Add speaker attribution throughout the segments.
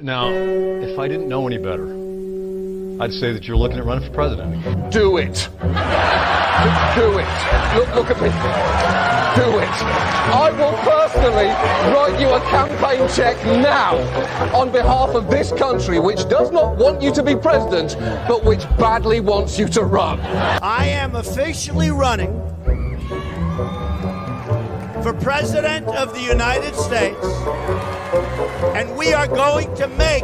Speaker 1: Now, if I didn't know any better, I'd say that you're looking at running for president.
Speaker 2: Do it. Do it. Look at me. Do it. I will personally write you a campaign check now on behalf of this country, which does not want you to be president, but which badly wants you to run.
Speaker 3: I am officially running for President of the United States, and we are going to make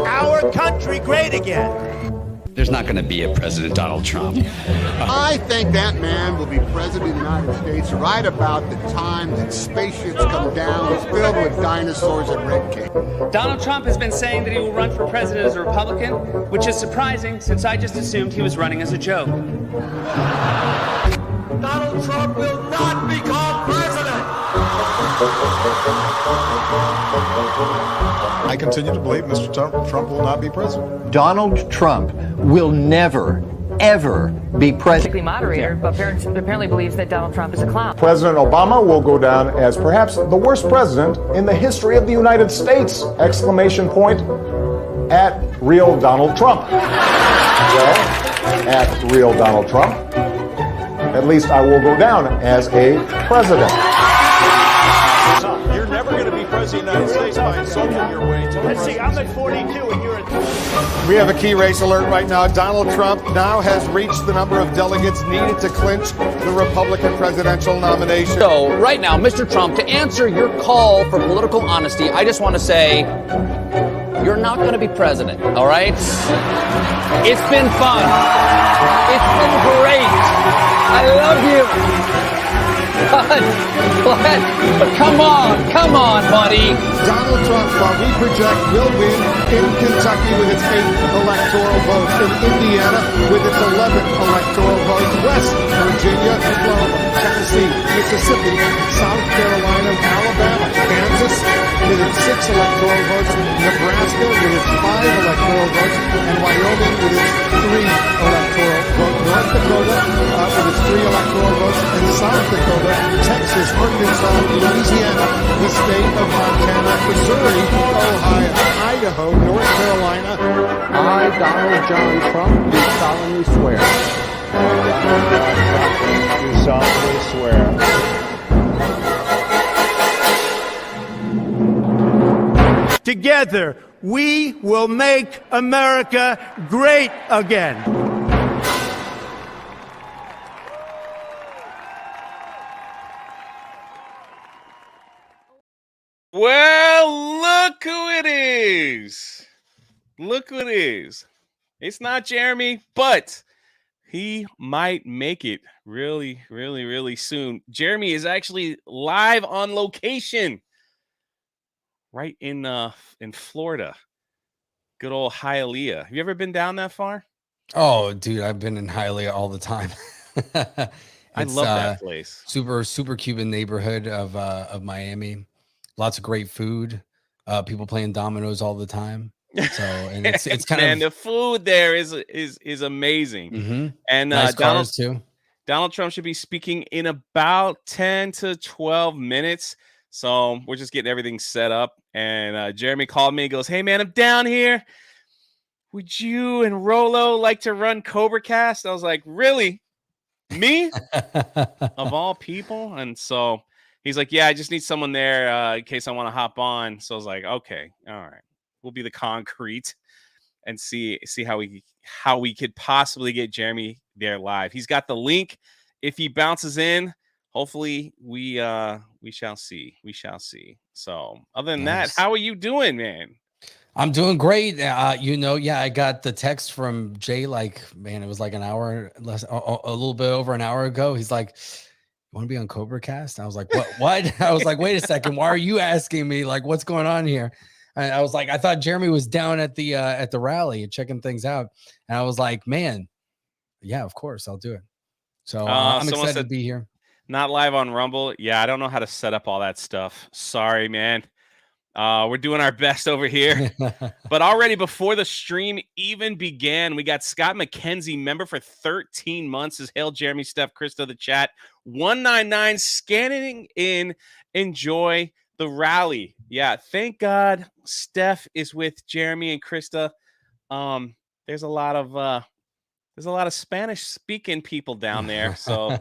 Speaker 3: our country great again.
Speaker 4: There's not going to be a President Donald Trump.
Speaker 5: I think that man will be president of the United States right about the time that spaceships come down filled with dinosaurs and red cake.
Speaker 6: Donald Trump has been saying that he will run for president as a Republican, which is surprising since I just assumed he was running as a joke.
Speaker 3: Donald Trump will not become president.
Speaker 7: I continue to believe Mr. Trump will not be president.
Speaker 8: Donald Trump will never, ever be president.
Speaker 9: Moderator, but apparently believes that Donald Trump is a clown.
Speaker 10: President Obama will go down as perhaps the worst president in the history of the United States! Exclamation point at real Donald Trump. Well, at real Donald Trump, at least I will go down as a president.
Speaker 7: You're never going to be president of the United States by insulting your way to
Speaker 3: Let's see, I'm at 42 and you're at...
Speaker 7: We have a key race alert right now. Donald Trump now has reached the number of delegates needed to clinch the Republican presidential nomination.
Speaker 11: So right now, Mr. Trump, to answer your call for political honesty, I just want to say you're not going to be president, all right? It's been fun. It's been great. I love you. But come on, buddy.
Speaker 7: Donald Trump, while we project, will win in Kentucky with its 8th electoral vote, in Indiana with its 11th electoral vote, West Virginia, Oklahoma, Tennessee, Mississippi, South Carolina, Alabama, Kansas with its 6 electoral votes, Nebraska with its 5 electoral votes, and Wyoming with its 3 electoral votes, North Dakota with its 3 electoral votes, and South Dakota, Texas, Arkansas, Louisiana, the state of Montana, Missouri, Ohio, Idaho, North Carolina.
Speaker 8: I, Donald John Trump, do solemnly swear.
Speaker 10: Do solemnly swear.
Speaker 3: Together, we will make America great again.
Speaker 12: Well, look who it is. Look who it is. It's not Jeremy, but he might make it really, really, really soon. Jeremy is actually live on location right in Florida. Good old Hialeah. Have you ever been down that far?
Speaker 13: Oh, dude, I've been in Hialeah all the time.
Speaker 12: I love that place.
Speaker 13: Super Cuban neighborhood of Miami. Lots of great food. People playing dominoes all the time. So, and it's kind
Speaker 12: of, the food there is amazing.
Speaker 13: Mm-hmm.
Speaker 12: And
Speaker 13: nice cars too.
Speaker 12: Donald Trump should be speaking in about 10 to 12 minutes. So we're just getting everything set up. And Jeremy called me and goes, "Hey man, I'm down here. Would you and Rolo like to run Cobra Cast?" I was like, "Really? Me?" Of all people? And so he's like, "Yeah, I just need someone there in case I want to hop on." So I was like, "Okay, all right, we'll be the concrete and see how we could possibly get Jeremy there live." He's got the link. If he bounces in, hopefully we shall see. We shall see. So other than that, how are you doing, man?
Speaker 13: I'm doing great. I got the text from Jay. Like, man, it was like an hour less, a little bit over an hour ago. He's like, "Want to be on Cobra Cast?" I was like, what? I was like, wait a second. Why are you asking me? Like, what's going on here? And I was like, I thought Jeremy was down at the rally and checking things out. And I was like, man, yeah, of course I'll do it. So I'm excited to be here.
Speaker 12: Not live on Rumble. Yeah, I don't know how to set up all that stuff. Sorry, man. We're doing our best over here. But already before the stream even began, we got Scott McKenzie, member for 13 months, has hailed Jeremy, Steph, Krista, the chat. 199 scanning in. Enjoy the rally. Yeah, thank God Steph is with Jeremy and Krista. There's a lot of Spanish speaking people down there, so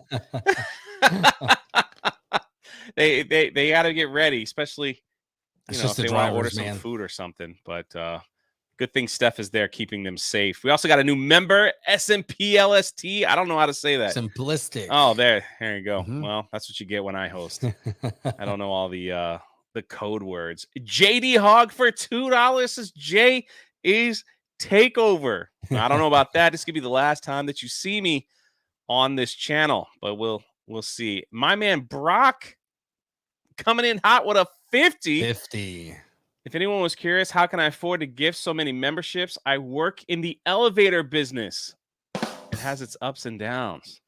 Speaker 12: they got to get ready, especially if they want to order some food or something. But good thing Steph is there keeping them safe. We also got a new member, SMPLST. I don't know how to say that.
Speaker 13: Simplistic.
Speaker 12: Oh, there you go. Well, that's what you get when I host. I don't know all the code words. JD Hog for $2 says Jay is takeover. I don't know about that. This could be the last time that you see me on this channel, but we'll see. My man Brock coming in hot with a 50. If anyone was curious, how can I afford to gift so many memberships? I work in the elevator business. It has its ups and downs.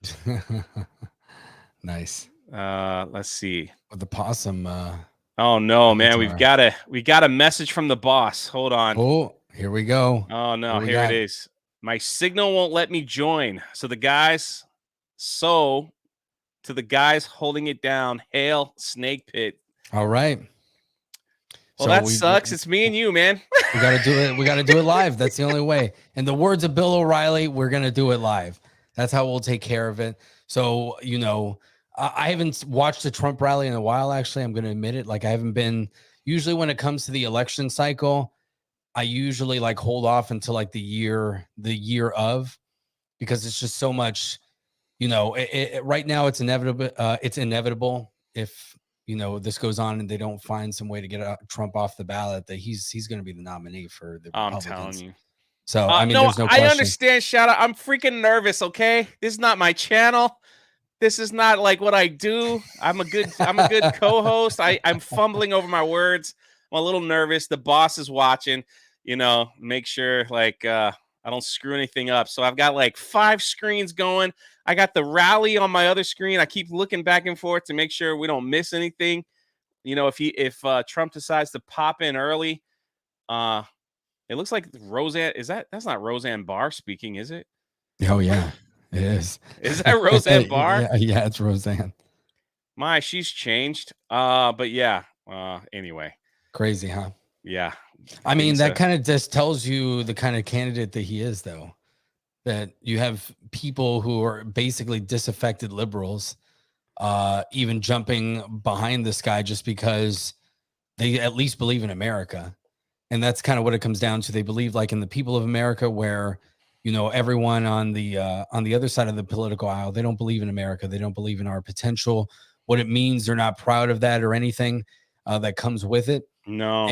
Speaker 13: Nice.
Speaker 12: Let's see.
Speaker 13: With the possum.
Speaker 12: Oh no, man. We got a message from the boss. Hold on.
Speaker 13: Oh, here we go.
Speaker 12: Oh no, here it is. My signal won't let me join. So to the guys holding it down, hail Snake Pit.
Speaker 13: All right.
Speaker 12: Well, that sucks. It's me and you, man.
Speaker 13: We got to do it. We got to do it live. That's the only way. In the words of Bill O'Reilly, we're going to do it live. That's how we'll take care of it. So, I haven't watched the Trump rally in a while, actually. I'm going to admit it. Like, I haven't been, usually when it comes to the election cycle, I usually like hold off until like the year of, because it's just so much, right now it's inevitable. It's inevitable if, this goes on and they don't find some way to get Trump off the ballot, that he's going to be the nominee for the Republicans.
Speaker 12: I'm telling you.
Speaker 13: So, there's no question.
Speaker 12: I understand. Shout out. I'm freaking nervous. Okay. This is not my channel. This is not like what I do. I'm a good co-host. I'm fumbling over my words. I'm a little nervous. The boss is watching, make sure I don't screw anything up. So I've got like 5 screens going. I got the rally on my other screen. I keep looking back and forth to make sure we don't miss anything. If Trump decides to pop in early, it looks like Roseanne. That's not Roseanne Barr speaking, is it?
Speaker 13: Oh yeah, it is.
Speaker 12: Is that Roseanne Barr?
Speaker 13: Yeah, it's Roseanne.
Speaker 12: She's changed. But yeah. Anyway.
Speaker 13: Crazy, huh?
Speaker 12: Yeah.
Speaker 13: I mean, that kind of just tells you the kind of candidate that he is, though. That you have people who are basically disaffected liberals, even jumping behind this guy just because they at least believe in America. And that's kind of what it comes down to. They believe like in the people of America, where, everyone on the other side of the political aisle, they don't believe in America. They don't believe in our potential, what it means. They're not proud of that or anything that comes with it.
Speaker 12: No.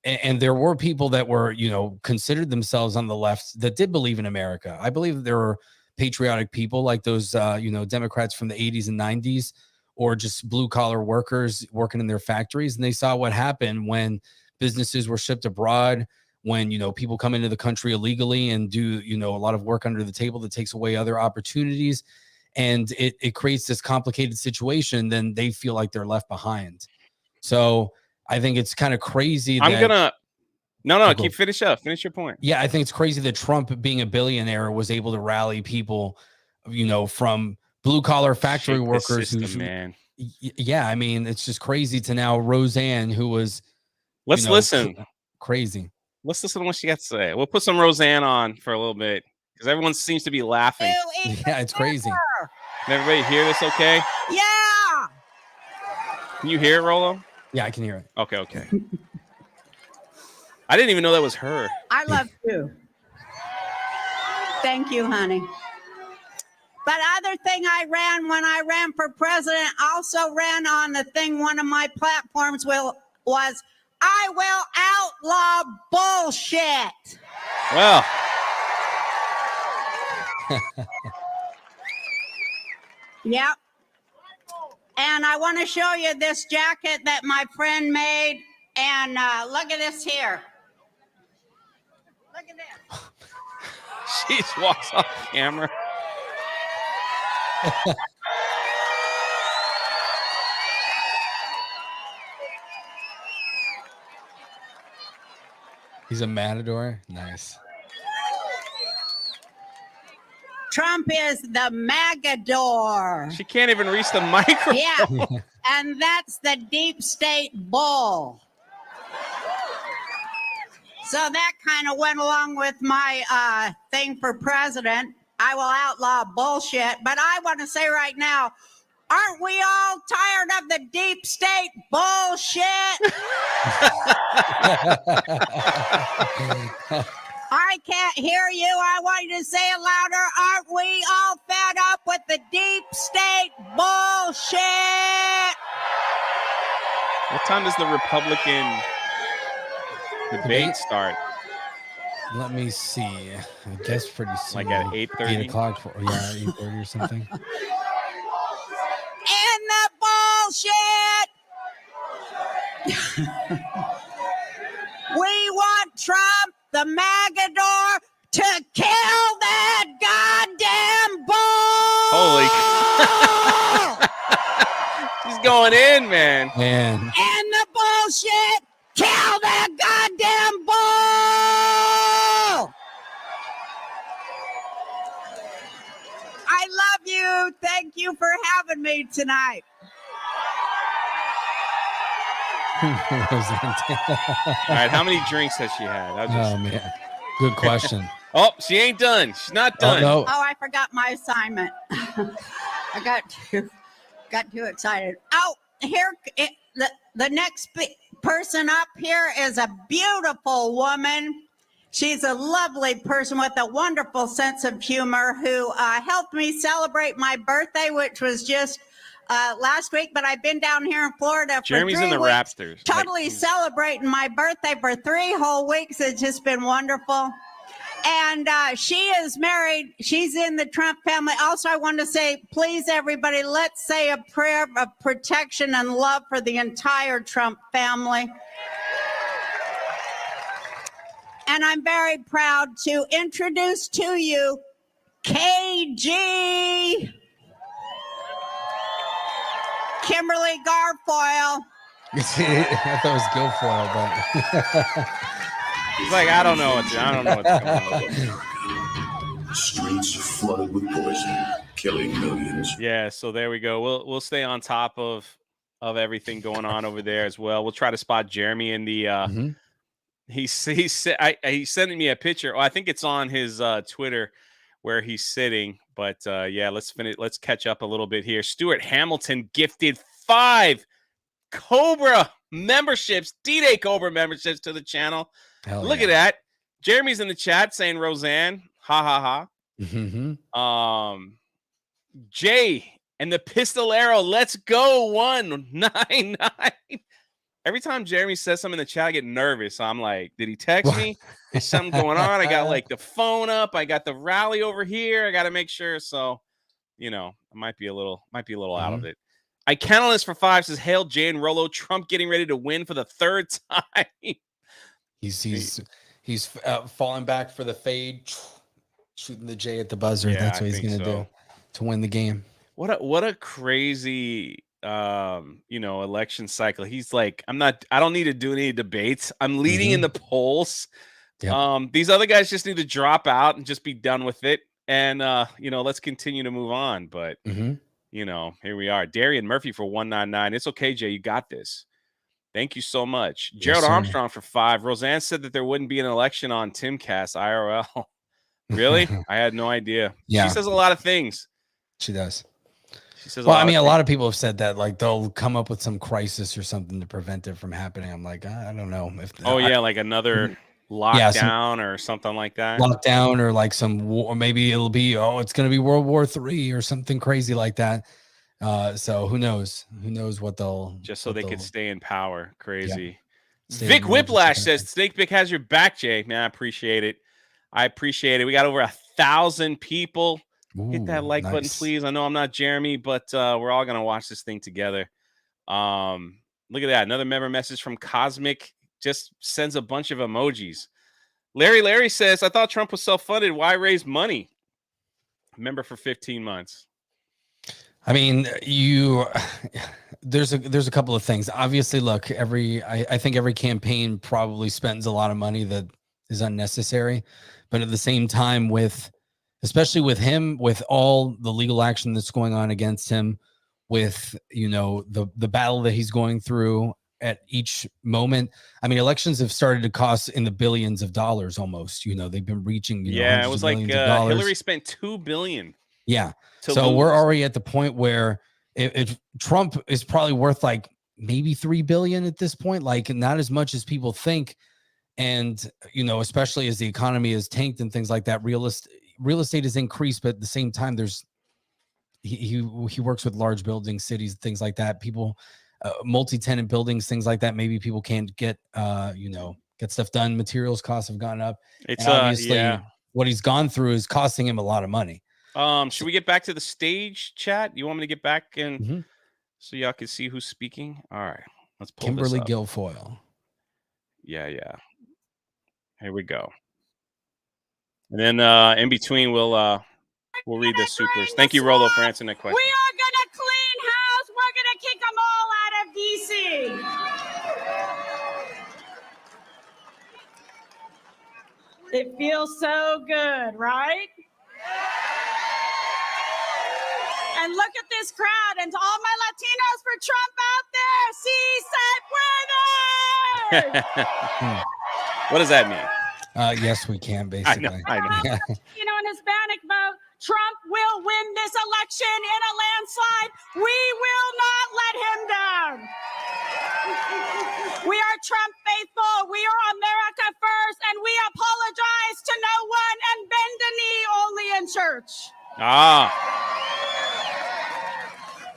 Speaker 13: And there were people that were, considered themselves on the left that did believe in America. I believe that there were patriotic people like those, Democrats from the 80s and 90s, or just blue collar workers working in their factories. And they saw what happened when businesses were shipped abroad, when, people come into the country illegally and do, a lot of work under the table that takes away other opportunities. And it creates this complicated situation. Then they feel like they're left behind. So I think it's kind of crazy.
Speaker 12: Finish up. Finish your point.
Speaker 13: Yeah, I think it's crazy that Trump, being a billionaire, was able to rally people, from blue collar factory workers.
Speaker 12: Man.
Speaker 13: Yeah, I mean, it's just crazy to now Roseanne, who was.
Speaker 12: Let's listen.
Speaker 13: Crazy.
Speaker 12: Let's listen to what she got to say. We'll put some Roseanne on for a little bit because everyone seems to be laughing.
Speaker 13: Yeah, it's crazy.
Speaker 12: Can everybody hear this okay?
Speaker 14: Yeah.
Speaker 12: Can you hear it, Rolo?
Speaker 13: Yeah, I can hear it.
Speaker 12: Okay. I didn't even know that was her.
Speaker 14: I love you. Thank you, honey. But other thing when I ran for president, also ran on the thing, one of my platforms was, I will outlaw bullshit.
Speaker 12: Well.
Speaker 14: Yep. And I want to show you this jacket that my friend made. And look at this here. Look at this.
Speaker 12: She just walks off camera.
Speaker 13: He's a matador. Nice.
Speaker 14: Trump is the Magador.
Speaker 12: She can't even reach the microphone.
Speaker 14: Yeah. and that's the deep state bull. So that kind of went along with my thing for president. I will outlaw bullshit, but I want to say right now, aren't we all tired of the deep state bullshit? I can't hear you. I want you to say it louder. Aren't we all fed up with the deep state bullshit?
Speaker 12: What time does the Republican debate start?
Speaker 13: Let me see. I guess pretty soon.
Speaker 12: Like at 8:30?
Speaker 13: 8 o'clock. Yeah, 8:30 or something.
Speaker 14: And the bullshit. We want Trump, the Magador, to kill that goddamn bull.
Speaker 12: Holy. He's going in, man.
Speaker 13: Man.
Speaker 14: And the bullshit. Kill that goddamn bull. I love you. Thank you for having me tonight.
Speaker 12: All right, how many drinks has she had?
Speaker 13: Oh, man. Good question.
Speaker 12: Oh, she ain't done. She's not done.
Speaker 13: no.
Speaker 14: Oh, I forgot my assignment. I got too excited. Oh, here, the next person up here is a beautiful woman. She's a lovely person with a wonderful sense of humor who helped me celebrate my birthday, which was just last week. But I've been down here in Florida for
Speaker 12: Jeremy's
Speaker 14: 3
Speaker 12: in the
Speaker 14: weeks,
Speaker 12: Raptors.
Speaker 14: totally celebrating my birthday for 3 whole weeks. It's just been wonderful. And she is married. She's in the Trump family. Also, I want to say, please, everybody, let's say a prayer of protection and love for the entire Trump family. And I'm very proud to introduce to you KG, Kimberly Guilfoyle.
Speaker 13: I thought it was Guilfoyle, but
Speaker 12: he's like, I don't know what's going on.
Speaker 15: Streets flooded with poison, killing millions.
Speaker 12: Yeah, so there we go. We'll stay on top of everything going on over there as well. We'll try to spot Jeremy in the. He's sending me a picture. Oh, I think it's on his Twitter where he's sitting. But yeah, let's finish. Let's catch up a little bit here. Stuart Hamilton gifted 5 Cobra memberships, D-Day Cobra memberships to the channel. Look at that. Jeremy's in the chat saying Roseanne. Ha ha ha. Jay and the Pistolero. Let's go 199. Every time Jeremy says something in the chat, I get nervous. I'm like, did he text me? Is something going on? I got like the phone up. I got the rally over here. I got to make sure. So, you know, I might be a little out of it. I count on this for 5. Says, hail Jay and Rollo. Trump getting ready to win for the 3rd time.
Speaker 13: He's falling back for the fade, shooting the J at the buzzer.
Speaker 12: Yeah,
Speaker 13: That's what he's going to do to win the game.
Speaker 12: What a crazy election cycle. He's like, I don't need to do any debates. I'm leading in the polls. Yep. These other guys just need to drop out and just be done with it. And let's continue to move on. But here we are. Darian Murphy for 199. It's okay, Jay. You got this. Thank you so much. Gerald Armstrong for 5. Roseanne said that there wouldn't be an election on Timcast IRL. Really? I had no idea.
Speaker 13: Yeah.
Speaker 12: She says a lot of things.
Speaker 13: She does.
Speaker 12: She says
Speaker 13: well, I mean, a lot of people have said that, like, they'll come up with some crisis or something to prevent it from happening. I'm like, I don't know.
Speaker 12: Like another lockdown or something like that.
Speaker 13: Lockdown or like some war. Maybe it'll be, it's going to be World War III or something crazy like that. So who knows? Who knows what they'll
Speaker 12: just so they could stay in power. Crazy.
Speaker 13: Yeah.
Speaker 12: Vic Whiplash says Snake Pick has your back, Jay. Man, I appreciate it. We got over 1,000 people. Hit that like button, please. I know I'm not Jeremy, but we're all gonna watch this thing together. Look at that. Another member message from Cosmic. Just sends a bunch of emojis. Larry says, I thought Trump was self-funded. Why raise money? Member for 15 months.
Speaker 13: I mean, there's a couple of things. Obviously, look, I think every campaign probably spends a lot of money that is unnecessary, but at the same time, especially with him, with all the legal action that's going on against him, with, the battle that he's going through at each moment. I mean, elections have started to cost in the billions of dollars almost. They've been reaching,
Speaker 12: Yeah, it was like Hillary spent $2 billion.
Speaker 13: Yeah. So we're already at the point where if Trump is probably worth like maybe $3 billion at this point, like not as much as people think. And, especially as the economy is tanked and things like that, real estate has increased, but at the same time, he works with large buildings, cities, things like that. People, multi-tenant buildings, things like that. Maybe people can't get stuff done. Materials costs have gone up.
Speaker 12: It's
Speaker 13: and obviously what he's gone through is costing him a lot of money.
Speaker 12: Should we get back to the stage chat? You want me to get back and so y'all can see who's speaking? All right, let's pull
Speaker 13: Kimberly
Speaker 12: this up.
Speaker 13: Guilfoyle.
Speaker 12: Yeah. Here we go. And then in between, we'll read the supers. Thank you, Rolo, for answering that question.
Speaker 14: We are going to clean house. We're going to kick them all out of D.C. It feels so good, right? And look at this crowd, and to all my Latinos for Trump out there, see, said,
Speaker 12: What does that mean?
Speaker 13: Yes, we can, basically.
Speaker 12: I know.
Speaker 14: And Hispanic vote, Trump will win this election in a landslide. We will not let him down. We are Trump faithful. We are America first, and we apologize to no one and bend a knee only in church.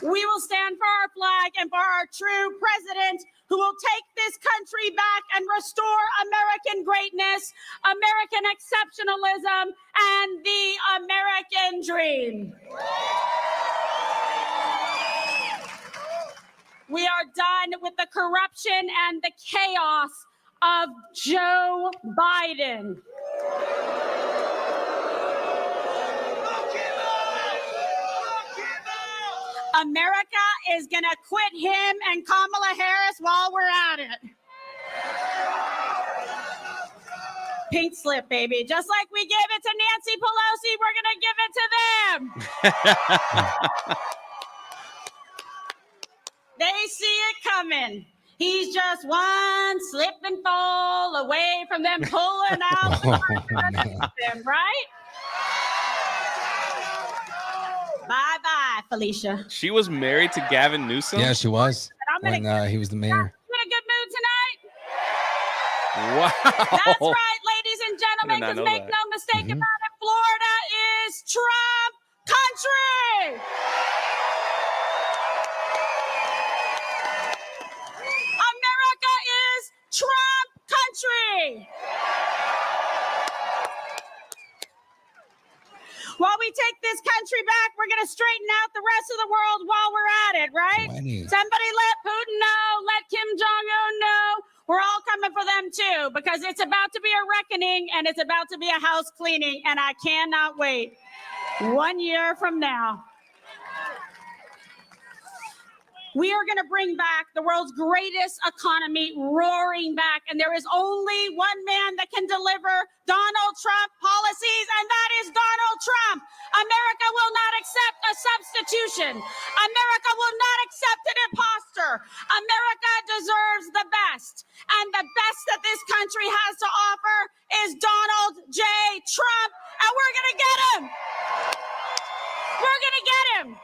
Speaker 14: We will stand for our flag and for our true president who will take this country back and restore American greatness, American exceptionalism, and the American dream. We are done with the corruption and the chaos of Joe Biden. America is going to quit him and Kamala Harris while we're at it. Pink slip, baby. Just like we gave it to Nancy Pelosi, we're going to give it to them. They see it coming. He's just one slip and fall away from them pulling out them, right? Bye-bye, Felicia.
Speaker 12: She was married to Gavin Newsom?
Speaker 13: Yeah, she was when he was the mayor.
Speaker 14: You in a good mood tonight?
Speaker 12: Wow.
Speaker 14: That's right, ladies and gentlemen, because make no mistake about it, Florida is Trump country. America is Trump country. While we take this country back, we're going to straighten out the rest of the world while we're at it, right? Somebody let Putin know, let Kim Jong-un know. We're all coming for them too, because it's about to be a reckoning and it's about to be a house cleaning, and I cannot wait. 1 year from now, we are going to bring back the world's greatest economy roaring back. And there is only one man that can deliver Donald Trump policies, and that is Donald Trump. America will not accept a substitution. America will not accept an imposter. America deserves the best. And the best that this country has to offer is Donald J. Trump. And we're going to get him. We're going to get him.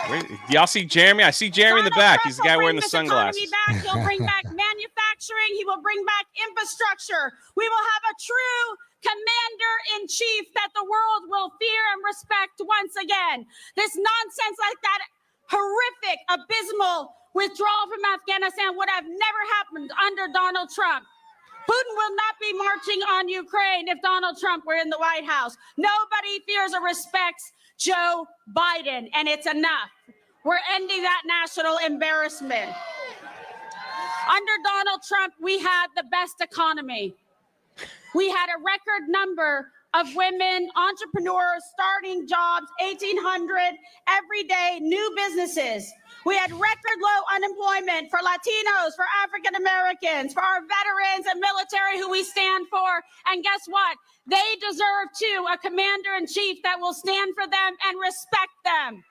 Speaker 12: Wait, y'all see Jeremy? I see Jeremy in the back. He's the guy wearing the sunglasses.
Speaker 14: He'll bring back manufacturing. He will bring back infrastructure. We will have a true commander-in-chief that the world will fear and respect once again. This nonsense like that horrific, abysmal withdrawal from Afghanistan would have never happened under Donald Trump. Putin will not be marching on Ukraine if Donald Trump were in the White House. Nobody fears or respects Joe Biden, and it's enough. We're ending that national embarrassment. Under Donald Trump, we had the best economy. We had a record number of women entrepreneurs starting jobs, 1,800 every day, new businesses. We had record low unemployment for Latinos, for African Americans, for our veterans and military who we stand for. And guess what? They deserve, too, a commander-in-chief that will stand for them and respect them.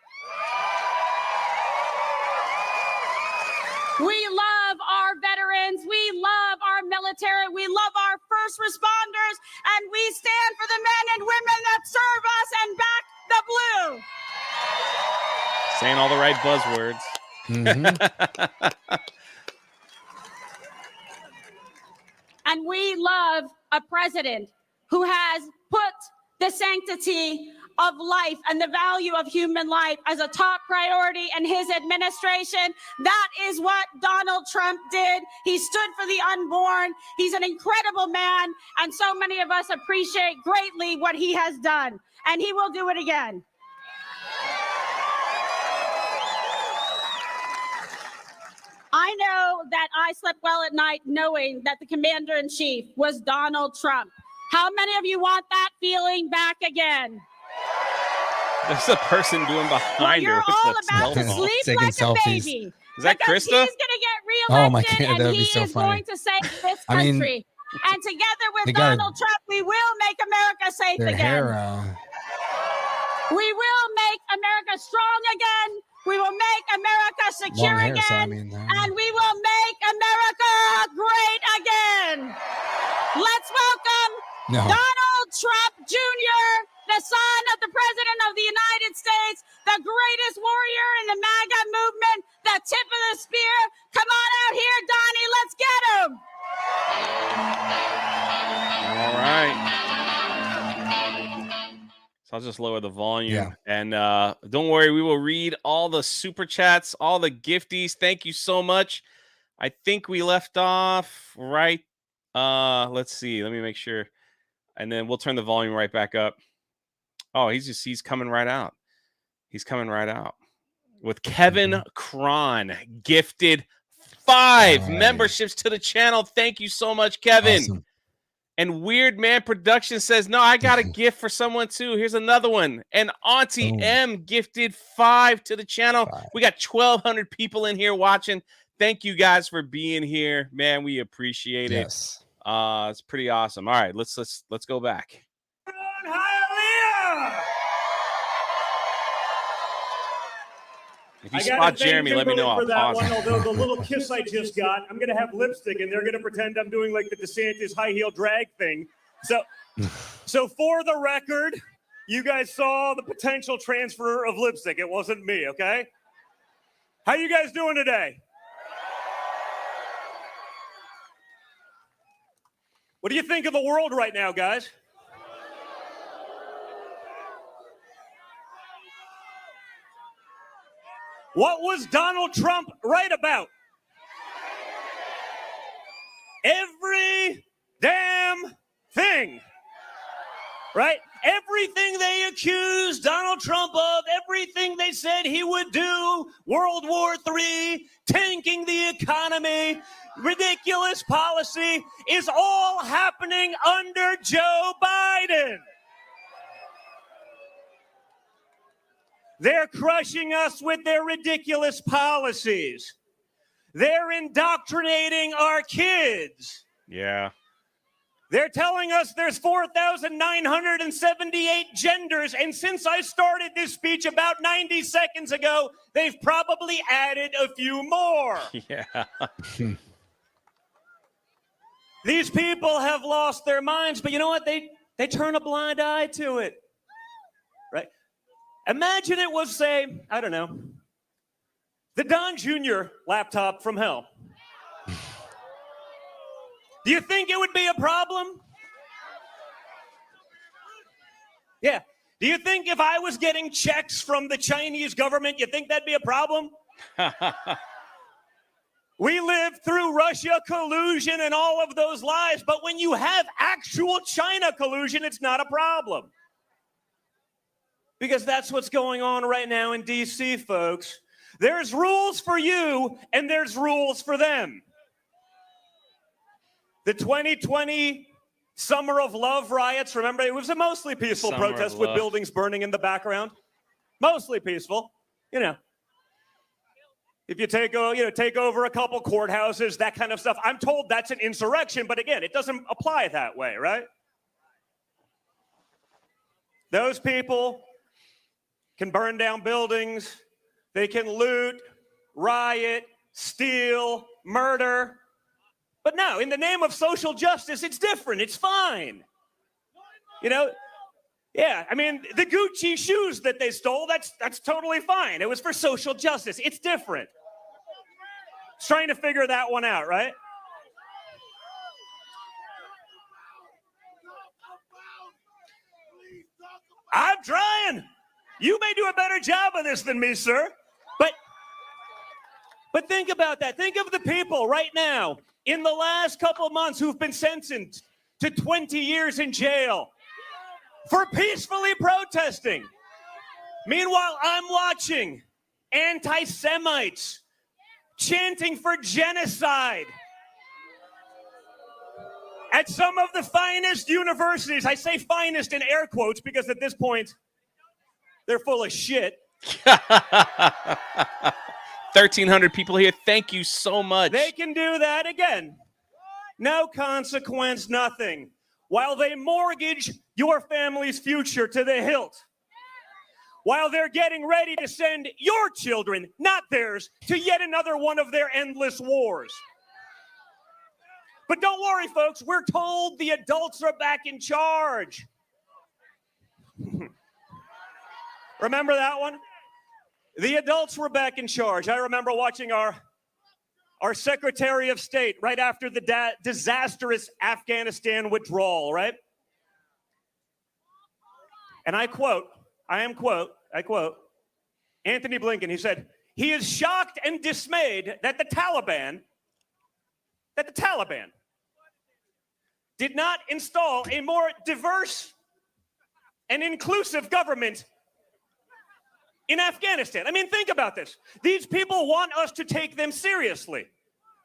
Speaker 16: We love our veterans. We love our military. We love our first responders. And we stand for the men and women that serve us and back the blue.
Speaker 12: Saying all the right buzzwords.
Speaker 16: And we love a president who has put the sanctity of life and the value of human life as a top priority in his administration. That is what Donald Trump did. He stood for the unborn. He's an incredible man, and so many of us appreciate greatly what he has done, and he will do it again. I know that I slept well at night knowing that the commander-in-chief was Donald Trump. How many of you want that feeling back again?
Speaker 12: There's a person doing behind her.
Speaker 16: You're all about to sleep
Speaker 13: Taking
Speaker 16: like
Speaker 13: selfies.
Speaker 16: a baby.
Speaker 12: Is that
Speaker 16: Because
Speaker 12: Krista?
Speaker 16: he's going to get reelected,
Speaker 13: Oh my God,
Speaker 16: and
Speaker 13: that would
Speaker 16: he
Speaker 13: be so
Speaker 16: is
Speaker 13: funny.
Speaker 16: going to save this
Speaker 13: I mean,
Speaker 16: country. And together with
Speaker 13: they gotta-
Speaker 16: Donald Trump, we will make America safe
Speaker 13: Their
Speaker 16: again.
Speaker 13: hair.
Speaker 16: We will make America strong again. We will make America secure
Speaker 13: Long hair, so I
Speaker 16: again.
Speaker 13: mean,
Speaker 16: And we will make America great again. Let's welcome
Speaker 13: No.
Speaker 16: Donald Trump Jr., the son of the President of the United States, the greatest warrior in the MAGA movement, the tip of the spear. Come on out here, Donnie. Let's get him.
Speaker 12: All right. So I'll just lower the volume.
Speaker 13: Yeah.
Speaker 12: And don't worry, we will read all the super chats, all the gifties. Thank you so much. I think we left off right. Let's see. Let me make sure. And then we'll turn the volume right back up. Oh, he's coming right out. He's coming right out. With Kevin Cron, gifted 5 memberships to the channel. Thank you so much, Kevin.
Speaker 13: Awesome.
Speaker 12: And Weird Man Production says, no, I got a gift for someone too. Here's another one. And Auntie M gifted 5 to the channel. We got 1,200 people in here watching. Thank you guys for being here. Man, we appreciate it.
Speaker 13: Yes.
Speaker 12: It's pretty awesome. All right, let's go back.
Speaker 17: Hialeah!
Speaker 12: If you
Speaker 17: I gotta
Speaker 12: spot
Speaker 17: thank
Speaker 12: Jeremy, let me know.
Speaker 17: Kimberly
Speaker 12: I'll
Speaker 17: for that
Speaker 12: pause.
Speaker 17: one. Although the little kiss I just got, I'm gonna have lipstick, and they're gonna pretend I'm doing like the DeSantis high heel drag thing. So for the record, you guys saw the potential transfer of lipstick. It wasn't me, okay? How you guys doing today? What do you think of the world right now, guys? What was Donald Trump right about? Every damn thing, right? Everything they accused Donald Trump of, everything they said he would do, World War III, tanking the economy, ridiculous policy, is all happening under Joe Biden. They're crushing us with their ridiculous policies. They're indoctrinating our kids.
Speaker 12: Yeah.
Speaker 17: They're telling us there's 4,978 genders, and since I started this speech about 90 seconds ago, they've probably added a few more.
Speaker 12: Yeah.
Speaker 17: These people have lost their minds, but you know what? They turn a blind eye to it, right? Imagine it was, say, I don't know, the Don Jr. laptop from hell. Do you think it would be a problem? Yeah. Do you think if I was getting checks from the Chinese government, you think that'd be a problem? We lived through Russia collusion and all of those lies, but when you have actual China collusion, it's not a problem. Because that's what's going on right now in D.C., folks. There's rules for you, and there's rules for them. The 2020 Summer of Love riots, remember, it was a mostly peaceful
Speaker 12: Summer
Speaker 17: protest
Speaker 12: of
Speaker 17: with
Speaker 12: Love.
Speaker 17: buildings burning in the background. Mostly peaceful, you know. If you take over a couple courthouses, that kind of stuff. I'm told that's an insurrection, but again, it doesn't apply that way, right? Those people can burn down buildings, they can loot, riot, steal, murder. But no, in the name of social justice, it's different. It's fine. You know, yeah, I mean, the Gucci shoes that they stole, that's totally fine. It was for social justice. It's different. Just trying to figure that one out, right? I'm trying. You may do a better job of this than me, sir. But think about that. Think of the people right now in the last couple of months who've been sentenced to 20 years in jail for peacefully protesting. Meanwhile, I'm watching anti-Semites chanting for genocide at some of the finest universities. I say finest in air quotes because at this point, they're full of shit.
Speaker 12: 1,300 people here. Thank you so much.
Speaker 17: They can do that again. No consequence, nothing. While they mortgage your family's future to the hilt. While they're getting ready to send your children, not theirs, to yet another one of their endless wars. But don't worry, folks. We're told the adults are back in charge. Remember that one? The adults were back in charge. I remember watching our Secretary of State right after the disastrous Afghanistan withdrawal, right? And I quote, Anthony Blinken, he said, he is shocked and dismayed that the Taliban did not install a more diverse and inclusive government in Afghanistan. I mean, think about this. These people want us to take them seriously.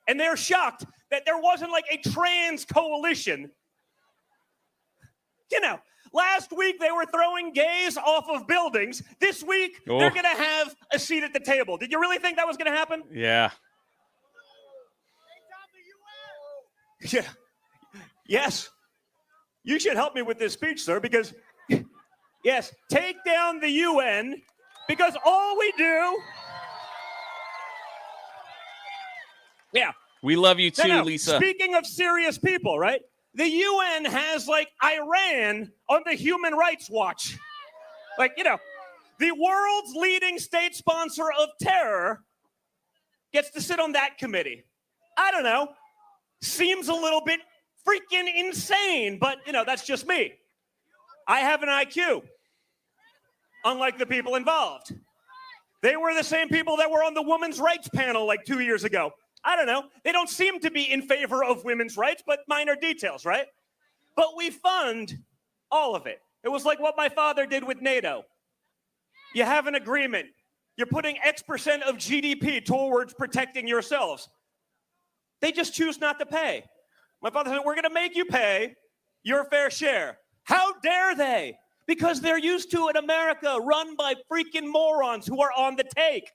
Speaker 17: And they're shocked that there wasn't like a trans coalition. You know, last week they were throwing gays off of buildings. This week, they're going to have a seat at the table. Did you really think that was going to happen?
Speaker 12: Yeah.
Speaker 17: Yeah. Yes. You should help me with this speech, sir, because, yes, take down the UN. Because all we do... Yeah.
Speaker 12: We love you too,
Speaker 17: No.
Speaker 12: Lisa.
Speaker 17: Speaking of serious people, right? The UN has, like, Iran on the Human Rights Watch. Like, you know, the world's leading state sponsor of terror gets to sit on that committee. I don't know. Seems a little bit freaking insane, but, you know, that's just me. I have an IQ. Unlike the people involved. They were the same people that were on the women's rights panel like 2 years ago. I don't know. They don't seem to be in favor of women's rights, but minor details, right? But we fund all of it. It was like what my father did with NATO. You have an agreement. You're putting X% of GDP towards protecting yourselves. They just choose not to pay. My father said, we're going to make you pay your fair share. How dare they? Because they're used to an America run by freaking morons who are on the take.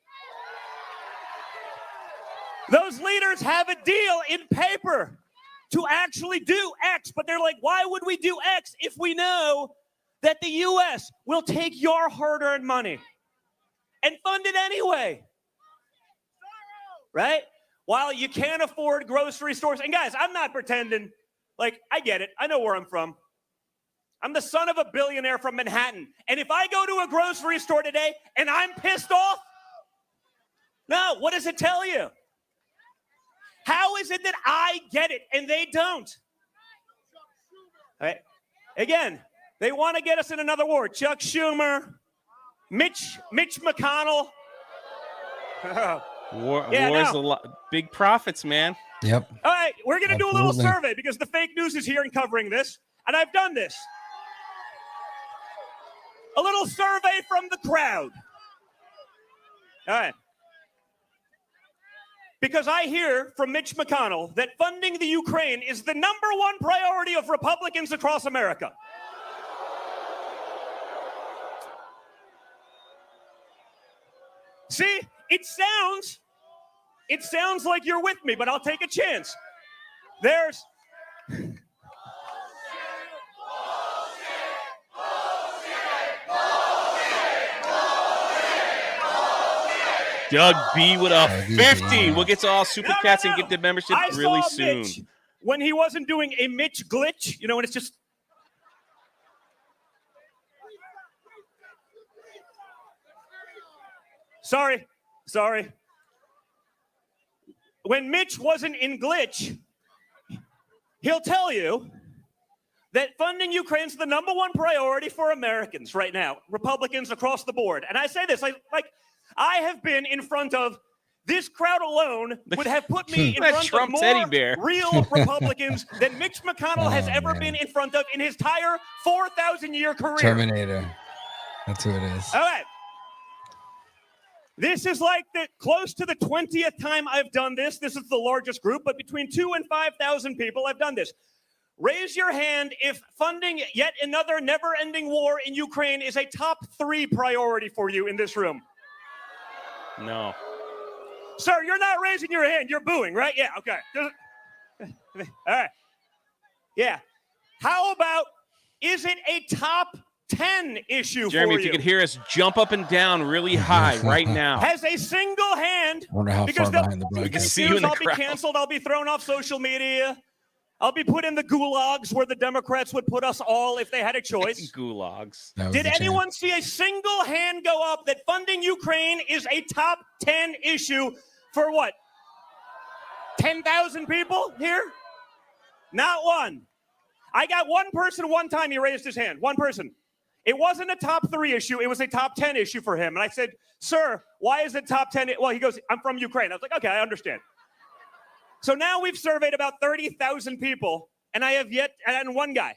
Speaker 17: Those leaders have a deal in paper to actually do X, but they're like, why would we do X if we know that the U.S. will take your hard-earned money and fund it anyway? Right? While you can't afford grocery stores. And guys, I'm not pretending. Like, I get it. I know where I'm from. I'm the son of a billionaire from Manhattan. And if I go to a grocery store today and I'm pissed off, no, what does it tell you? How is it that I get it and they don't? Right. Again, they want to get us in another war. Chuck Schumer, Mitch McConnell.
Speaker 12: War's a lot. Big profits, man.
Speaker 13: Yep.
Speaker 17: All right, we're going to do a little survey because the fake news is here and covering this. And I've done this. A little survey from the crowd. All right. Because I hear from Mitch McConnell that funding the Ukraine is the #1 priority of Republicans across America. See, it sounds like you're with me, but I'll take a chance. There's...
Speaker 12: Doug B with a
Speaker 13: Doug B.
Speaker 12: 50. We'll get to all super chats and get the membership
Speaker 17: I
Speaker 12: really
Speaker 17: saw
Speaker 12: soon.
Speaker 17: Mitch when he wasn't doing a Mitch glitch, when it's just. Sorry. When Mitch wasn't in glitch, he'll tell you that funding Ukraine's the number one priority for Americans right now, Republicans across the board. And I say this, I have been in front of this crowd alone would have put me in front
Speaker 12: Trump
Speaker 17: of
Speaker 12: teddy
Speaker 17: more
Speaker 12: bear.
Speaker 17: real Republicans than Mitch McConnell has ever been in front of in his entire 4,000-year career.
Speaker 13: Terminator. That's who it is.
Speaker 17: All right. This is like close to the 20th time I've done this. This is the largest group, but between 2,000 and 5,000 people I've done this. Raise your hand if funding yet another never-ending war in Ukraine is a top 3 priority for you in this room.
Speaker 12: No.
Speaker 17: Sir, you're not raising your hand. You're booing, right? Yeah, okay. All right. Yeah. How about, is it a top 10 issue
Speaker 12: Jeremy,
Speaker 17: for
Speaker 12: if you could hear us jump up and down really high right now.
Speaker 17: Has a single hand.
Speaker 13: I wonder how
Speaker 17: because
Speaker 13: far behind the
Speaker 17: they'll be
Speaker 13: broadcast.
Speaker 12: See you in the
Speaker 17: I'll be
Speaker 12: crowd.
Speaker 17: canceled. I'll be thrown off social media. I'll be put in the gulags where the Democrats would put us all if they had a choice.
Speaker 12: Gulags.
Speaker 17: Did anyone see a single hand go up that funding Ukraine is a top 10 issue for what? 10,000 people here? Not one. I got one person one time, he raised his hand. One person. It wasn't a top 3 issue. It was a top 10 issue for him. And I said, sir, why is it top 10? Well, he goes, I'm from Ukraine. I was like, okay, I understand. So now we've surveyed about 30,000 people, and I have yet, and one guy.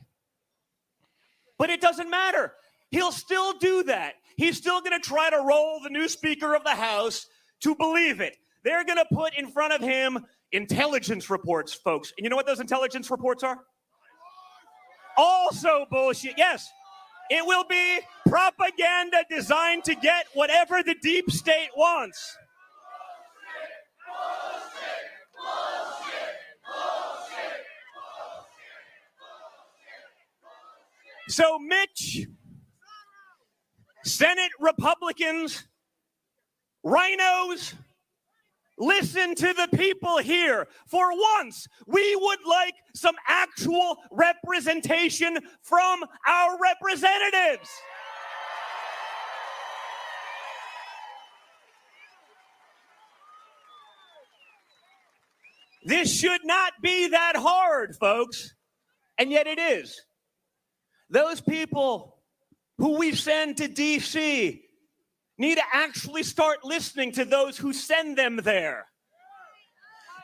Speaker 17: But it doesn't matter. He'll still do that. He's still going to try to roll the new Speaker of the House to believe it. They're going to put in front of him intelligence reports, folks. And you know what those intelligence reports are? Also bullshit. Yes. It will be propaganda designed to get whatever the deep state wants. So Mitch, Senate Republicans, rhinos, listen to the people here. For once, we would like some actual representation from our representatives. This should not be that hard, folks, and yet it is. Those people who we send to D.C. need to actually start listening to those who send them there.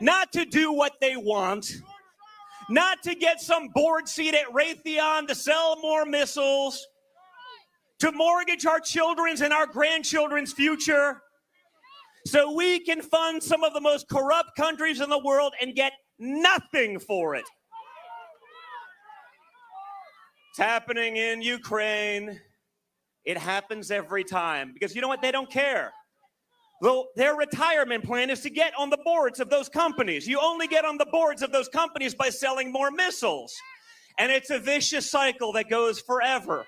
Speaker 17: Not to do what they want, not to get some board seat at Raytheon to sell more missiles, to mortgage our children's and our grandchildren's future, so we can fund some of the most corrupt countries in the world and get nothing for it. It's happening in Ukraine. It happens every time because you know what? They don't care. Well, their retirement plan is to get on the boards of those companies. You only get on the boards of those companies by selling more missiles. And it's a vicious cycle that goes forever.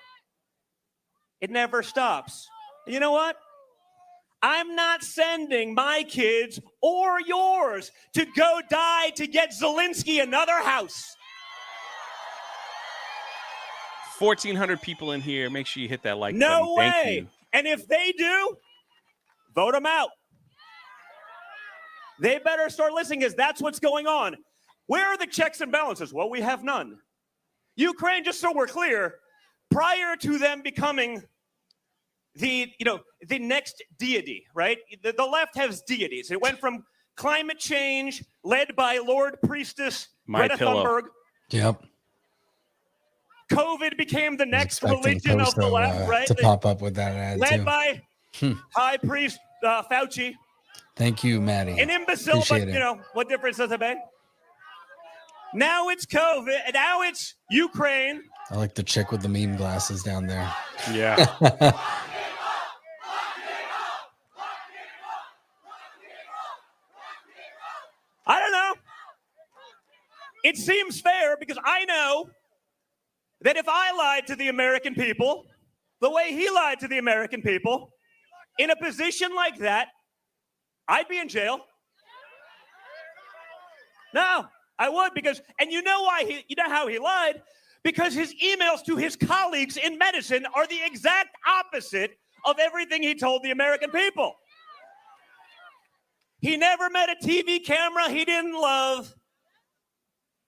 Speaker 17: It never stops. And you know what? I'm not sending my kids or yours to go die to get Zelensky another house.
Speaker 12: 1,400 people in here. Make sure you hit that like button.
Speaker 17: No
Speaker 12: Thank
Speaker 17: way.
Speaker 12: you.
Speaker 17: And if they do, vote them out. They better start listening because that's what's going on. Where are the checks and balances? Well, we have none. Ukraine, just so we're clear, prior to them becoming the next deity, right? The left has deities. It went from climate change led by Lord Priestess Greta Thunberg.
Speaker 13: Yep.
Speaker 17: COVID became the next religion of the left, right?
Speaker 13: To pop up with that ad
Speaker 17: led
Speaker 13: too.
Speaker 17: by High Priest Fauci.
Speaker 13: Thank you, Maddie.
Speaker 17: An imbecile,
Speaker 13: Appreciate
Speaker 17: but
Speaker 13: it.
Speaker 17: what difference does it make? Now it's COVID, and now it's Ukraine.
Speaker 13: I like the chick with the meme glasses down there.
Speaker 12: Yeah.
Speaker 17: I don't know. It seems fair because I know that if I lied to the American people the way he lied to the American people in a position like that, I'd be in jail. No, I would because, and you know why you know how he lied? Because his emails to his colleagues in medicine are the exact opposite of everything he told the American people. He never met a TV camera he didn't love.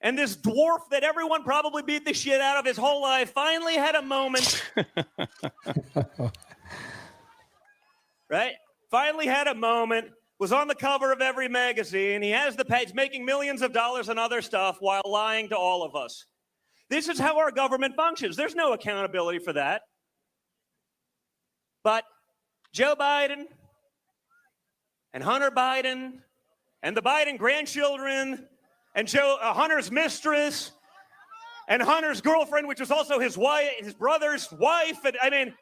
Speaker 17: And this dwarf that everyone probably beat the shit out of his whole life finally had a moment. Right? Finally had a moment, was on the cover of every magazine. He has the page, making millions of dollars and other stuff while lying to all of us. This is how our government functions. There's no accountability for that. But Joe Biden and Hunter Biden and the Biden grandchildren and Hunter's mistress and Hunter's girlfriend, which was also his wife, his brother's wife. And I mean,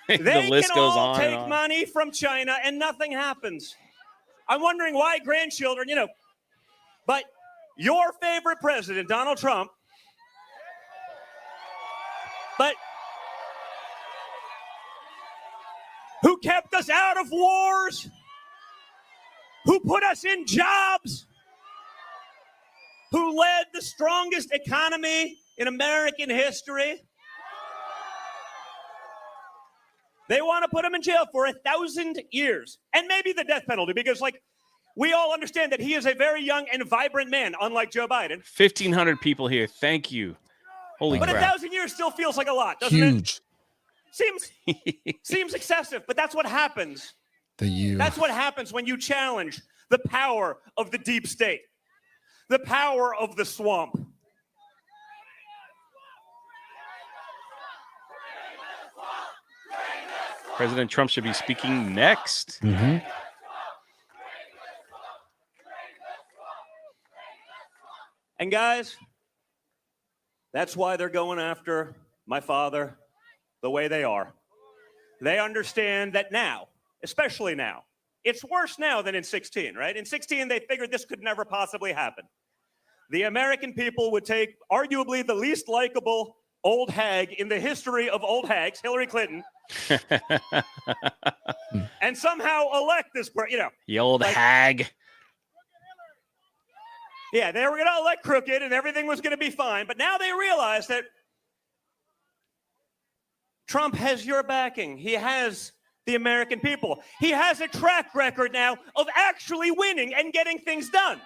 Speaker 17: they
Speaker 12: list
Speaker 17: can
Speaker 12: goes
Speaker 17: all
Speaker 12: on and
Speaker 17: take
Speaker 12: on.
Speaker 17: money from China and nothing happens. I'm wondering why grandchildren, but your favorite president, Donald Trump, but who kept us out of wars, who put us in jobs, who led the strongest economy in American history. They want to put him in jail for 1,000 years and maybe the death penalty because, we all understand that he is a very young and vibrant man, unlike Joe Biden.
Speaker 12: 1,500 people here. Thank you. Holy
Speaker 17: But
Speaker 12: crap.
Speaker 17: 1,000 years still feels like a lot, doesn't
Speaker 13: Huge.
Speaker 17: it? Seems excessive, but that's what happens. That's what happens when you challenge the power of the deep state, the power of the swamp.
Speaker 12: President Trump should be speaking next.
Speaker 13: Mm-hmm.
Speaker 17: And guys, that's why they're going after my father the way they are. They understand that now, especially now, it's worse now than in 16, right? In 16, they figured this could never possibly happen. The American people would take arguably the least likable old hag in the history of old hags, Hillary Clinton, and somehow elect this,
Speaker 12: The old hag.
Speaker 17: Yeah, they were going to elect crooked and everything was going to be fine. But now they realize that Trump has your backing. He has the American people. He has a track record now of actually winning and getting things done.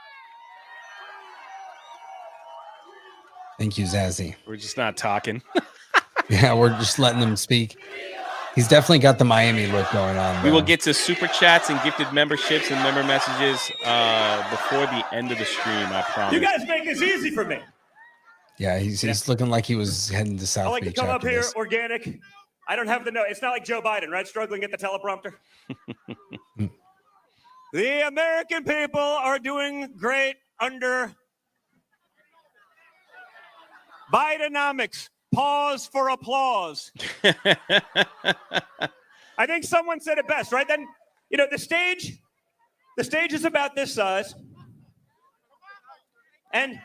Speaker 13: Thank you, Zazzy.
Speaker 12: We're just not talking.
Speaker 13: Yeah, we're just letting him speak. He's definitely got the Miami look going on.
Speaker 12: We will get to super chats and gifted memberships and member messages before the end of the stream, I promise.
Speaker 17: You guys make this easy for me.
Speaker 13: Yeah, he's looking like he was heading to South
Speaker 17: I like
Speaker 13: Beach.
Speaker 17: to come up
Speaker 13: after
Speaker 17: here
Speaker 13: this.
Speaker 17: organic. I don't have the note. It's not like Joe Biden, right? Struggling at the teleprompter. The American people are doing great under Bidenomics. Pause for applause. I think someone said it best, right? Then, the stage is about this size. And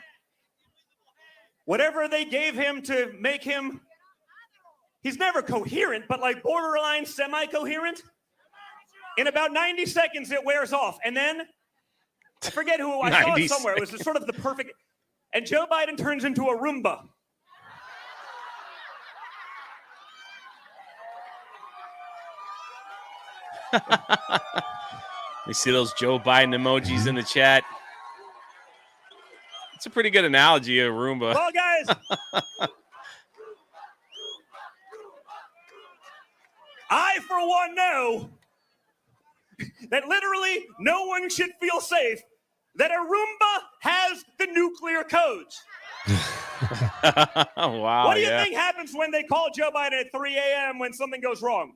Speaker 17: whatever they gave him to make him, he's never coherent, but borderline semi-coherent. In about 90 seconds, it wears off. And then, I forget who, I saw it somewhere. It was sort of the perfect, and Joe Biden turns into a Roomba.
Speaker 12: We see those Joe Biden emojis in the chat. It's a pretty good analogy of Roomba.
Speaker 17: Well, guys, I, for one, know that literally no one should feel safe that a Roomba has the nuclear codes.
Speaker 12: Wow.
Speaker 17: What do you think happens when they call Joe Biden at 3 a.m. when something goes wrong?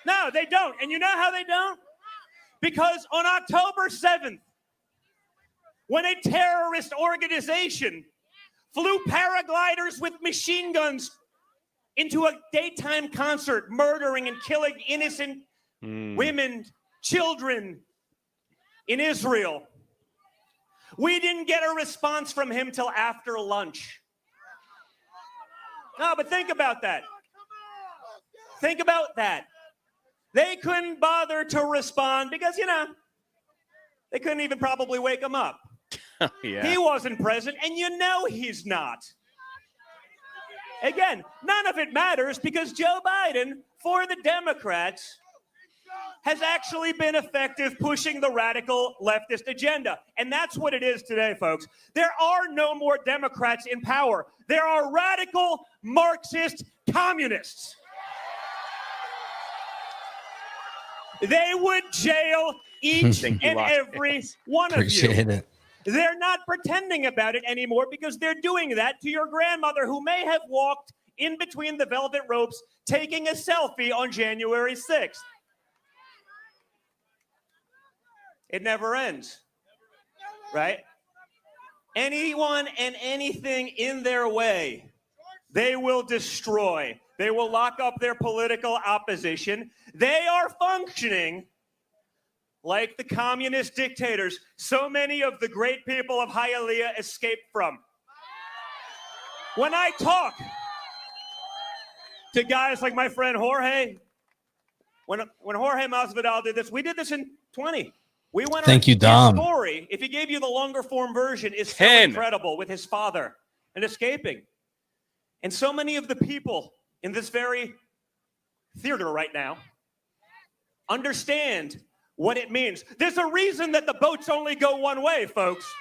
Speaker 17: No, they don't. And you know how they don't? Because on October 7th, when a terrorist organization flew paragliders with machine guns into a daytime concert, murdering and killing innocent women, children in Israel, we didn't get a response from him till after lunch. No, but think about that. Think about that. They couldn't bother to respond because, they couldn't even probably wake him up.
Speaker 12: Yeah.
Speaker 17: He wasn't present, and he's not. Again, none of it matters because Joe Biden, for the Democrats, has actually been effective pushing the radical leftist agenda. And that's what it is today, folks. There are no more Democrats in power. There are radical Marxist communists. They would jail each and every one of you.
Speaker 13: Appreciate it.
Speaker 17: They're not pretending about it anymore because they're doing that to your grandmother who may have walked in between the velvet ropes taking a selfie on January 6th. It never ends, right? Anyone and anything in their way, they will destroy. They will lock up their political opposition. They are functioning like the communist dictators so many of the great people of Hialeah escaped from. When I talk to guys like my friend Jorge, when Jorge Masvidal did this, we did this in 20. We went.
Speaker 13: Thank you, Dom.
Speaker 17: His story, if he gave you the longer form version, is so incredible with his father and escaping. And so many of the people in this very theater right now understand what it means. There's a reason that the boats only go one way, folks.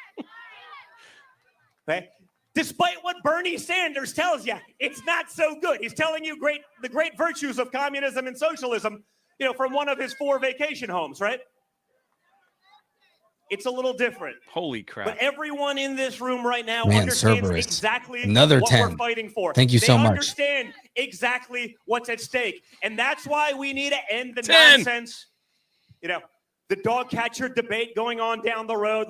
Speaker 17: Okay? Despite what Bernie Sanders tells you, it's not so good. He's telling you the great virtues of communism and socialism, from one of his 4 vacation homes, right? It's a little different.
Speaker 12: Holy crap.
Speaker 17: But everyone in this room right now
Speaker 13: Man,
Speaker 17: understands
Speaker 13: Cerberus.
Speaker 17: exactly
Speaker 13: Another
Speaker 17: what
Speaker 13: 10.
Speaker 17: we're fighting for.
Speaker 13: Thank you so much.
Speaker 17: They understand exactly what's at stake. And that's why we need to end the
Speaker 12: 10.
Speaker 17: nonsense. The dog catcher debate going on down the road.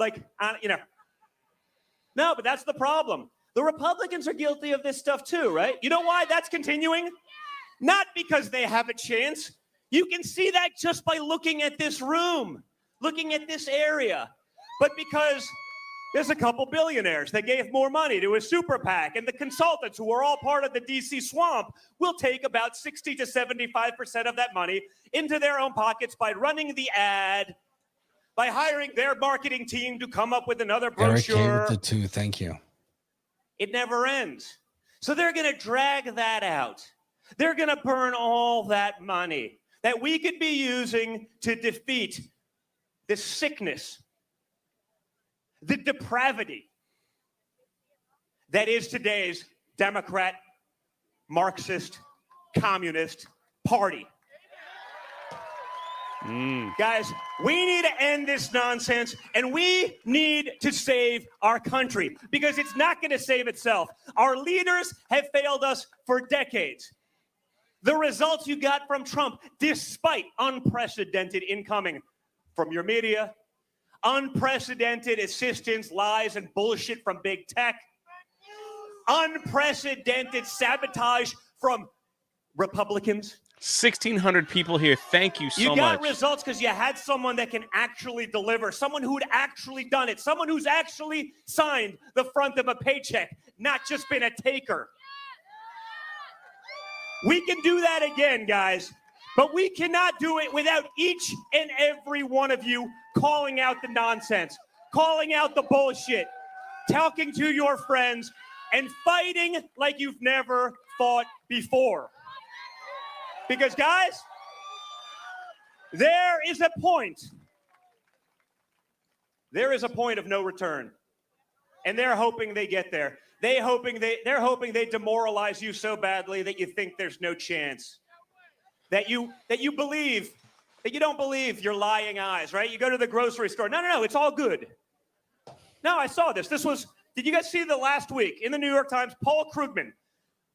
Speaker 17: No, but that's the problem. The Republicans are guilty of this stuff too, right? You know why that's continuing? Not because they have a chance. You can see that just by looking at this room. Looking at this area, but because there's a couple billionaires that gave more money to a super PAC, and the consultants who are all part of the DC swamp will take about 60 to 75% of that money into their own pockets by running the ad, by hiring their marketing team to come up with another brochure.
Speaker 13: Eric K with the 2, thank you.
Speaker 17: It never ends. So they're going to drag that out. They're going to burn all that money that we could be using to defeat this sickness, the depravity that is today's Democrat, Marxist, Communist Party. Guys, we need to end this nonsense, and we need to save our country because it's not going to save itself. Our leaders have failed us for decades. The results you got from Trump, despite unprecedented incoming from your media, unprecedented assistance, lies, and bullshit from big tech, unprecedented sabotage from Republicans.
Speaker 12: 1,600 people here. Thank you so much.
Speaker 17: You got results because you had someone that can actually deliver, someone who'd actually done it, someone who's actually signed the front of a paycheck, not just been a taker. We can do that again, guys. But we cannot do it without each and every one of you calling out the nonsense, calling out the bullshit, talking to your friends, and fighting like you've never fought before. Because, guys, there is a point. There is a point of no return. And they're hoping they get there. They're hoping they demoralize you so badly that you think there's no chance. That you believe, that you don't believe your lying eyes, right? You go to the grocery store. No, it's all good. No, I saw this. Did you guys see the last week in the New York Times, Paul Krugman,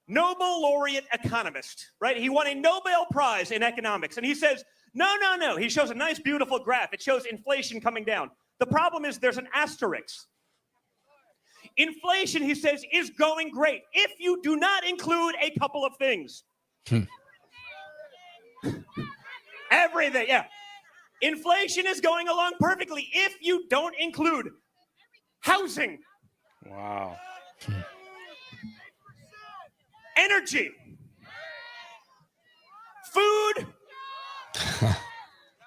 Speaker 17: Nobel laureate economist, right? He won a Nobel Prize in economics. And he says, no. He shows a nice, beautiful graph. It shows inflation coming down. The problem is there's an asterisk. Inflation, he says, is going great if you do not include a couple of things. Everything, yeah. Inflation is going along perfectly if you don't include housing.
Speaker 12: Wow.
Speaker 17: Energy. Food.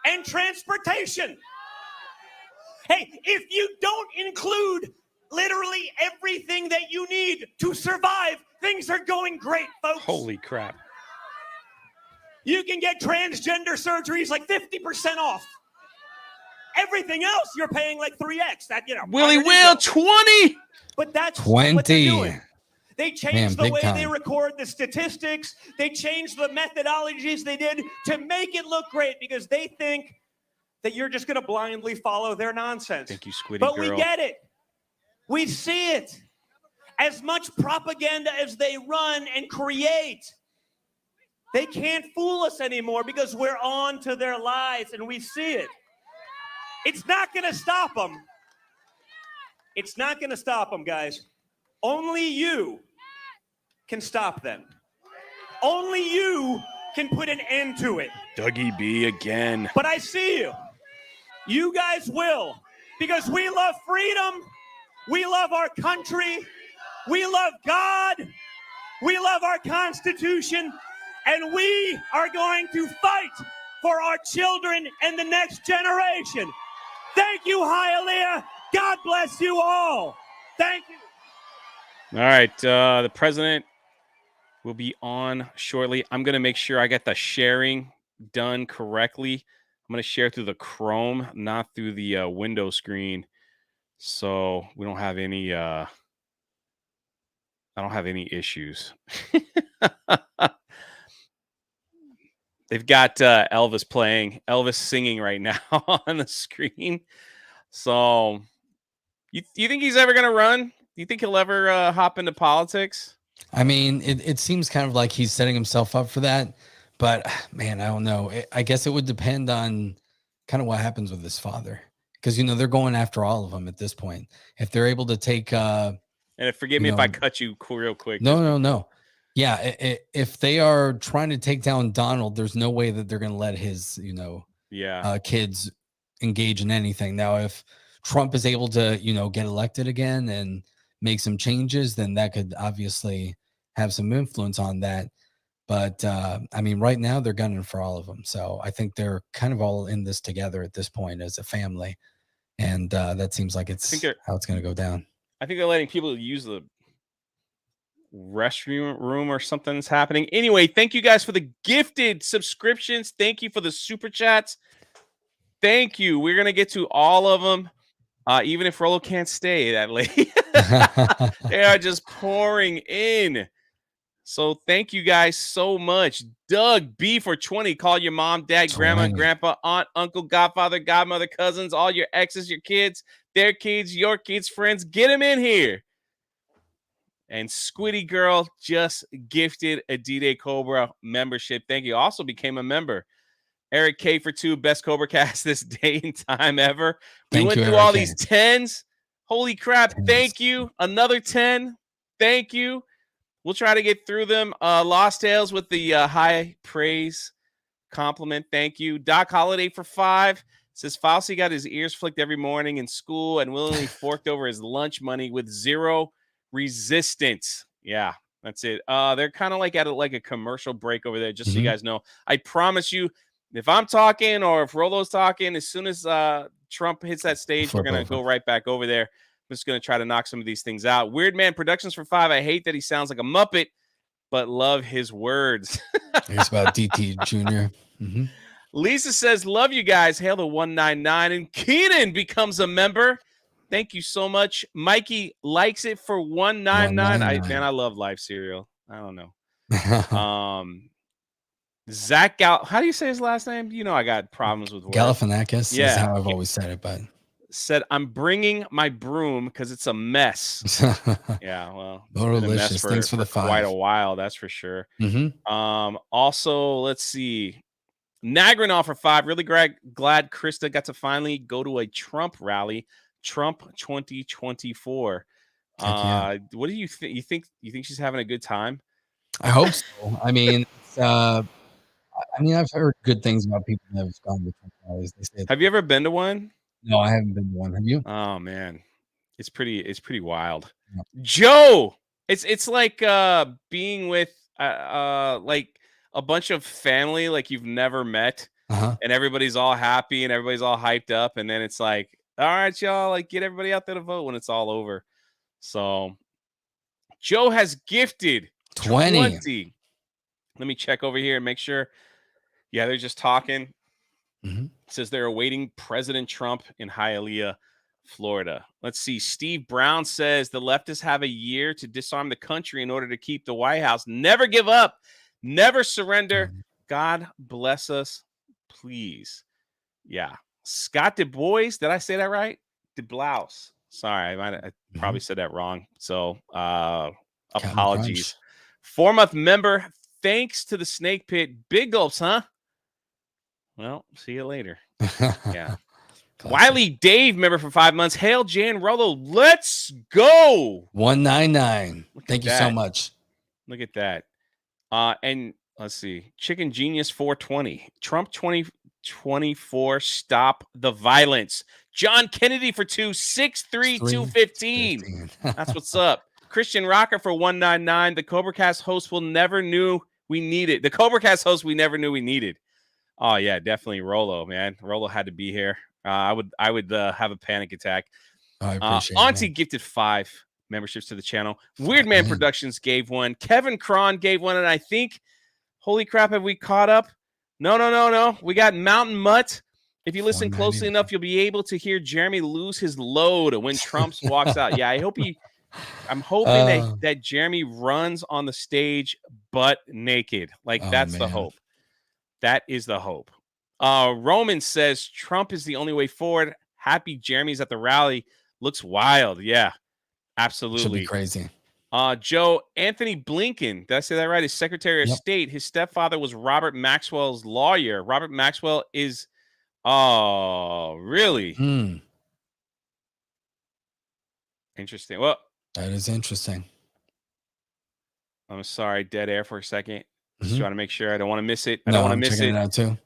Speaker 17: and transportation. Hey, if you don't include literally everything that you need to survive, things are going great, folks.
Speaker 12: Holy crap.
Speaker 17: You can get transgender surgeries like 50% off. Everything else you're paying like 3x. That, you know.
Speaker 12: Willie Will, 20.
Speaker 17: But that's
Speaker 13: 20.
Speaker 17: what they're doing. They changed the
Speaker 13: big
Speaker 17: way
Speaker 13: time.
Speaker 17: they record the statistics. They changed the methodologies they did to make it look great because they think that you're just going to blindly follow their nonsense.
Speaker 12: Thank you, Squiddy
Speaker 17: But
Speaker 12: girl.
Speaker 17: we get it. We see it. As much propaganda as they run and create, they can't fool us anymore because we're on to their lies and we see it. It's not going to stop them. It's not going to stop them, guys. Only you can stop them. Only you can put an end to it.
Speaker 12: Dougie B again.
Speaker 17: But I see you. You guys will. Because we love freedom. We love our country. We love God. We love our Constitution. And we are going to fight for our children and the next generation. Thank you, Hialeah. God bless you all. Thank you.
Speaker 12: All right. The president will be on shortly. I'm going to make sure I get the sharing done correctly. I'm going to share through the Chrome, not through the window screen. So we don't have any, I don't have any issues. They've got Elvis playing, Elvis singing right now on the screen. So you think he's ever going to run? Do you think he'll ever hop into politics?
Speaker 13: I mean, it seems kind of like he's setting himself up for that. But, man, I don't know. I guess it would depend on kind of what happens with his father. Because, you know, they're going after all of them at this point. If they're able to take...
Speaker 12: and forgive me if I cut you real quick.
Speaker 13: No. Yeah, if they are trying to take down Donald, there's no way that they're going to let his, kids engage in anything. Now, if Trump is able to, get elected again and make some changes, then that could obviously have some influence on that. But, I mean, right now they're gunning for all of them. So I think they're kind of all in this together at this point as a family. And that seems like it's how it's going to go down.
Speaker 12: I think they're letting people use the restroom or something's happening. Anyway, thank you guys for the gifted subscriptions. Thank you for the super chats. Thank you. We're going to get to all of them. Even if Rollo can't stay that late. They are just pouring in. So thank you guys so much. Doug B for 20. Call your mom, dad, grandma, grandpa, aunt, uncle, godfather, godmother, cousins, all your exes, your kids, their kids, your kids, friends. Get them in here. And Squiddy Girl just gifted a D-Day Cobra membership. Thank you. Also became a member. Eric K for 2. Best Cobra Cast this day and time ever. We went through all these 10s. Holy crap. Thank you. Another 10. Thank you. We'll try to get through them. Lost Tales with the high praise compliment. Thank you. Doc Holiday for 5. Says Fauci got his ears flicked every morning in school and willingly forked over his lunch money with zero resistance. Yeah, that's it. They're kind of like at a commercial break over there, just so you guys know. I promise you, if I'm talking or if Rollo's talking, as soon as Trump hits that stage, we're going to go right back over there. I'm just going to try to knock some of these things out. Weird Man Productions for 5. I hate that he sounds like a Muppet, but love his words.
Speaker 13: It's about DT Jr. Mm-hmm.
Speaker 12: Lisa says, love you guys. Hail the 199. And Keenan becomes a member. Thank you so much. Mikey likes it for 199. I love Life Cereal. I don't know. Zach how do you say his last name? You know, I got problems with words.
Speaker 13: Galifianakis is how I've always said it, but
Speaker 12: said, I'm bringing my broom because it's a mess. Yeah, well,
Speaker 13: delicious. Thanks for the 5.
Speaker 12: Quite a while, that's for sure.
Speaker 13: Mm-hmm.
Speaker 12: Also, let's see. Nagranol for 5. Really glad Krista got to finally go to a Trump rally. Trump 2024. What do you think? You think she's having a good time?
Speaker 13: I hope so. I mean, I've heard good things about people that have gone to Trump rallies. They say,
Speaker 12: have you ever been to one?
Speaker 13: No, I haven't been to one. Have you?
Speaker 12: Oh man, it's pretty wild. Yeah. Joe, it's like being with like a bunch of family like you've never met. and everybody's all happy and everybody's all hyped up, and then it's like, all right, y'all, like get everybody out there to vote when it's all over. So Joe has gifted 20. Let me check over here and make sure. Yeah, they're just talking. It says they're awaiting President Trump in Hialeah, Florida. Let's see. Steve Brown says the leftists have a year to disarm the country in order to keep the White House. Never give up. Never surrender. God bless us, please. Yeah. Scott Du Bois. Did I say that right? Du Blouse. Sorry, I probably said that wrong. So apologies. 4-month member. Thanks to the Snake Pit. Big gulps, huh? Well, see you later. Yeah. Wiley Dave, member for 5 months. Hail Jan Rollo. Let's go.
Speaker 13: 199. Thank you so much.
Speaker 12: Look at that. And let's see. Chicken Genius 420. Trump 2024. Stop the violence. John Kennedy for 263-215. That's what's up. Christian Rocker for 199. The CobraCast host will never knew we needed. The CobraCast host we never knew we needed. Oh yeah, definitely Rollo, man. Rollo had to be here. I would have a panic attack.
Speaker 13: I appreciate
Speaker 12: Auntie gifted 5 memberships to the channel. Weird Man Productions gave 1. Kevin Cron gave 1, and I think, holy crap, have we caught up? No. We got Mountain Mutt. If you listen closely enough, you'll be able to hear Jeremy lose his load when Trump walks out. Yeah, I'm hoping that Jeremy runs on the stage butt naked. Like that's the hope. That is the hope. Roman says Trump is the only way forward. Happy Jeremy's at the rally. Looks wild. Yeah, absolutely.
Speaker 13: Should be crazy.
Speaker 12: Joe, Anthony Blinken, did I say that right? His Secretary of State. His stepfather was Robert Maxwell's lawyer. Robert Maxwell is, really? Interesting. Well,
Speaker 13: that is interesting.
Speaker 12: I'm sorry, dead air for a second. Just trying to make sure I don't want to miss it. I
Speaker 13: No,
Speaker 12: don't want to
Speaker 13: I'm
Speaker 12: miss
Speaker 13: checking
Speaker 12: it.
Speaker 13: it out too.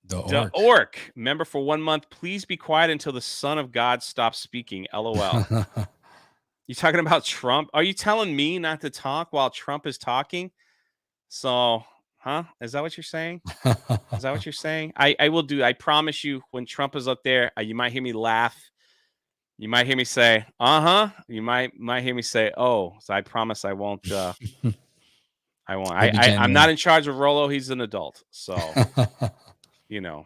Speaker 12: The Orc, member for 1 month. Please be quiet until the Son of God stops speaking. LOL. You talking about Trump? Are you telling me not to talk while Trump is talking? So, is that what you're saying? Is that what you're saying? I will do. I promise you, when Trump is up there, you might hear me laugh. You might hear me say, You might hear me say, oh. So I promise I won't. I won't. I'm not in charge of Rollo. He's an adult. So, you know.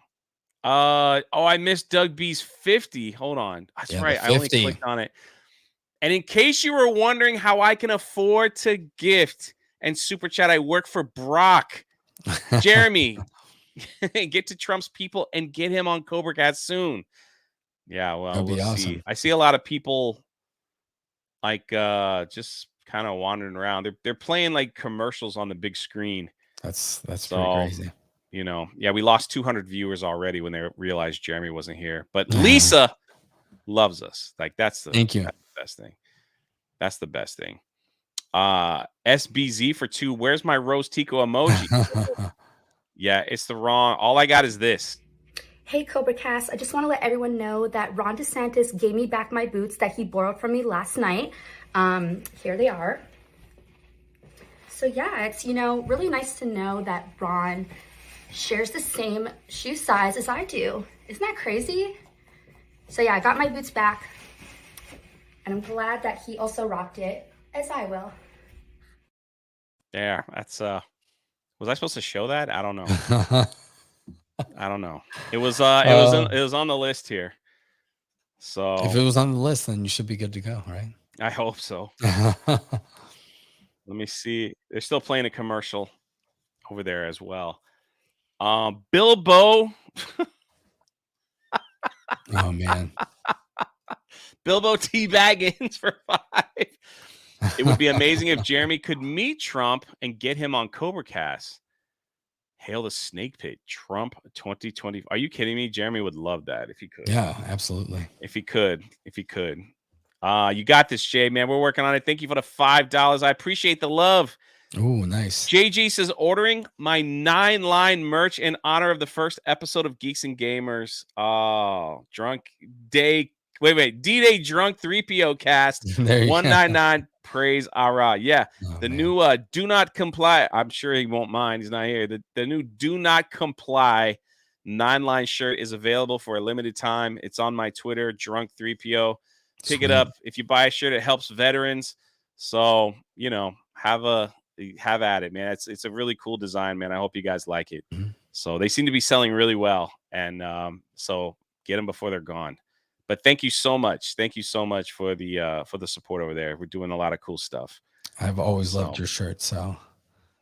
Speaker 12: I missed Doug B's 50. Hold on. That's right. I only clicked on it. And in case you were wondering how I can afford to gift and super chat, I work for Brock. Jeremy, get to Trump's people and get him on CobraCast soon. Yeah, well, we'll see. I see a lot of people like just kind of wandering around. They're playing like commercials on the big screen.
Speaker 13: That's pretty crazy.
Speaker 12: You know, yeah, we lost 200 viewers already when they realized Jeremy wasn't here. But Lisa loves us. Like that's the best thing. That's the best thing. SBZ for 2. Where's my Rose Tico emoji? Yeah, it's the wrong. All I got is this.
Speaker 18: Hey, CobraCast. I just want to let everyone know that Ron DeSantis gave me back my boots that he borrowed from me last night. Here they are. So yeah, it's, really nice to know that Ron shares the same shoe size as I do. Isn't that crazy? So yeah, I got my boots back, and I'm glad that he also rocked it, as I will.
Speaker 12: Yeah, that's was I supposed to show that? I don't know. I don't know. It was on the list here. So
Speaker 13: if it was on the list, then you should be good to go, right?
Speaker 12: I hope so. Let me see. They're still playing a commercial over there as well. Bilbo.
Speaker 13: Oh man.
Speaker 12: Bilbo T. Baggins for 5. It would be amazing if Jeremy could meet Trump and get him on CobraCast. Hail the Snake Pit. Trump 2020. Are you kidding me? Jeremy would love that if he could.
Speaker 13: Yeah, absolutely.
Speaker 12: If he could. You got this, Jay, man. We're working on it. Thank you for the $5. I appreciate the love.
Speaker 13: Oh, nice.
Speaker 12: JG says, ordering my 9-line merch in honor of the first episode of Geeks and Gamers. Oh, D-Day Drunk 3PO cast. 199. Praise Allah. Yeah. The new do not comply. I'm sure he won't mind. He's not here. The new do not comply 9-line shirt is available for a limited time. It's on my Twitter, Drunk3PO. Pick it up. If you buy a shirt, it helps veterans. So, have at it, man. It's a really cool design, man. I hope you guys like it. So they seem to be selling really well. And so get them before they're gone. But thank you so much. Thank you so much for the support over there. We're doing a lot of cool stuff.
Speaker 13: I've always loved your shirt. So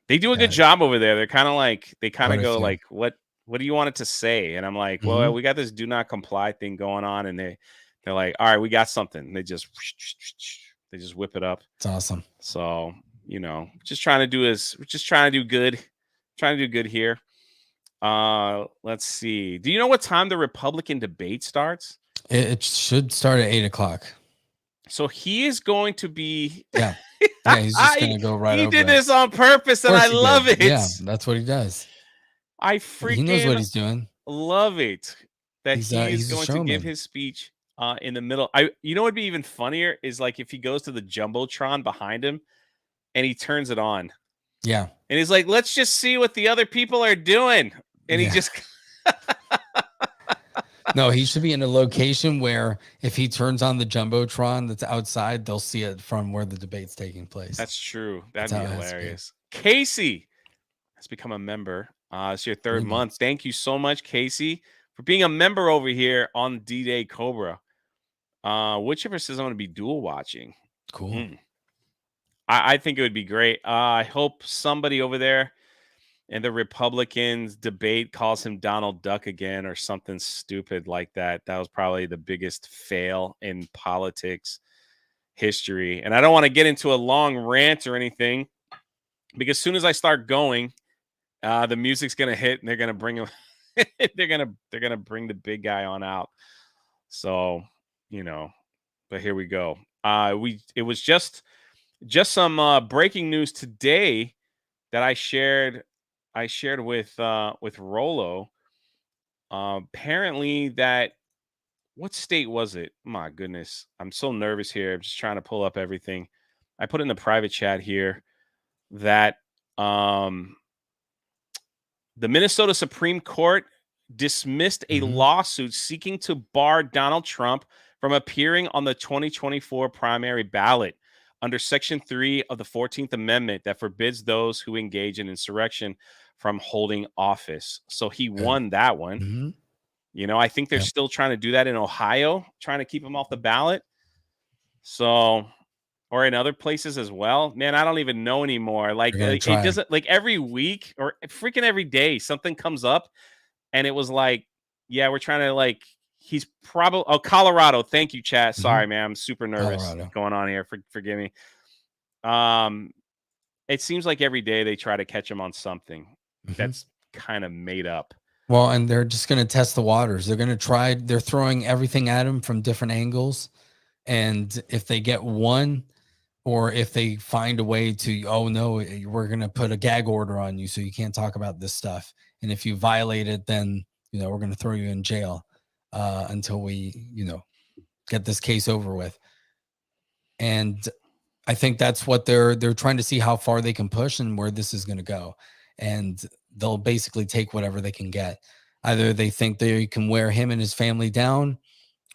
Speaker 12: they do a good job over there. They're kind of like, go
Speaker 13: you.
Speaker 12: like, what do you want it to say? And I'm like, well, we got this do not comply thing going on. And they're like, all right, we got something. And they just whip it up.
Speaker 13: It's awesome.
Speaker 12: So, just trying to do good. Trying to do good here. Let's see. Do you know what time the Republican debate starts?
Speaker 13: It should start at 8:00.
Speaker 12: So he is going to be.
Speaker 13: Yeah. He's just going to go right over.
Speaker 12: He did this on purpose, and I love it.
Speaker 13: Yeah, that's what he does.
Speaker 12: He
Speaker 13: knows what he's doing.
Speaker 12: Love it that
Speaker 13: he's
Speaker 12: going to give his speech in the middle. You know what'd be even funnier is like if he goes to the jumbotron behind him and he turns it on.
Speaker 13: Yeah.
Speaker 12: And he's like, let's just see what the other people are doing. And he just.
Speaker 13: No, he should be in a location where if he turns on the jumbotron that's outside, they'll see it from where the debate's taking place.
Speaker 12: That's true. That'd be hilarious. Casey has become a member. It's your third month. Thank you so much, Casey, for being a member over here on D-Day Cobra. Whichever says I'm going to be dual watching.
Speaker 13: Cool.
Speaker 12: I think it would be great. I hope somebody over there in the Republicans debate calls him Donald Duck again or something stupid like that. That was probably the biggest fail in politics history. And I don't want to get into a long rant or anything because as soon as I start going, the music's going to hit and they're going to bring him. they're going to bring the big guy on out. So, but here we go. It was just some breaking news today that I shared with Rolo. Apparently that what state was it? My goodness. I'm so nervous here. I'm just trying to pull up everything. I put in the private chat here that the Minnesota Supreme Court dismissed a lawsuit seeking to bar Donald Trump from appearing on the 2024 primary ballot under Section 3 of the 14th Amendment that forbids those who engage in insurrection from holding office. So he won that one. I think they're still trying to do that in Ohio, trying to keep him off the ballot. So, or in other places as well. Man, I don't even know anymore. Like it doesn't like every week or freaking every day, something comes up and it was like, yeah, we're trying to he's probably Colorado. Thank you, chat. Sorry, man. I'm super nervous going on here. Forgive me. It seems like every day they try to catch him on something that's kind of made up.
Speaker 13: Well, and they're just going to test the waters. They're going to they're throwing everything at him from different angles. And if they get one, or if they find a way to, oh no, we're going to put a gag order on you so you can't talk about this stuff. And if you violate it, then, we're going to throw you in jail until we, get this case over with. And I think that's what they're trying to see how far they can push and where this is going to go. And they'll basically take whatever they can get. Either they think they can wear him and his family down,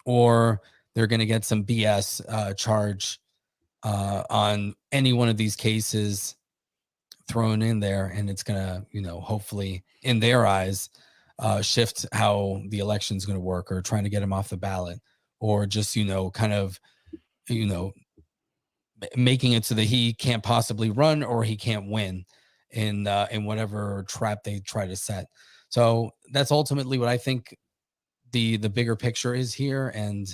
Speaker 13: or they're going to get some BS charge on any one of these cases thrown in there. And it's going to, hopefully in their eyes, shift how the election is going to work, or trying to get him off the ballot, or just, kind of, making it so that he can't possibly run or he can't win in whatever trap they try to set. So that's ultimately what I think the bigger picture is here. And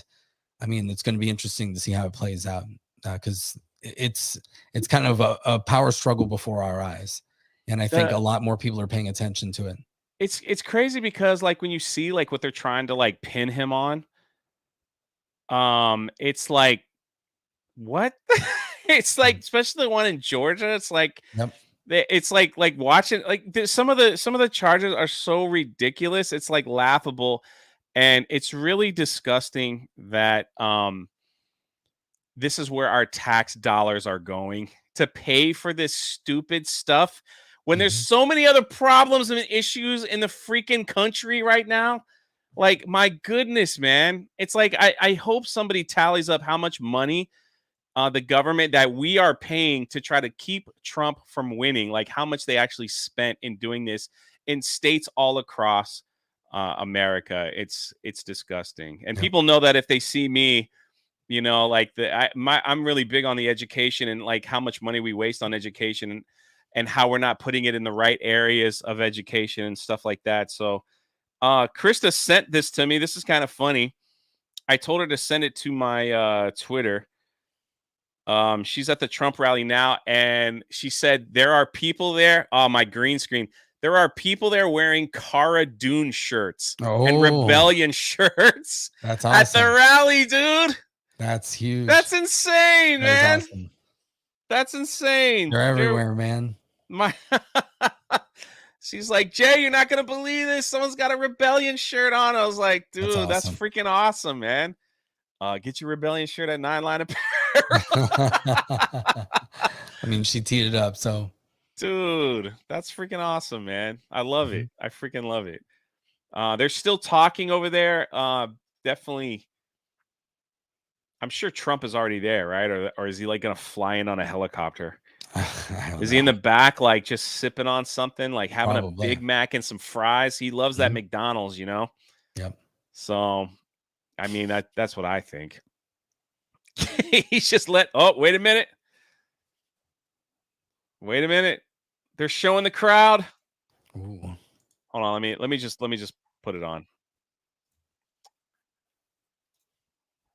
Speaker 13: I mean, it's going to be interesting to see how it plays out because it's kind of a power struggle before our eyes. And I think a lot more people are paying attention to it.
Speaker 12: It's crazy because when you see what they're trying to pin him on, it's like, what? It's especially the one in Georgia. It's it's like watching some of the charges are so ridiculous. It's laughable, and it's really disgusting that this is where our tax dollars are going to pay for this stupid stuff when there's so many other problems and issues in the freaking country right now. Like, my goodness, man. It's like, I hope somebody tallies up how much money the government that we are paying to try to keep Trump from winning, like how much they actually spent in doing this in states all across America. It's disgusting. And people know that if they see me, you know, like I'm really big on the education and like how much money we waste on education and how we're not putting it in the right areas of education and stuff like that. So Krista sent this to me. This is kind of funny. I told her to send it to my Twitter. She's at the Trump rally now, and she said there are people there. Oh, my green screen. There are people there wearing Cara Dune shirts and rebellion shirts.
Speaker 13: That's awesome.
Speaker 12: At the rally, dude.
Speaker 13: That's huge.
Speaker 12: That's insane, man.
Speaker 13: Awesome.
Speaker 12: That's insane.
Speaker 13: They're everywhere, man.
Speaker 12: She's like, Jay, you're not gonna believe this. Someone's got a rebellion shirt on. I was like, dude, that's freaking awesome, man. Get your rebellion shirt at 9 Line Apparel.
Speaker 13: I mean, she teed it up, so.
Speaker 12: Dude, that's freaking awesome, man. I love it. I freaking love it. They're still talking over there. Definitely. I'm sure Trump is already there, right? Or is he like gonna fly in on a helicopter? Is he in the back, like just sipping on something, like having a Big Mac and some fries? He loves that McDonald's, you know?
Speaker 13: Yep.
Speaker 12: So, I mean, that's what I think. He's just oh, wait a minute. Wait a minute. They're showing the crowd.
Speaker 13: Ooh.
Speaker 12: Hold on, let me just put it on.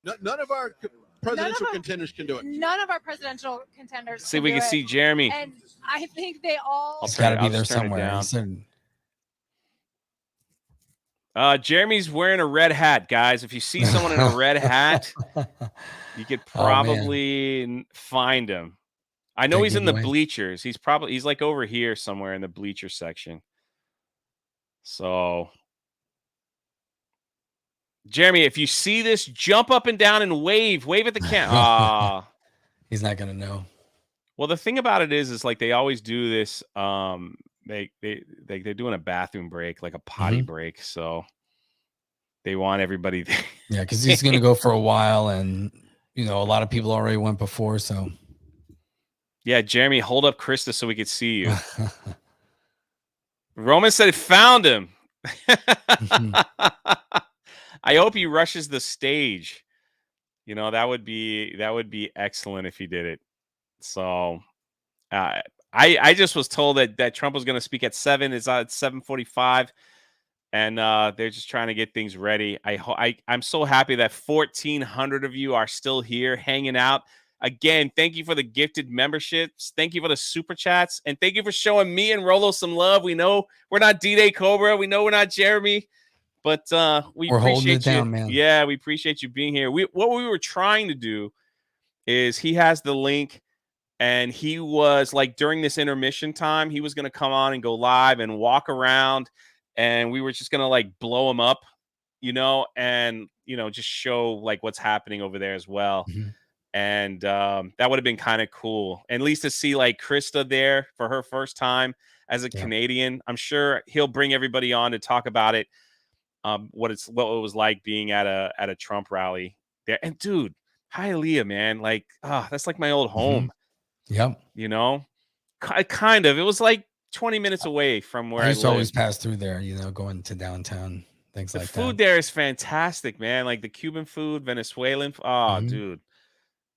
Speaker 19: None of our presidential contenders can do it.
Speaker 20: None of our presidential contenders.
Speaker 12: See, we can see Jeremy.
Speaker 20: And I think they all.
Speaker 13: It's got to be there somewhere.
Speaker 12: Jeremy's wearing a red hat, guys. If you see someone in a red hat, you could probably find him. I know he's in the bleachers. He's like over here somewhere in the bleacher section. So, Jeremy, if you see this, jump up and down and wave at the camera.
Speaker 13: He's not gonna know.
Speaker 12: Well, the thing about it is like they always do this. They're doing a bathroom break, like a potty break. So they want everybody there.
Speaker 13: Yeah, because he's gonna go for a while, and you know a lot of people already went before. So
Speaker 12: yeah, Jeremy, hold up Krista so we could see you. Roman said he found him. I hope he rushes the stage. You know, that would be excellent if he did it. So I just was told that Trump was going to speak at 7. It's at 7:45, and they're just trying to get things ready. I'm so happy that 1,400 of you are still here hanging out. Again, thank you for the gifted memberships. Thank you for the super chats, and thank you for showing me and Rolo some love. We know we're not D-Day Cobra. We know we're not Jeremy. But we're appreciate it down, man. Yeah, we appreciate you being here. What we were trying to do is he has the link, and he was like during this intermission time, he was going to come on and go live and walk around, and we were just going to like blow him up, you know, and you know just show like what's happening over there as well. And that would have been kind of cool, and at least to see like Krista there for her first time as a Canadian. I'm sure he'll bring everybody on to talk about it. What it was like being at a Trump rally there. And dude, Hialeah, man, like that's like my old home.
Speaker 13: Yep.
Speaker 12: You know, kind of. It was like 20 minutes away from where I
Speaker 13: used to always
Speaker 12: lived.
Speaker 13: pass through there, you know, going to downtown, things like that.
Speaker 12: The food there is fantastic, man. Like the Cuban food, Venezuelan. Dude,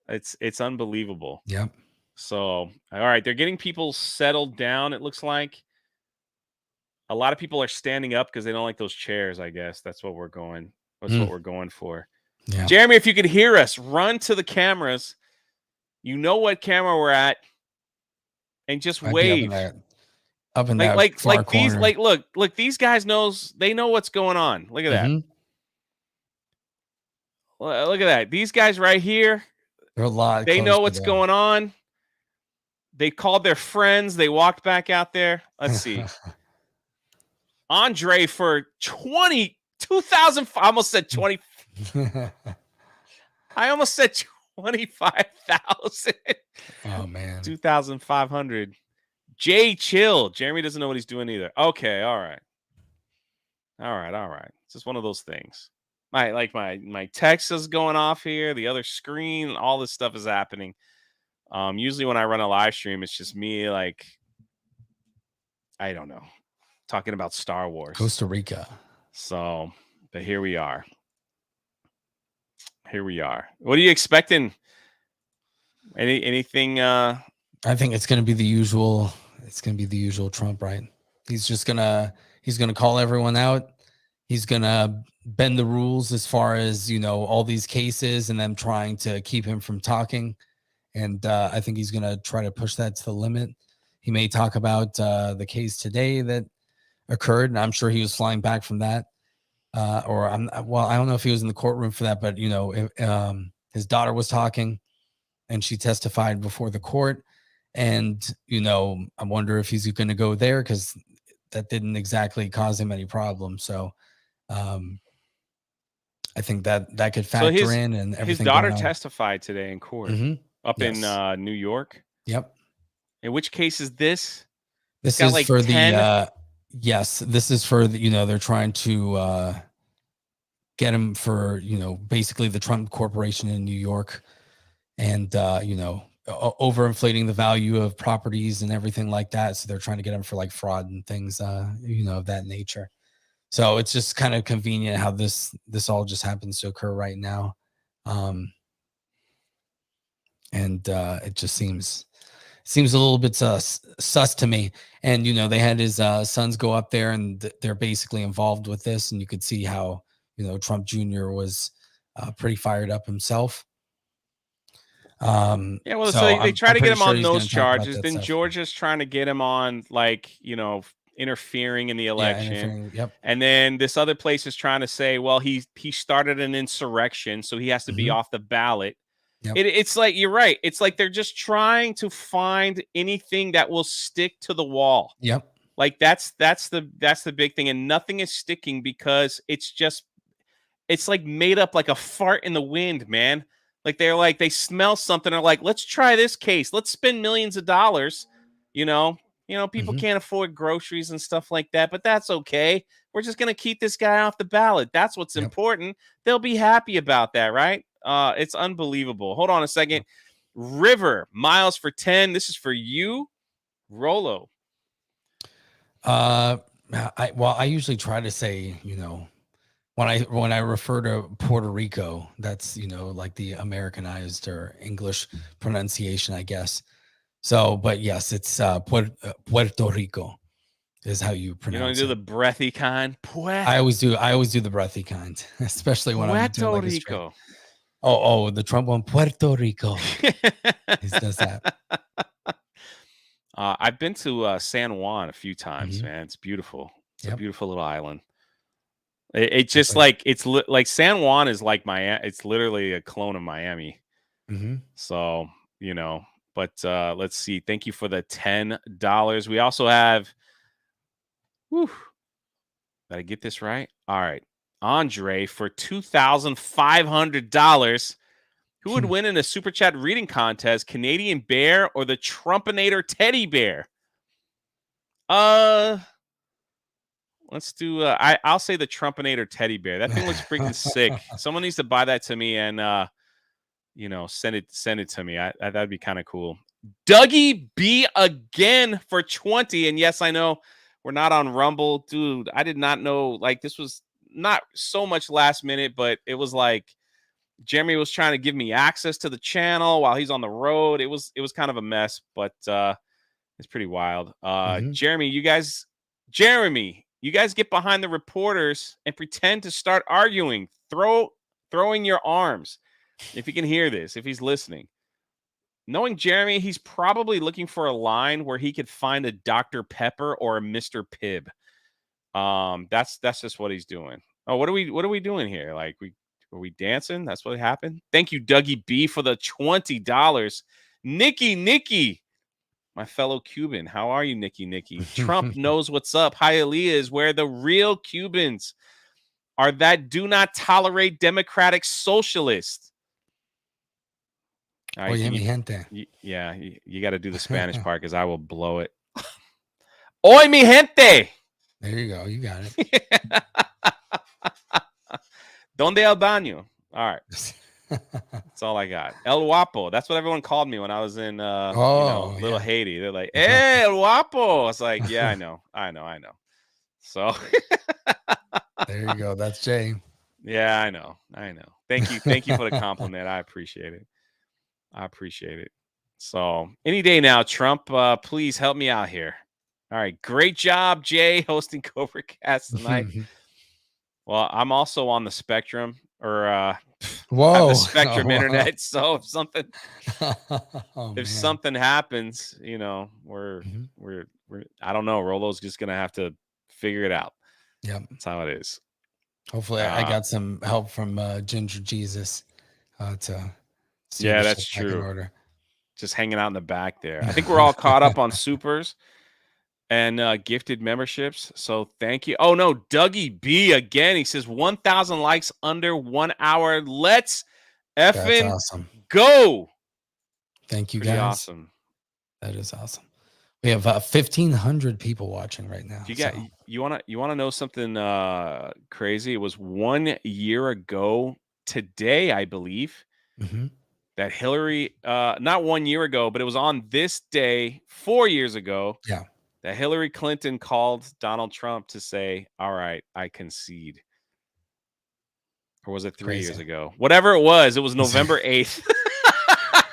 Speaker 12: it's unbelievable.
Speaker 13: Yep.
Speaker 12: So, all right, they're getting people settled down. It looks like. A lot of people are standing up because they don't like those chairs, I guess. That's what we're going. That's what we're going for.
Speaker 13: Yeah.
Speaker 12: Jeremy, if you could hear us, run to the cameras. You know what camera we're at. And just wave.
Speaker 13: Up in that
Speaker 12: like
Speaker 13: far
Speaker 12: these,
Speaker 13: corner.
Speaker 12: like look, these guys they know what's going on. Look at that. Look at that. These guys right here.
Speaker 13: They're a lot.
Speaker 12: They know what's going on. They called their friends. They walked back out there. Let's see. Andre for 20,000. I almost said 20. I almost said 25,000.
Speaker 13: Oh man.
Speaker 12: 2,500. Jay chill. Jeremy doesn't know what he's doing either. Okay, all right. It's just one of those things. My text is going off here, the other screen, all this stuff is happening. Usually when I run a live stream, it's just me like I don't know, talking about Star Wars.
Speaker 13: Costa Rica.
Speaker 12: So, but here we are. What are you expecting? Anything
Speaker 13: I think it's going to be the usual. It's going to be the usual Trump, right? He's going to call everyone out. He's going to bend the rules as far as, all these cases and them trying to keep him from talking. And I think he's going to try to push that to the limit. He may talk about the case today that occurred, and I'm sure he was flying back from that. I don't know if he was in the courtroom for that, but, his daughter was talking and she testified before the court. And, I wonder if he's going to go there because that didn't exactly cause him any problems. So I think that could factor in and everything.
Speaker 12: His daughter testified today in court up in New York.
Speaker 13: Yep.
Speaker 12: In which case is this?
Speaker 13: This is for 10? Yes, this is for they're trying to get him for, basically the Trump Corporation in New York and, overinflating the value of properties and everything like that. So they're trying to get him for like fraud and things, of that nature. So it's just kind of convenient how this all just happens to occur right now. It just seems a little bit sus to me. And, they had his sons go up there and they're basically involved with this. And you could see how, Trump Jr. was pretty fired up himself.
Speaker 12: So they try to get him on those charges. Then Georgia's trying to get him on interfering in the election.
Speaker 13: Yep.
Speaker 12: And then this other place is trying to say, well, he started an insurrection, so he has to be off the ballot. Yep. It's like, you're right. It's like they're just trying to find anything that will stick to the wall.
Speaker 13: Yep.
Speaker 12: Like that's the big thing. And nothing is sticking because it's like made up like a fart in the wind, man. Like they smell something. They're like, let's try this case. Let's spend millions of dollars. People can't afford groceries and stuff like that, but that's okay. We're just going to keep this guy off the ballot. That's what's important. They'll be happy about that, right? It's unbelievable. Hold on a second. River, miles for 10. This is for you, Rolo.
Speaker 13: I usually try to say, when I refer to Puerto Rico, that's, like the Americanized or English pronunciation, I guess. So, but yes, it's Puerto Rico is how you pronounce it.
Speaker 12: You don't do the breathy kind?
Speaker 13: I always do the breathy kind, especially when I'm doing like
Speaker 12: Rico.
Speaker 13: The Trump one, Puerto Rico. He does that.
Speaker 12: I've been to San Juan a few times, man. It's beautiful. It's a beautiful little island. It's just like San Juan is like Miami. It's literally a clone of Miami. So, but let's see. Thank you for the $10. We also have, did I get this right? All right. Andre for $2,500. Who would win in a super chat reading contest, Canadian Bear or the Trumpinator Teddy Bear? Let's do. I'll say the Trumpinator Teddy Bear. That thing looks freaking sick. Someone needs to buy that to me and send it to me. That'd be kind of cool. Dougie B again for 20. And yes, I know we're not on Rumble, dude. I did not know. Like, this was not so much last minute, but it was like Jeremy was trying to give me access to the channel while he's on the road. It was kind of a mess, but it's pretty wild. Jeremy, you guys get behind the reporters and pretend to start arguing, throwing your arms. If you can hear this, if he's listening. Knowing Jeremy, he's probably looking for a line where he could find a Dr. Pepper or a Mr. Pibb. That's just what he's doing. Oh, what are we doing here? Like, were we dancing? That's what happened. Thank you, Dougie B, for the $20. Nikki, my fellow Cuban. How are you, Nikki? Trump knows what's up. Hialeah is where the real Cubans are that do not tolerate democratic socialists. All right,
Speaker 13: Oye, mi gente.
Speaker 12: Yeah, you got to do the Spanish part because I will blow it. Oye, mi gente.
Speaker 13: There you go. You got it.
Speaker 12: Donde el baño? All right. That's all I got. El Guapo. That's what everyone called me when I was in Little Haiti. They're like, hey, El Guapo. I was like, yeah, I know. So
Speaker 13: there you go. That's Jay.
Speaker 12: Yeah, I know. Thank you for the compliment. I appreciate it. So any day now, Trump, please help me out here. All right. Great job, Jay, hosting Cobra Cast tonight. Well, I'm also on the Spectrum have the Spectrum internet. So if something happens, we're I don't know. Rolo's just gonna have to figure it out.
Speaker 13: Yep.
Speaker 12: That's how it is.
Speaker 13: Hopefully I got some help from Ginger Jesus to see
Speaker 12: that's
Speaker 13: shit back in
Speaker 12: true.
Speaker 13: order.
Speaker 12: Just hanging out in the back there. I think we're all caught up on supers and gifted memberships. So thank you. Oh no, Dougie B again. He says 1,000 likes under 1 hour. Let's effing
Speaker 13: awesome.
Speaker 12: Go.
Speaker 13: Thank you,
Speaker 12: Pretty
Speaker 13: guys.
Speaker 12: Awesome.
Speaker 13: That is awesome. We have 1,500 people watching right now.
Speaker 12: You wanna know something crazy? It was 1 year ago today, I believe, that Hillary, not 1 year ago, but it was on this day 4 years ago.
Speaker 13: Yeah.
Speaker 12: That Hillary Clinton called Donald Trump to say, all right, I concede. Or was it 3 years ago? Whatever it was November 8th.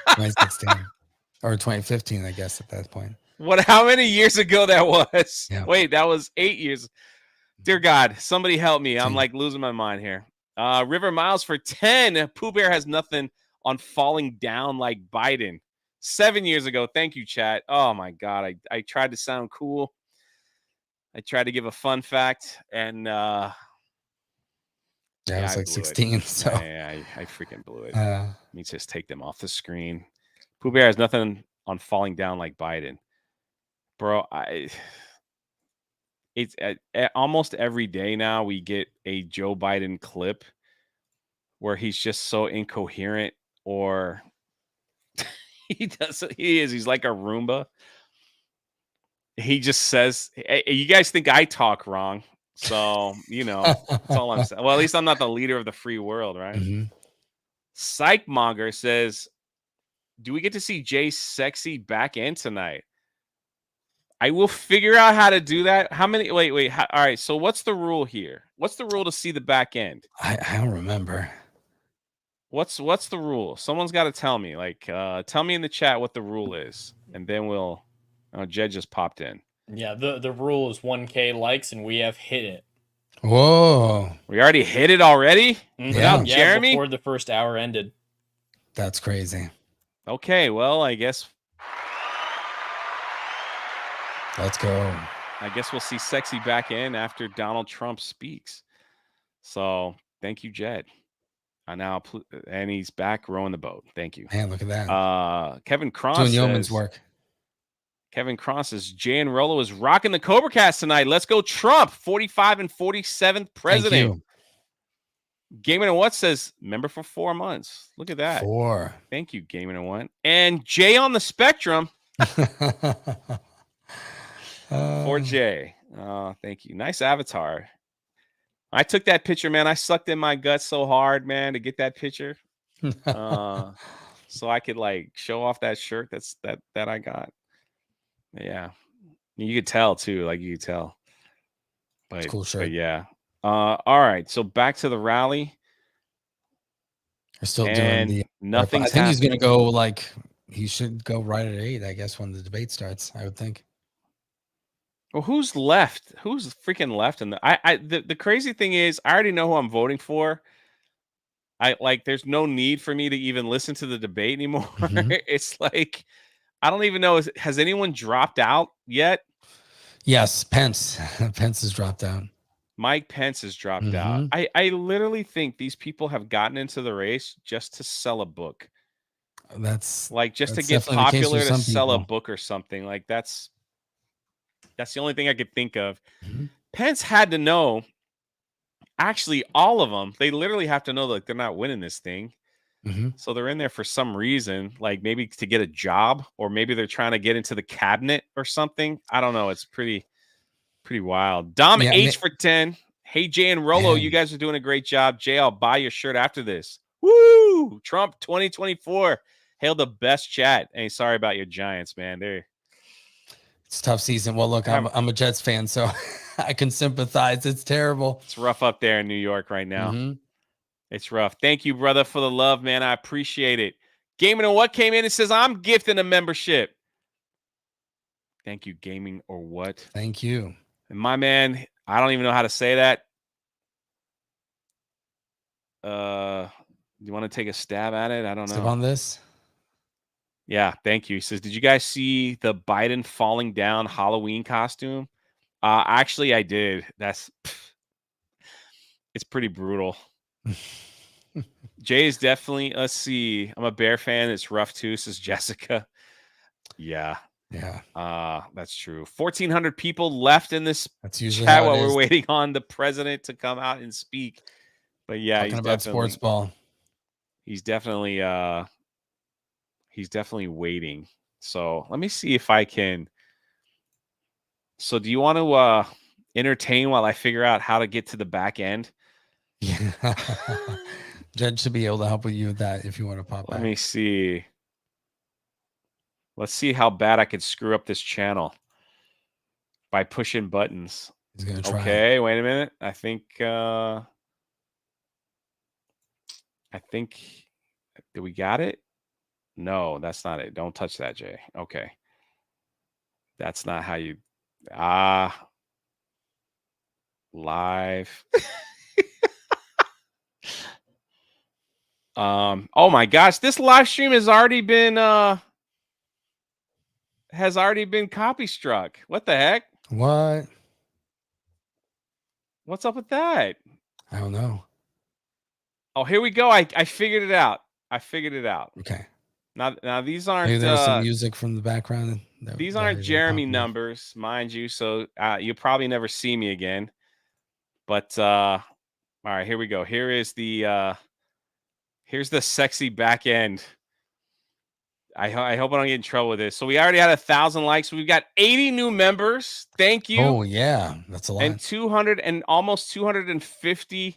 Speaker 13: 2016 or 2015, I guess, at that point.
Speaker 12: How many years ago that was?
Speaker 13: Yeah.
Speaker 12: Wait, that was 8 years. Dear God, somebody help me. I'm like losing my mind here. River Miles for 10. Pooh Bear has nothing on falling down like Biden. 7 years ago. Thank you, chat. Oh my God. I tried to sound cool. I tried to give a fun fact, and
Speaker 13: I was like 16. So
Speaker 12: I freaking blew it. Let me just take them off the screen. Pooh Bear has nothing on falling down like Biden. Bro, it's almost every day now we get a Joe Biden clip where he's just so incoherent, or he's like a Roomba. He just says, hey, you guys think I talk wrong. So, that's all I'm saying. Well, at least I'm not the leader of the free world, right? Psychmonger says, do we get to see Jay sexy back end tonight? I will figure out how to do that. How many? Wait. All right. So what's the rule here? What's the rule to see the back end?
Speaker 13: I don't remember.
Speaker 12: What's the rule? Someone's got to tell me. Like, tell me in the chat what the rule is, and then we'll. Oh, Jed just popped in.
Speaker 21: Yeah, the rule is 1K likes, and we have hit it.
Speaker 13: Whoa!
Speaker 12: We already hit it already?
Speaker 21: Yeah,
Speaker 12: Jeremy?
Speaker 21: Before the first hour ended.
Speaker 13: That's crazy.
Speaker 12: Okay, well, I guess.
Speaker 13: Let's go.
Speaker 12: I guess we'll see sexy back in after Donald Trump speaks. So thank you, Jed. And he's back rowing the boat. Thank you.
Speaker 13: Man, look at that.
Speaker 12: Kevin Cross
Speaker 13: doing
Speaker 12: says,
Speaker 13: yeoman's work.
Speaker 12: Kevin Cross says Jay and Rollo is rocking the Cobra Cast tonight. Let's go, Trump, 45 and 47th president. Gaming and What says member for 4 months. Look at that.
Speaker 13: 4.
Speaker 12: Thank you, Gaming and What. And Jay on the Spectrum. For Jay. Thank you. Nice avatar. I took that picture, man. I sucked in my gut so hard, man, to get that picture. So I could show off that shirt that I got. Yeah. You could tell too. You could tell. But,
Speaker 13: cool shirt.
Speaker 12: But yeah. All right. So back to the rally.
Speaker 13: We're still doing the
Speaker 12: nothing.
Speaker 13: I think he's gonna go he should go right at 8, I guess, when the debate starts, I would think.
Speaker 12: Well, who's left? Who's freaking left? And the crazy thing is, I already know who I'm voting for. There's no need for me to even listen to the debate anymore. It's I don't even know. Has anyone dropped out yet?
Speaker 13: Yes, Pence. Pence has dropped out.
Speaker 12: Mike Pence has dropped out. I literally think these people have gotten into the race just to sell a book.
Speaker 13: That's
Speaker 12: just to get popular to sell a book or something. That's the only thing I could think of. Pence had to know. Actually, all of them. They literally have to know they're not winning this thing. So they're in there for some reason, like maybe to get a job, or maybe they're trying to get into the cabinet or something. I don't know. It's pretty wild. Dom
Speaker 13: Yeah,
Speaker 12: H for 10. Hey, Jay and Rolo,
Speaker 13: Man.
Speaker 12: you guys are doing a great job. Jay, I'll buy your shirt after this. Woo! Trump 2024. Hail the best chat. Hey, sorry about your Giants, man.
Speaker 13: It's a tough season. Well, look, I'm a Jets fan, so I can sympathize. It's terrible.
Speaker 12: It's rough up there in New York right now.
Speaker 13: Mm-hmm.
Speaker 12: It's rough. Thank you, brother, for the love, man. I appreciate it. Gaming or What came in and says, I'm gifting a membership. Thank you, Gaming or What.
Speaker 13: Thank you.
Speaker 12: And my man, I don't even know how to say that. You want to take a stab at it? I don't know.
Speaker 13: Stab on this?
Speaker 12: Yeah, thank you. He says, did you guys see the Biden falling down Halloween costume? Actually, I did. It's pretty brutal. Jay is definitely, let's see. I'm a Bear fan. It's rough too, says Jessica. Yeah. That's true. 1,400 people left in this chat while we're waiting on the president to come out and speak. But yeah,
Speaker 13: talking about sports ball.
Speaker 12: He's definitely waiting. So let me see if I can. So do you want to entertain while I figure out how to get to the back end?
Speaker 13: Yeah. Jed should be able to help you with that if you want to pop back.
Speaker 12: Let me see. Let's see how bad I could screw up this channel by pushing buttons.
Speaker 13: He's gonna try.
Speaker 12: Okay, wait a minute. I think did we got it? No, that's not it. Don't touch that, Jay. Okay. That's not how you live. Oh my gosh, this live stream has already been copy struck. What the heck?
Speaker 13: What?
Speaker 12: What's up with that?
Speaker 13: I don't know.
Speaker 12: Oh, here we go. I figured it out.
Speaker 13: Okay.
Speaker 12: Now these aren't
Speaker 13: Maybe there's some music from the background.
Speaker 12: These aren't Jeremy numbers, mind you. So you'll probably never see me again. But all right, here we go. Here's the sexy back end. I hope I don't get in trouble with this. So we already had 1,000 likes. We've got 80 new members. Thank you.
Speaker 13: Oh yeah, that's a lot.
Speaker 12: And 200 and almost $250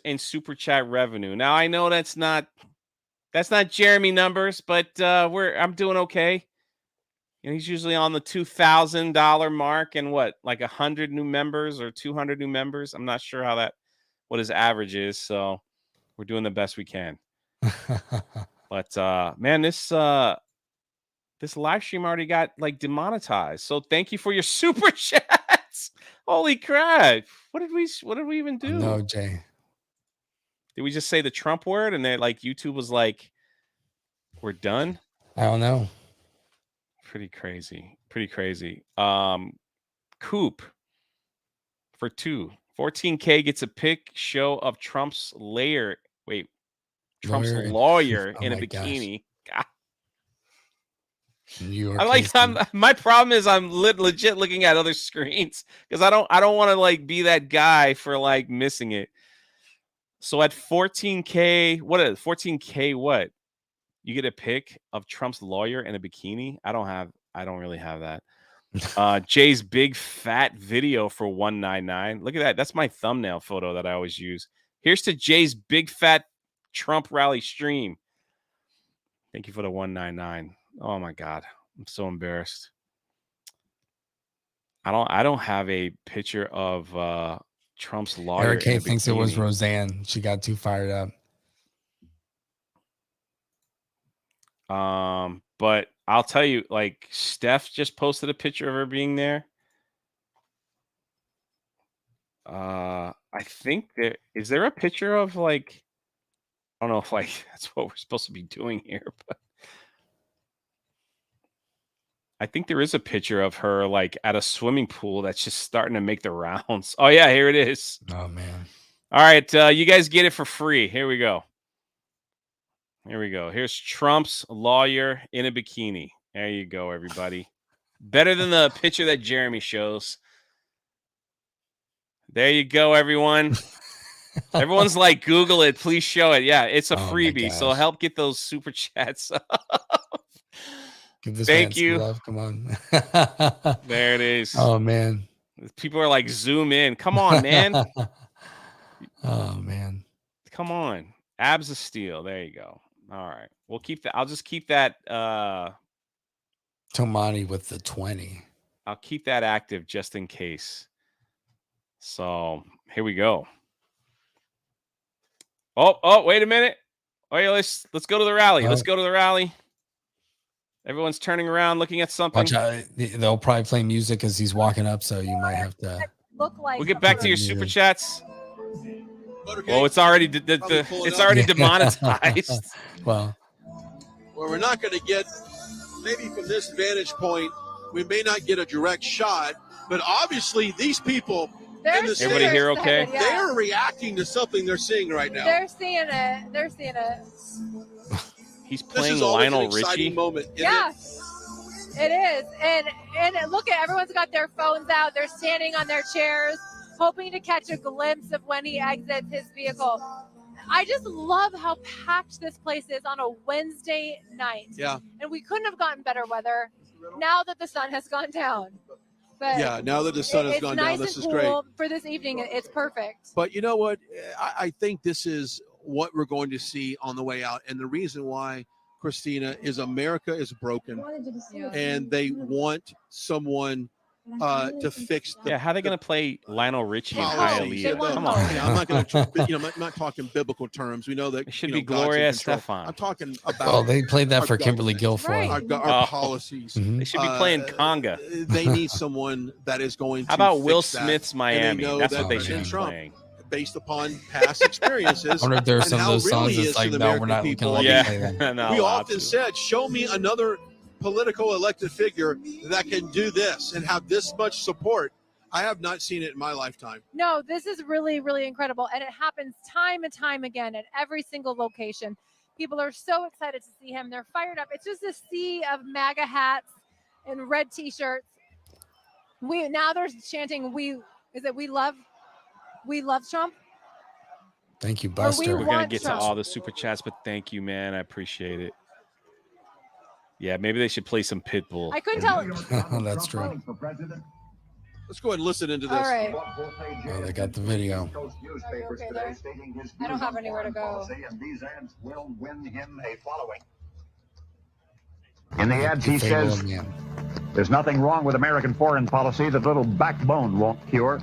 Speaker 12: in super chat revenue. Now I know that's not Jeremy numbers, but I'm doing okay. And he's usually on the $2,000 mark, and what, like 100 new members or 200 new members. I'm not sure what his average is. So we're doing the best we can. But man, this live stream already got like demonetized. So thank you for your super chats. Holy crap! What did we even do?
Speaker 13: No, Jay.
Speaker 12: Did we just say the Trump word and then like YouTube was like, we're done?
Speaker 13: I don't know.
Speaker 12: Pretty crazy. Coop for 2. 14K gets a pic show of Trump's lawyer in a bikini. I like my problem is I'm legit looking at other screens because I don't want to like be that guy for like missing it. So at 14K, what is 14K? What? You get a pic of Trump's lawyer in a bikini? I don't really have that. Jay's big fat video for $199. Look at that. That's my thumbnail photo that I always use. Here's to Jay's big fat Trump rally stream. Thank you for the $199. Oh my God. I'm so embarrassed. I don't have a picture of Trump's lawyer.
Speaker 13: Eric K thinks it was Roseanne. She got too fired up.
Speaker 12: But I'll tell you, like, Steph just posted a picture of her being there. I think is there a picture of like, I don't know if like that's what we're supposed to be doing here, but I think there is a picture of her like at a swimming pool that's just starting to make the rounds. Oh yeah, here it is.
Speaker 13: Oh man.
Speaker 12: All right, you guys get it for free. Here we go. Here's Trump's lawyer in a bikini. There you go, everybody. Better than the picture that Jeremy shows. There you go, everyone. Everyone's like, Google it. Please show it. Yeah, it's a
Speaker 13: Oh my
Speaker 12: freebie. So
Speaker 13: gosh.
Speaker 12: help get those super chats up.
Speaker 13: Give this
Speaker 12: Thank
Speaker 13: man some
Speaker 12: you.
Speaker 13: love. Come on.
Speaker 12: There it is.
Speaker 13: Oh man.
Speaker 12: People are like, zoom in. Come on, man.
Speaker 13: Oh man.
Speaker 12: Come on. Abs of steel. There you go. All right. We'll keep that. I'll just keep that.
Speaker 13: Tomani with the 20.
Speaker 12: I'll keep that active just in case. So here we go. Oh, wait a minute. Oh, yeah, let's go to the rally. Let's go to the rally. Everyone's turning around, looking at something.
Speaker 13: Watch out. They'll probably play music as he's walking up, so you might have to.
Speaker 20: Look like
Speaker 12: We'll get back to your super chats. Well, it's already it's already demonetized.
Speaker 13: Well,
Speaker 19: we're not going to get, maybe from this vantage point, we may not get a direct shot, but obviously these people in the
Speaker 12: Everybody here okay?
Speaker 20: Yeah.
Speaker 19: They're reacting to something they're seeing right now.
Speaker 20: They're seeing it. They're seeing it.
Speaker 12: He's
Speaker 19: This
Speaker 12: playing
Speaker 19: is always
Speaker 12: Lionel
Speaker 19: an exciting
Speaker 12: Richie.
Speaker 19: moment.
Speaker 20: Yeah, it is. And look at everyone's got their phones out. They're standing on their chairs, hoping to catch a glimpse of when he exits his vehicle. I just love how packed this place is on a Wednesday night.
Speaker 19: Yeah.
Speaker 20: And we couldn't have gotten better weather now that the sun has gone down. But
Speaker 19: Yeah, now that the sun has gone down, this is great.
Speaker 20: For this evening, it's perfect.
Speaker 19: But you know what? I think this is what we're going to see on the way out. And the reason why, Christina, is America is broken. And they want someone to fix the
Speaker 12: How are they going to play Lionel Richie in
Speaker 19: policies.
Speaker 12: Hialeah? Come on.
Speaker 19: I'm not going to, I'm not talking biblical terms. We know that
Speaker 12: It should
Speaker 19: you
Speaker 12: be
Speaker 19: know, God's in
Speaker 12: Gloria
Speaker 19: control.
Speaker 12: Estefan.
Speaker 19: I'm talking about.
Speaker 13: oh, they played that
Speaker 19: our
Speaker 13: for Kimberly Guilfoyle.
Speaker 19: Our policies.
Speaker 12: They should be playing conga.
Speaker 19: They need someone that is going to.
Speaker 12: How about Will
Speaker 19: fix that.
Speaker 12: Smith's
Speaker 19: And
Speaker 12: Miami?
Speaker 19: they know
Speaker 12: That's
Speaker 19: that
Speaker 12: what they should
Speaker 19: President
Speaker 12: be
Speaker 19: Trump,
Speaker 12: playing.
Speaker 19: based upon past experiences.
Speaker 13: I wonder if there are
Speaker 19: and
Speaker 13: some of
Speaker 19: how
Speaker 13: those songs
Speaker 19: really
Speaker 13: that's
Speaker 19: is
Speaker 13: like,
Speaker 19: to the
Speaker 13: no, we're
Speaker 19: American
Speaker 13: not
Speaker 19: people.
Speaker 13: looking like
Speaker 12: Yeah. No,
Speaker 19: We
Speaker 12: allowed
Speaker 19: often
Speaker 12: to.
Speaker 19: said, show me another political elected figure that can do this and have this much support. I have not seen it in my lifetime.
Speaker 20: No, this is really, really incredible. And it happens time and time again at every single location. People are so excited to see him. They're fired up. It's just a sea of MAGA hats and red t-shirts. Now they're chanting, we love Trump?
Speaker 13: Thank you,
Speaker 20: Or
Speaker 13: Buster.
Speaker 12: We're going to get
Speaker 20: Trump.
Speaker 12: to all the super chats, but thank you, man. I appreciate it. Yeah, maybe they should play some Pitbull.
Speaker 20: I couldn't tell.
Speaker 13: That's true.
Speaker 19: Let's go ahead and listen into this.
Speaker 20: All right.
Speaker 13: Oh, they got the video.
Speaker 20: Are you okay there? I don't have anywhere to go.
Speaker 1: And these ads will win him a following. In the ads, he says, there's nothing wrong with American foreign policy that little backbone won't cure.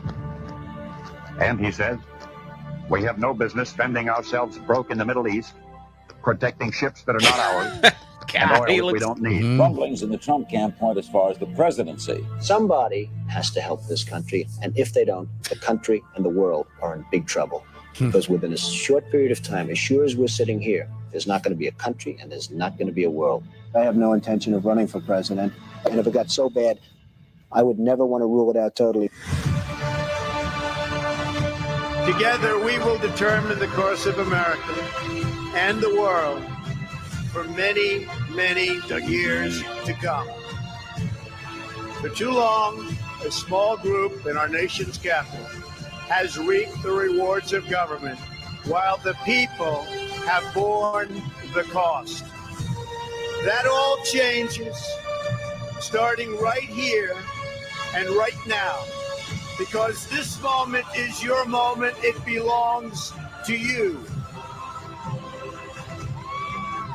Speaker 1: And he says, we have no business spending ourselves broke in the Middle East, protecting ships that are not ours, and oil that we don't need.
Speaker 22: Rumblings in the Trump camp point as far as the presidency. Somebody has to help this country, and if they don't, the country and the world are in big trouble. Because within a short period of time, as sure as we're sitting here, there's not going to be a country and there's not going to be a world. I have no intention of running for president, and if it got so bad, I would never want to rule it out totally.
Speaker 3: Together, we will determine the course of America and the world for many, many years to come. For too long, a small group in our nation's capital has reaped the rewards of government, while the people have borne the cost. That all changes, starting right here and right now, because this moment is your moment. It belongs to you.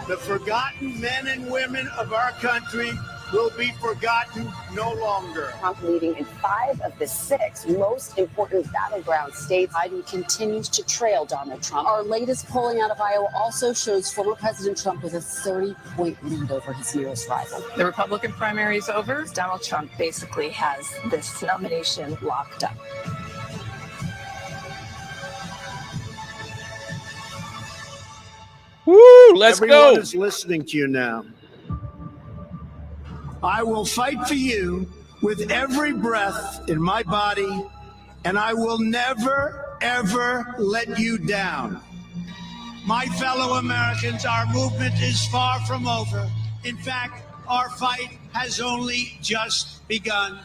Speaker 3: The forgotten men and women of our country will be forgotten no longer.
Speaker 23: Trump leading in 5 of the 6 most important battleground states. Biden continues to trail Donald Trump. Our latest polling out of Iowa also shows former President Trump with a 30-point lead over his nearest rival.
Speaker 9: The Republican primary is over. Donald Trump basically has this nomination locked up.
Speaker 12: Woo, let's
Speaker 3: Everyone
Speaker 12: go.
Speaker 3: is listening to you now. I will fight for you with every breath in my body, and I will never, ever let you down. My fellow Americans, our movement is far from over. In fact, our fight has only just begun.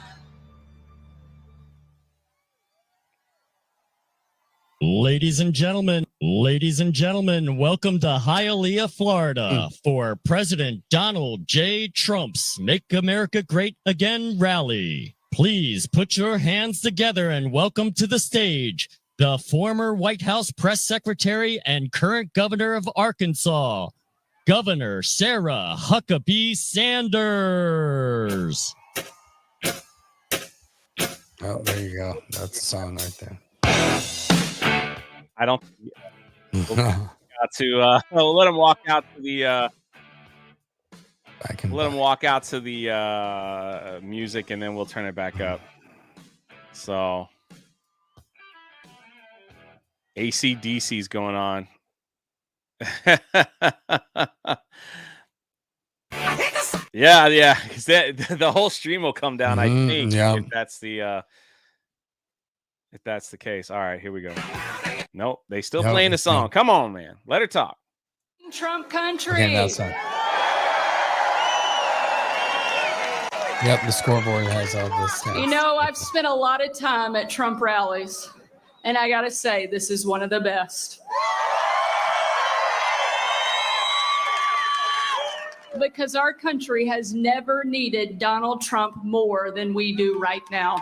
Speaker 2: Ladies and gentlemen, welcome to Hialeah, Florida for President Donald J. Trump's Make America Great Again rally. Please put your hands together and welcome to the stage the former White House press secretary and current governor of Arkansas, Governor Sarah Huckabee Sanders.
Speaker 13: Oh, there you go. That's the song right there.
Speaker 12: I don't. Got to we'll let him walk out to the. Let him walk out to the music, and then we'll turn it back up. So, AC/DC's going on. Yeah. Because the whole stream will come down. I think if that's the case. All right, here we go. Nope, they still playing the song. No. Come on, man. Let her talk.
Speaker 16: Trump country.
Speaker 13: Again, outside. Yep, the scoreboard has all this.
Speaker 16: You know, I've spent a lot of time at Trump rallies, and I got to say, this is one of the best. Because our country has never needed Donald Trump more than we do right now.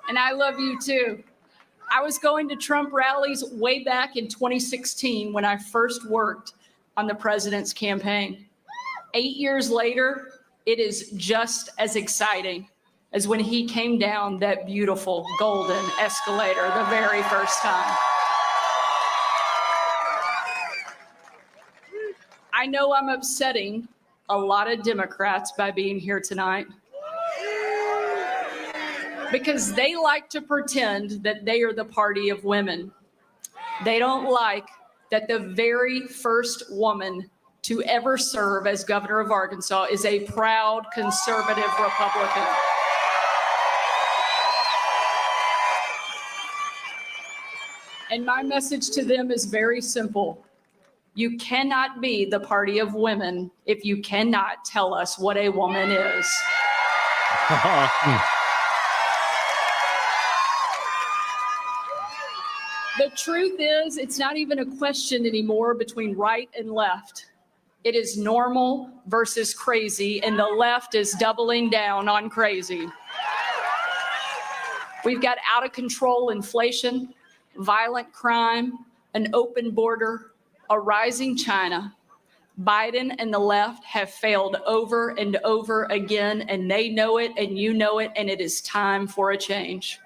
Speaker 16: And I love you too. I was going to Trump rallies way back in 2016 when I first worked on the president's campaign. 8 years later, it is just as exciting as when he came down that beautiful golden escalator the very first time. I know I'm upsetting a lot of Democrats by being here tonight, because they like to pretend that they are the party of women. They don't like that the very first woman to ever serve as governor of Arkansas is a proud conservative Republican. And my message to them is very simple. You cannot be the party of women if you cannot tell us what a woman is. The truth is, it's not even a question anymore between right and left. It is normal versus crazy, and the left is doubling down on crazy. We've got out of control inflation, violent crime, an open border, a rising China. Biden and the left have failed over and over again, and they know it, and you know it, and it is time for a change.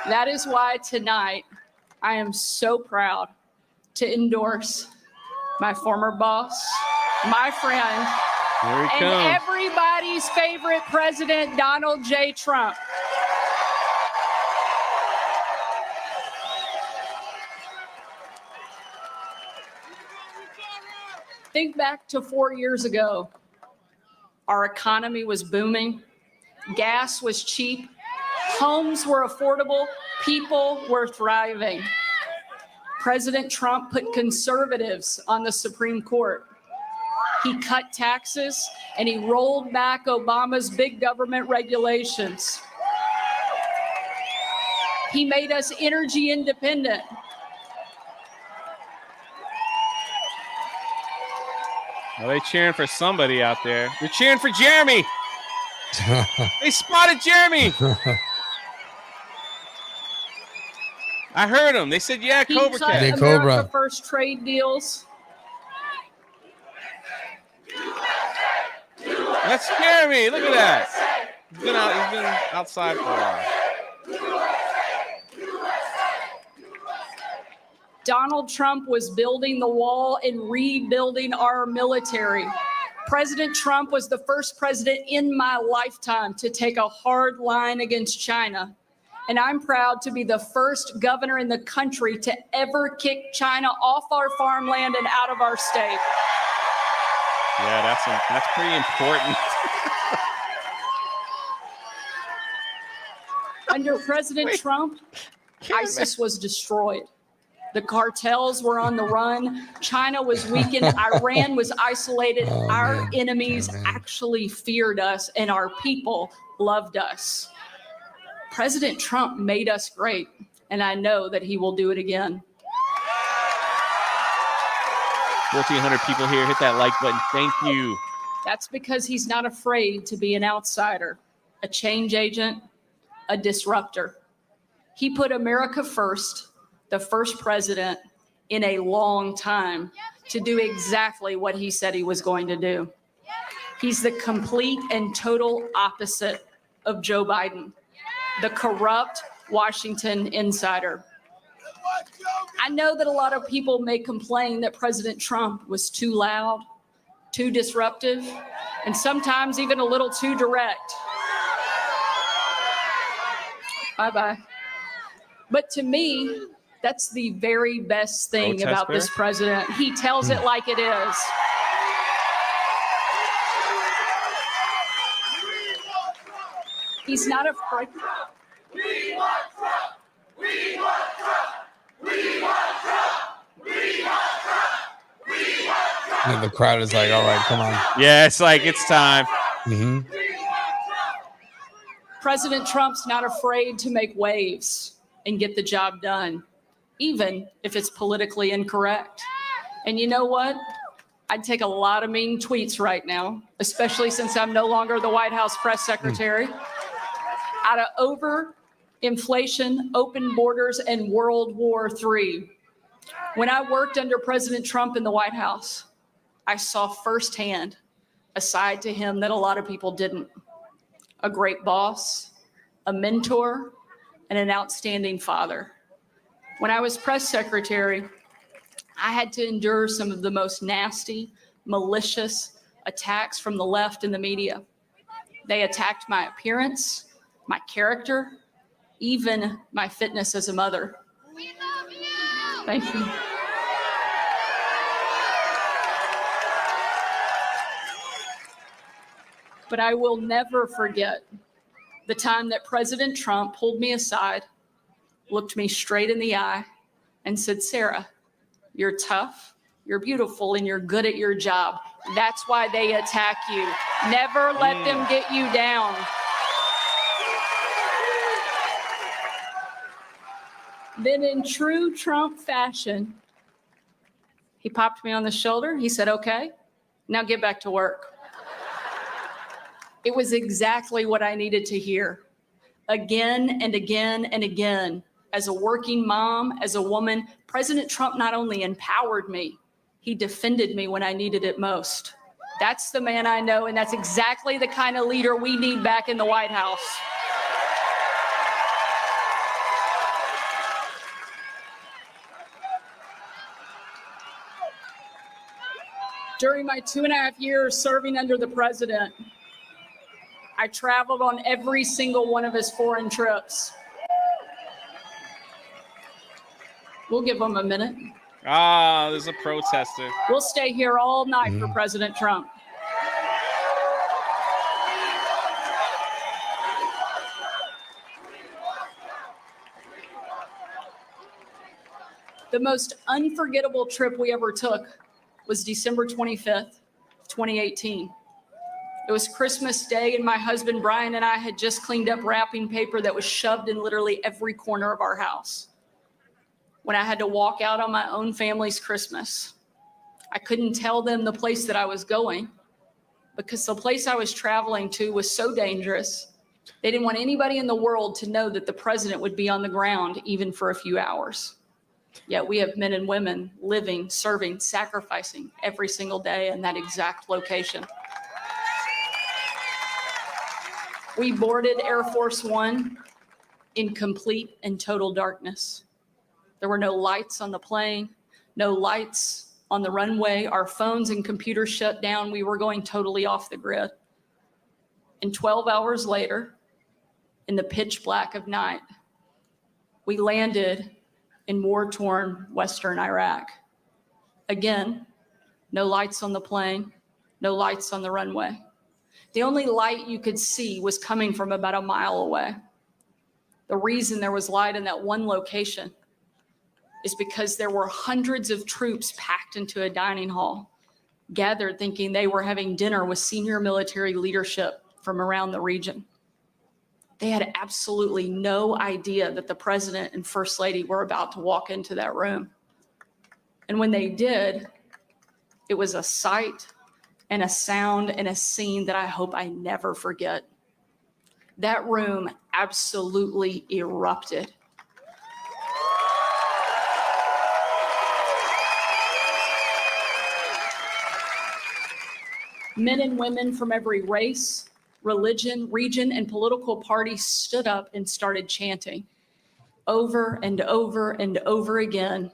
Speaker 16: That is why tonight I am so proud to endorse my former boss, my friend, and everybody's favorite president, Donald J. Trump. Think back to 4 years ago. Our economy was booming. Gas was cheap. Homes were affordable. People were thriving. President Trump put conservatives on the Supreme Court. He cut taxes and he rolled back Obama's big government regulations. He made us energy independent.
Speaker 12: Are they cheering for somebody out there? They're cheering for Jeremy. They spotted Jeremy. I heard them. They said, yeah, Cobra Cat.
Speaker 16: He cut America First trade deals.
Speaker 12: That's Jeremy. Look at that. He's been outside for a while.
Speaker 16: Donald Trump was building the wall and rebuilding our military. President Trump was the first president in my lifetime to take a hard line against China. And I'm proud to be the first governor in the country to ever kick China off our farmland and out of our state.
Speaker 12: Yeah, that's pretty important.
Speaker 16: Under President Trump, ISIS was destroyed.
Speaker 4: The cartels were on the run. China was weakened. Iran was isolated. Our enemies actually feared us, and our people loved us. President Trump made us great, and I know that he will do it again.
Speaker 12: 1,400 people here. Hit that like button. Thank you.
Speaker 4: That's because he's not afraid to be an outsider, a change agent, a disruptor. He put America first, the first president in a long time, to do exactly what he said he was going to do. He's the complete and total opposite of Joe Biden, the corrupt Washington insider. I know that a lot of people may complain that President Trump was too loud, too disruptive, and sometimes even a little too direct. Bye-bye. But to me, that's the very best thing about this president. He tells it like it is. He's not afraid.
Speaker 5: We want Trump! We want Trump! We want Trump! We want Trump! We want Trump!
Speaker 13: And the crowd is like, all right, come on.
Speaker 12: Yeah, it's like, it's time.
Speaker 13: Mm-hmm.
Speaker 4: President Trump's not afraid to make waves and get the job done, even if it's politically incorrect. And you know what? I'd take a lot of mean tweets right now, especially since I'm no longer the White House press secretary, out of overinflation, open borders, and World War III. When I worked under President Trump in the White House, I saw firsthand a side to him that a lot of people didn't. A great boss, a mentor, and an outstanding father. When I was press secretary, I had to endure some of the most nasty, malicious attacks from the left and the media. They attacked my appearance, my character, even my fitness as a mother. Thank you. But I will never forget the time that President Trump pulled me aside, looked me straight in the eye, and said, "Sarah, you're tough, you're beautiful, and you're good at your job. That's why they attack you. Never let them get you down." Then in true Trump fashion, he popped me on the shoulder. He said, "Okay, now get back to work." It was exactly what I needed to hear. Again and again and again, as a working mom, as a woman, President Trump not only empowered me, he defended me when I needed it most. That's the man I know, and that's exactly the kind of leader we need back in the White House. During my 2.5 years serving under the president, I traveled on every single one of his foreign trips. We'll give him a minute.
Speaker 12: Ah, there's a protester.
Speaker 4: We'll stay here all night for President Trump. The most unforgettable trip we ever took was December 25th, 2018. It was Christmas Day, and my husband, Brian, and I had just cleaned up wrapping paper that was shoved in literally every corner of our house. When I had to walk out on my own family's Christmas, I couldn't tell them the place that I was going because the place I was traveling to was so dangerous. They didn't want anybody in the world to know that the president would be on the ground even for a few hours. Yet we have men and women living, serving, sacrificing every single day in that exact location. We boarded Air Force One in complete and total darkness. There were no lights on the plane, no lights on the runway. Our phones and computers shut down. We were going totally off the grid. And 12 hours later, in the pitch black of night, we landed in war-torn Western Iraq. Again, no lights on the plane, no lights on the runway. The only light you could see was coming from about a mile away. The reason there was light in that one location is because there were hundreds of troops packed into a dining hall, gathered thinking they were having dinner with senior military leadership from around the region. They had absolutely no idea that the president and first lady were about to walk into that room. And when they did, it was a sight and a sound and a scene that I hope I never forget. That room absolutely erupted. Men and women from every race, religion, region, and political party stood up and started chanting over and over and over again,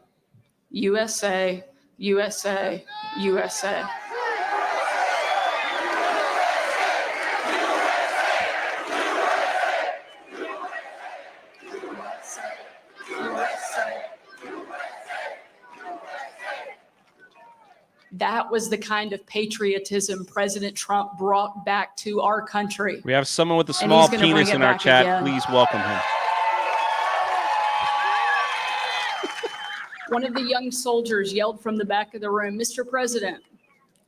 Speaker 4: USA, USA, USA. That was the kind of patriotism President Trump brought back to our country.
Speaker 12: We have someone with a small penis in our chat.
Speaker 4: Again.
Speaker 12: Please welcome him.
Speaker 4: One of the young soldiers yelled from the back of the room, "Mr. President,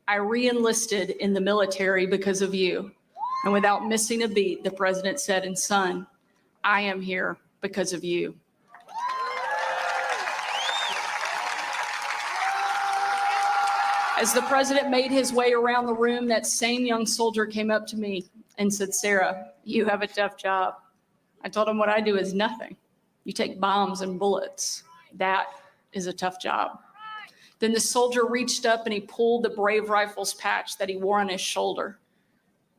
Speaker 4: I re-enlisted in the military because of you." And without missing a beat, the president said, "And son, I am here because of you." As the president made his way around the room, that same young soldier came up to me and said, "Sarah, you have a tough job." I told him what I do is nothing. You take bombs and bullets. That is a tough job. Then the soldier reached up and he pulled the Brave Rifles patch that he wore on his shoulder.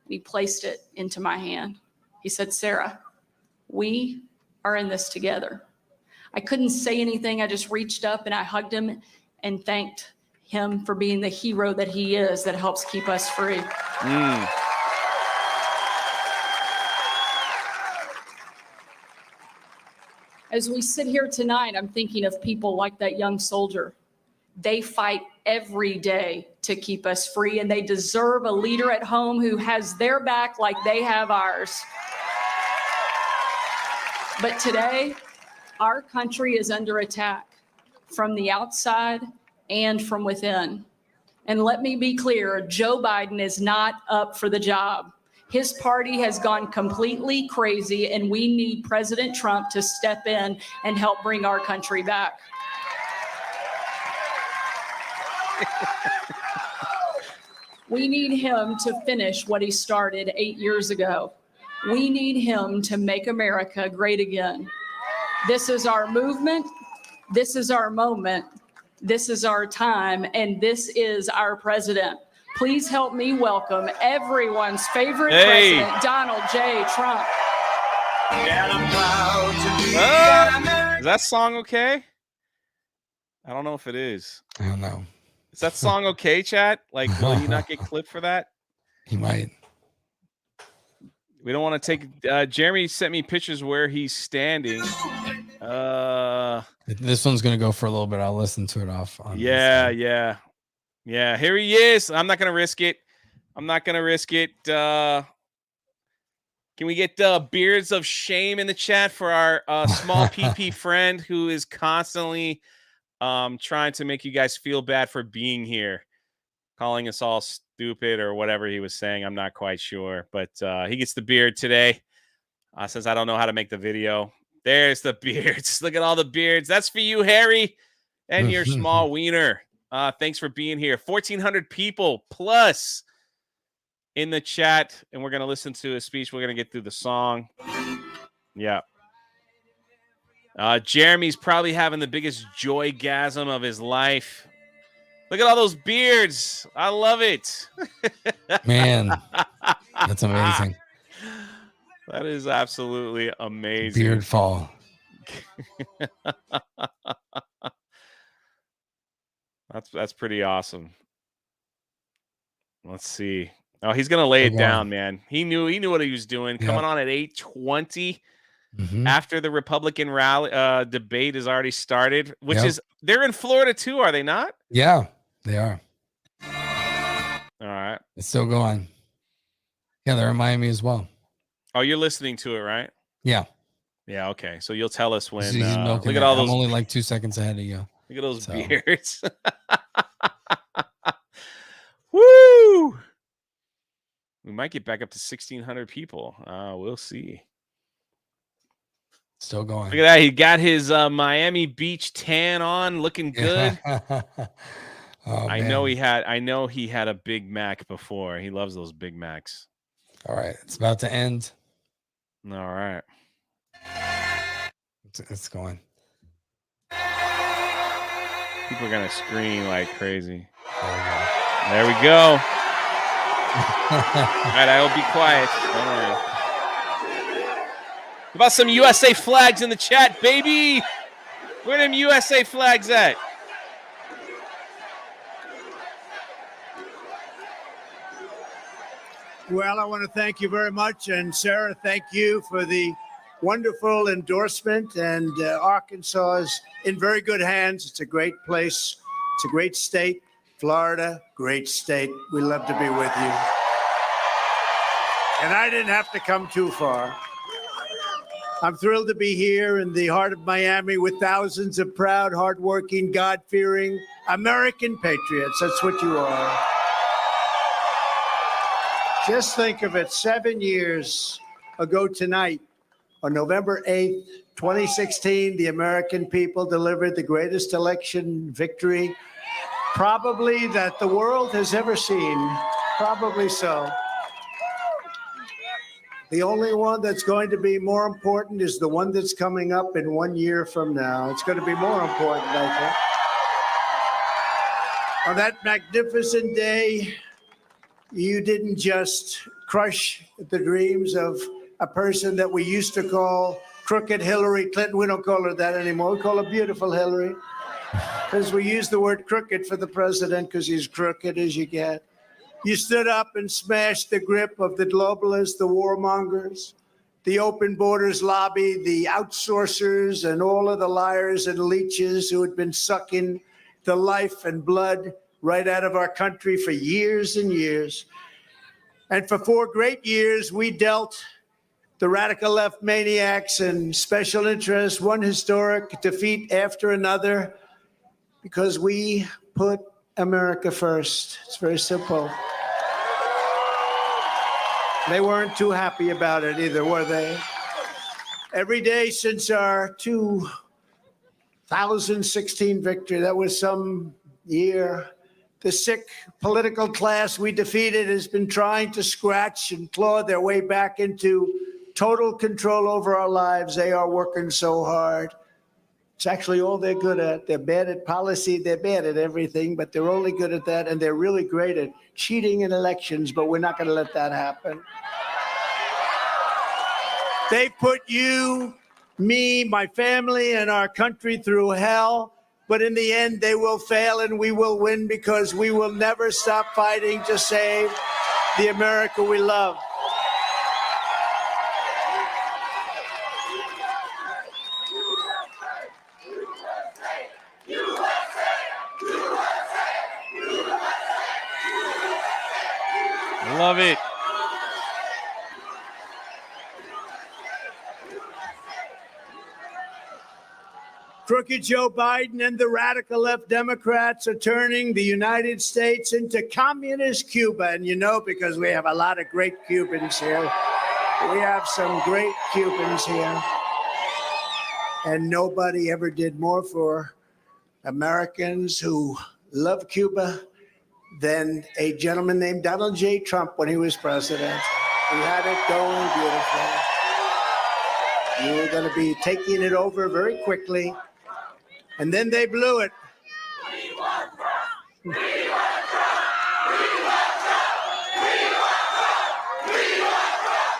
Speaker 4: He placed it into my hand. He said, "Sarah, we are in this together." I couldn't say anything. I just reached up and I hugged him and thanked him for being the hero that he is that helps keep us free. As we sit here tonight, I'm thinking of people like that young soldier. They fight every day to keep us free, and they deserve a leader at home who has their back like they have ours. But today, our country is under attack from the outside and from within. And let me be clear, Joe Biden is not up for the job. His party has gone completely crazy, and we need President Trump to step in and help bring our country back. We need him to finish what he started 8 years ago. We need him to make America great again. This is our movement. This is our moment. This is our time, and this is our president. Please help me welcome everyone's favorite president, Donald J. Trump.
Speaker 12: Is that song okay? I don't know if it is.
Speaker 13: I don't know.
Speaker 12: Is that song okay, chat? Like, will you not get clipped for that?
Speaker 13: He might.
Speaker 12: We don't want to take. Jeremy sent me pictures where he's standing.
Speaker 13: This one's gonna go for a little bit. I'll listen to it off.
Speaker 12: Yeah. Here he is. I'm not gonna risk it. Can we get beards of shame in the chat for our small PP friend who is constantly trying to make you guys feel bad for being here, calling us all stupid or whatever he was saying. I'm not quite sure, but he gets the beard today. Since I don't know how to make the video. There's the beards. Look at all the beards. That's for you, Harry, and your small wiener. Thanks for being here. 1,400 people plus in the chat, and we're going to listen to his speech. We're going to get through the song. Yeah. Jeremy's probably having the biggest joygasm of his life. Look at all those beards. I love it.
Speaker 13: Man, that's amazing.
Speaker 12: That is absolutely amazing.
Speaker 13: Beard fall.
Speaker 12: That's pretty awesome. Let's see. Oh, he's gonna lay it down, man. He knew what he was doing. Coming on at 8:20 after the Republican rally debate has already started, which is they're in Florida too, are they not?
Speaker 13: Yeah, they are.
Speaker 12: All right.
Speaker 13: It's still going. Yeah, they're in Miami as well.
Speaker 12: Oh, you're listening to it, right?
Speaker 13: Yeah.
Speaker 12: Yeah, okay. So you'll tell us when.
Speaker 13: He's milking
Speaker 12: Look
Speaker 13: it.
Speaker 12: at all
Speaker 13: I'm
Speaker 12: those.
Speaker 13: only like 2 seconds ahead of you.
Speaker 12: Look at those
Speaker 13: So.
Speaker 12: beards. Woo! We might get back up to 1,600 people. We'll see.
Speaker 13: Still going.
Speaker 12: Look at that. He got his Miami Beach tan on, looking good. I know he had a Big Mac before. He loves those Big Macs.
Speaker 13: All right. It's about to end.
Speaker 12: All right.
Speaker 13: It's going.
Speaker 12: People are going to scream like crazy. There we go. All right, I will be quiet. Don't worry. How about some USA flags in the chat, baby? Where them USA flags at?
Speaker 3: Well, I want to thank you very much. And Sarah, thank you for the wonderful endorsement. And Arkansas is in very good hands. It's a great place. It's a great state. Florida, great state. We love to be with you. And I didn't have to come too far. I'm thrilled to be here in the heart of Miami with thousands of proud, hardworking, God-fearing American patriots. That's what you are. Just think of it, 7 years ago tonight, on November 8th, 2016, the American people delivered the greatest election victory probably that the world has ever seen. Probably so. The only one that's going to be more important is the one that's coming up in 1 year from now. It's going to be more important, I think. On that magnificent day, you didn't just crush the dreams of a person that we used to call crooked Hillary Clinton. We don't call her that anymore. We call her beautiful Hillary, because we use the word crooked for the president because he's crooked as you get. You stood up and smashed the grip of the globalists, the warmongers, the open borders lobby, the outsourcers, and all of the liars and leeches who had been sucking the life and blood right out of our country for years and years. And for 4 great years, we dealt the radical left maniacs and special interests one historic defeat after another because we put America first. It's very simple. They weren't too happy about it either, were they? Every day since our 2016 victory, that was some year, the sick political class we defeated has been trying to scratch and claw their way back into total control over our lives. They are working so hard. It's actually all they're good at. They're bad at policy. They're bad at everything, but they're only good at that. And they're really great at cheating in elections, but we're not going to let that happen. They put you, me, my family, and our country through hell. But in the end, they will fail and we will win because we will never stop fighting to save the America we love.
Speaker 12: Love it.
Speaker 3: Crooked Joe Biden and the radical left Democrats are turning the United States into communist Cuba. And you know, because we have a lot of great Cubans here. We have some great Cubans here. And nobody ever did more for Americans who love Cuba than a gentleman named Donald J. Trump when he was president. He had it going beautifully. You were going to be taking it over very quickly. And then they blew it.
Speaker 5: We want Trump. We want Trump. We want Trump. We want Trump. We want Trump.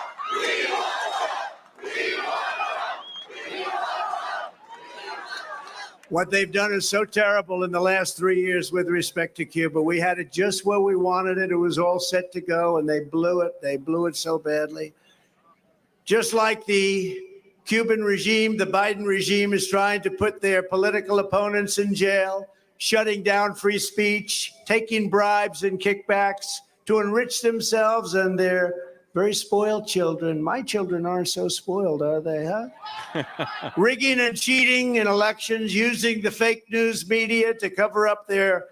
Speaker 5: We want Trump. We want Trump.
Speaker 3: What they've done is so terrible in the last 3 years with respect to Cuba. We had it just where we wanted it. It was all set to go, and they blew it. They blew it so badly. Just like the Cuban regime, the Biden regime is trying to put their political opponents in jail, shutting down free speech, taking bribes and kickbacks to enrich themselves and their Very spoiled children. My children aren't so spoiled, are they, huh? Rigging and cheating in elections, using the fake news media to cover up their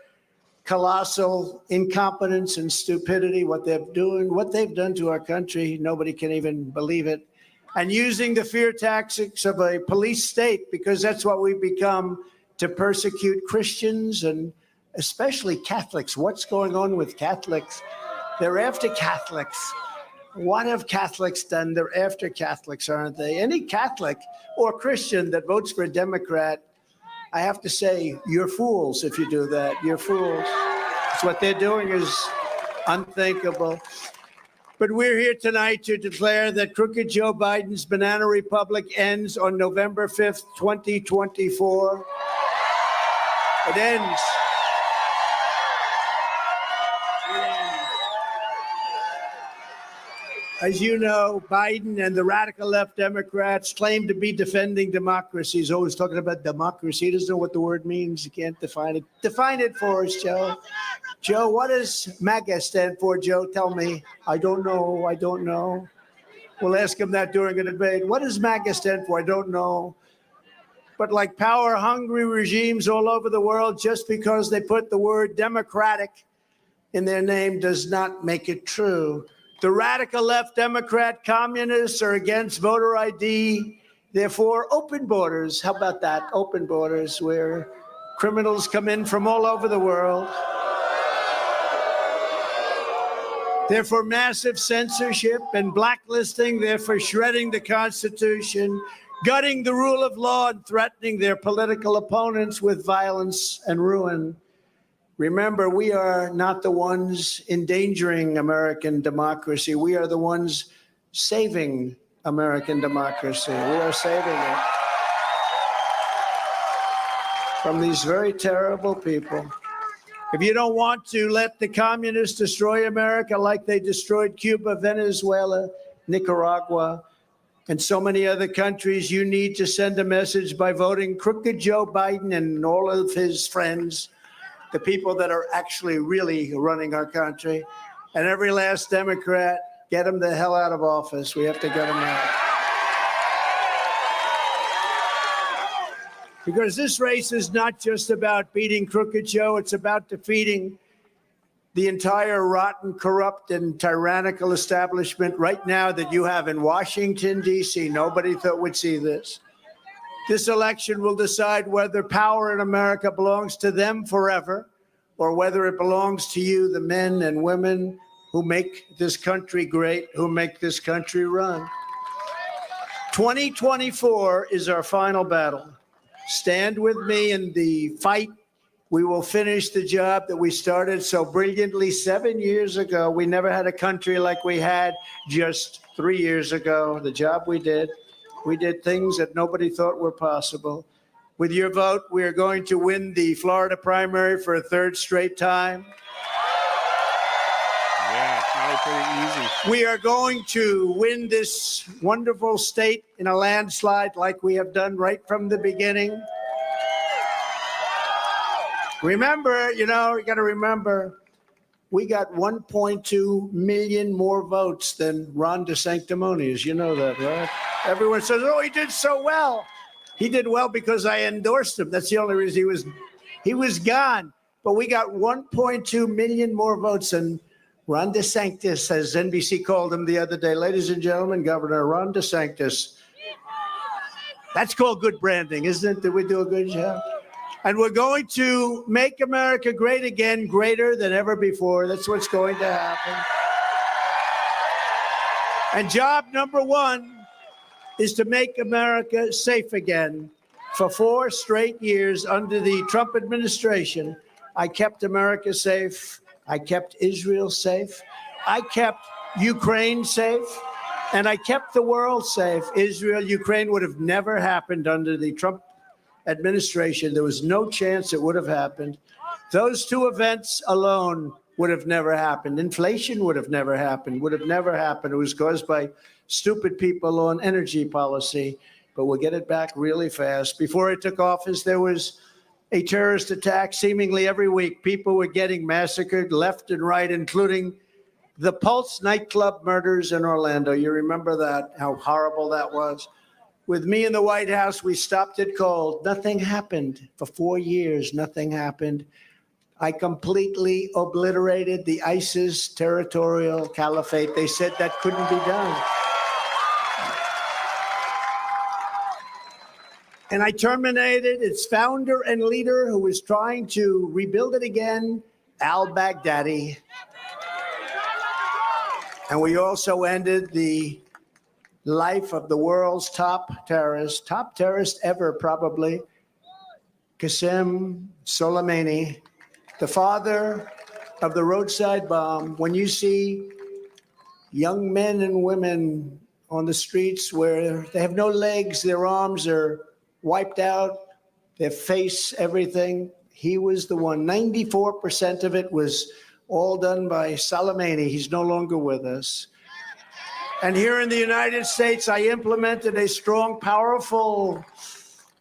Speaker 3: colossal incompetence and stupidity, what they've done to our country, nobody can even believe it. And using the fear tactics of a police state, because that's what we've become, to persecute Christians and especially Catholics. What's going on with Catholics? They're after Catholics. What have Catholics done? They're after Catholics, aren't they? Any Catholic or Christian that votes for a Democrat, I have to say, you're fools if you do that. You're fools. It's what they're doing is unthinkable. But we're here tonight to declare that crooked Joe Biden's banana republic ends on November 5th, 2024. It ends. As you know, Biden and the radical left Democrats claim to be defending democracy. He's always talking about democracy. He doesn't know what the word means. He can't define it. Define it for us, Joe. Joe, what does MAGA stand for, Joe? Tell me. I don't know. I don't know. We'll ask him that during a debate. What does MAGA stand for? I don't know. But like power-hungry regimes all over the world, just because they put the word democratic in their name does not make it true. The radical left Democrat communists are against voter ID. Therefore, open borders. How about that? Open borders where criminals come in from all over the world. They're for massive censorship and blacklisting. They're for shredding the Constitution, gutting the rule of law, and threatening their political opponents with violence and ruin. Remember, we are not the ones endangering American democracy. We are the ones saving American democracy. We are saving it from these very terrible people. If you don't want to let the communists destroy America like they destroyed Cuba, Venezuela, Nicaragua, and so many other countries, you need to send a message by voting crooked Joe Biden and all of his friends, the people that are actually really running our country, and every last Democrat, get them the hell out of office. We have to get them out. Because this race is not just about beating crooked Joe, it's about defeating the entire rotten, corrupt, and tyrannical establishment right now that you have in Washington, D.C. Nobody thought we'd see this. This election will decide whether power in America belongs to them forever or whether it belongs to you, the men and women who make this country great, who make this country run. 2024 is our final battle. Stand with me in the fight. We will finish the job that we started so brilliantly 7 years ago. We never had a country like we had just 3 years ago. The job we did things that nobody thought were possible. With your vote, we are going to win the Florida primary for a third straight time.
Speaker 12: Yeah, it's probably pretty easy.
Speaker 3: We are going to win this wonderful state in a landslide like we have done right from the beginning. Remember, you got to remember, we got 1.2 million more votes than Ron DeSanctimonious. You know that, right? Everyone says, oh, he did so well. He did well because I endorsed him. That's the only reason he was gone. But we got 1.2 million more votes than Ron DeSantis, as NBC called him the other day. Ladies and gentlemen, Governor Ron DeSantis. That's called good branding, isn't it? Did we do a good job? And we're going to make America great again, greater than ever before. That's what's going to happen. And job number one is to make America safe again. For 4 straight years under the Trump administration, I kept America safe. I kept Israel safe. I kept Ukraine safe. And I kept the world safe. Israel, Ukraine would have never happened under the Trump administration. There was no chance it would have happened. Those 2 events alone would have never happened. Inflation would have never happened, It was caused by stupid people on energy policy, but we'll get it back really fast. Before I took office, there was a terrorist attack seemingly every week. People were getting massacred left and right, including The Pulse nightclub murders in Orlando. You remember that, how horrible that was? With me in the White House, we stopped it cold. Nothing happened. For 4 years, nothing happened. I completely obliterated the ISIS territorial caliphate. They said that couldn't be done. And I terminated its founder and leader who was trying to rebuild it again, al-Baghdadi. And we also ended the life of the world's top terrorist ever probably, Qasem Soleimani, the father of the roadside bomb. When you see young men and women on the streets where they have no legs, their arms are wiped out, their face, everything, he was the one. 94% of it was all done by Soleimani. He's no longer with us. And here in the United States, I implemented a strong, powerful,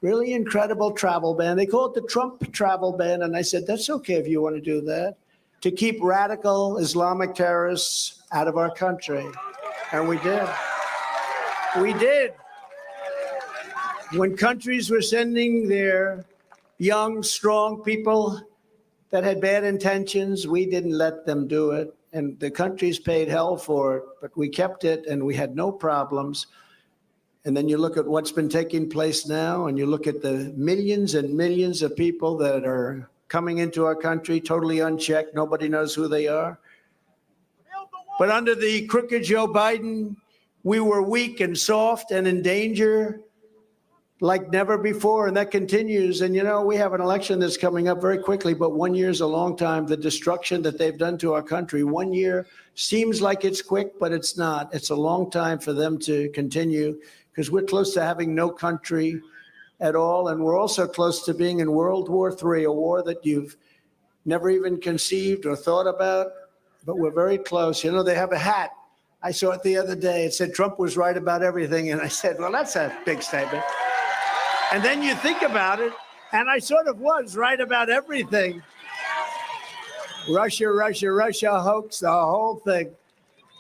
Speaker 3: really incredible travel ban. They call it the Trump travel ban. And I said, that's okay if you want to do that, to keep radical Islamic terrorists out of our country. And we did. We did. When countries were sending their young, strong people that had bad intentions, we didn't let them do it. And the countries paid hell for it, but we kept it and we had no problems. And then you look at what's been taking place now, and you look at the millions and millions of people that are coming into our country totally unchecked. Nobody knows who they are. But under the crooked Joe Biden, we were weak and soft and in danger like never before, and that continues. And, you know, we have an election that's coming up very quickly, but 1 year is a long time. The destruction that they've done to our country, 1 year seems like it's quick, but it's not. It's a long time for them to continue because we're close to having no country at all, and we're also close to being in World War III, a war that you've never even conceived or thought about, but we're very close. You know, they have a hat. I saw it the other day. It said Trump was right about everything, and I said, well, that's a big statement. And then you think about it, and I sort of was right about everything. Russia, Russia, Russia hoax, the whole thing.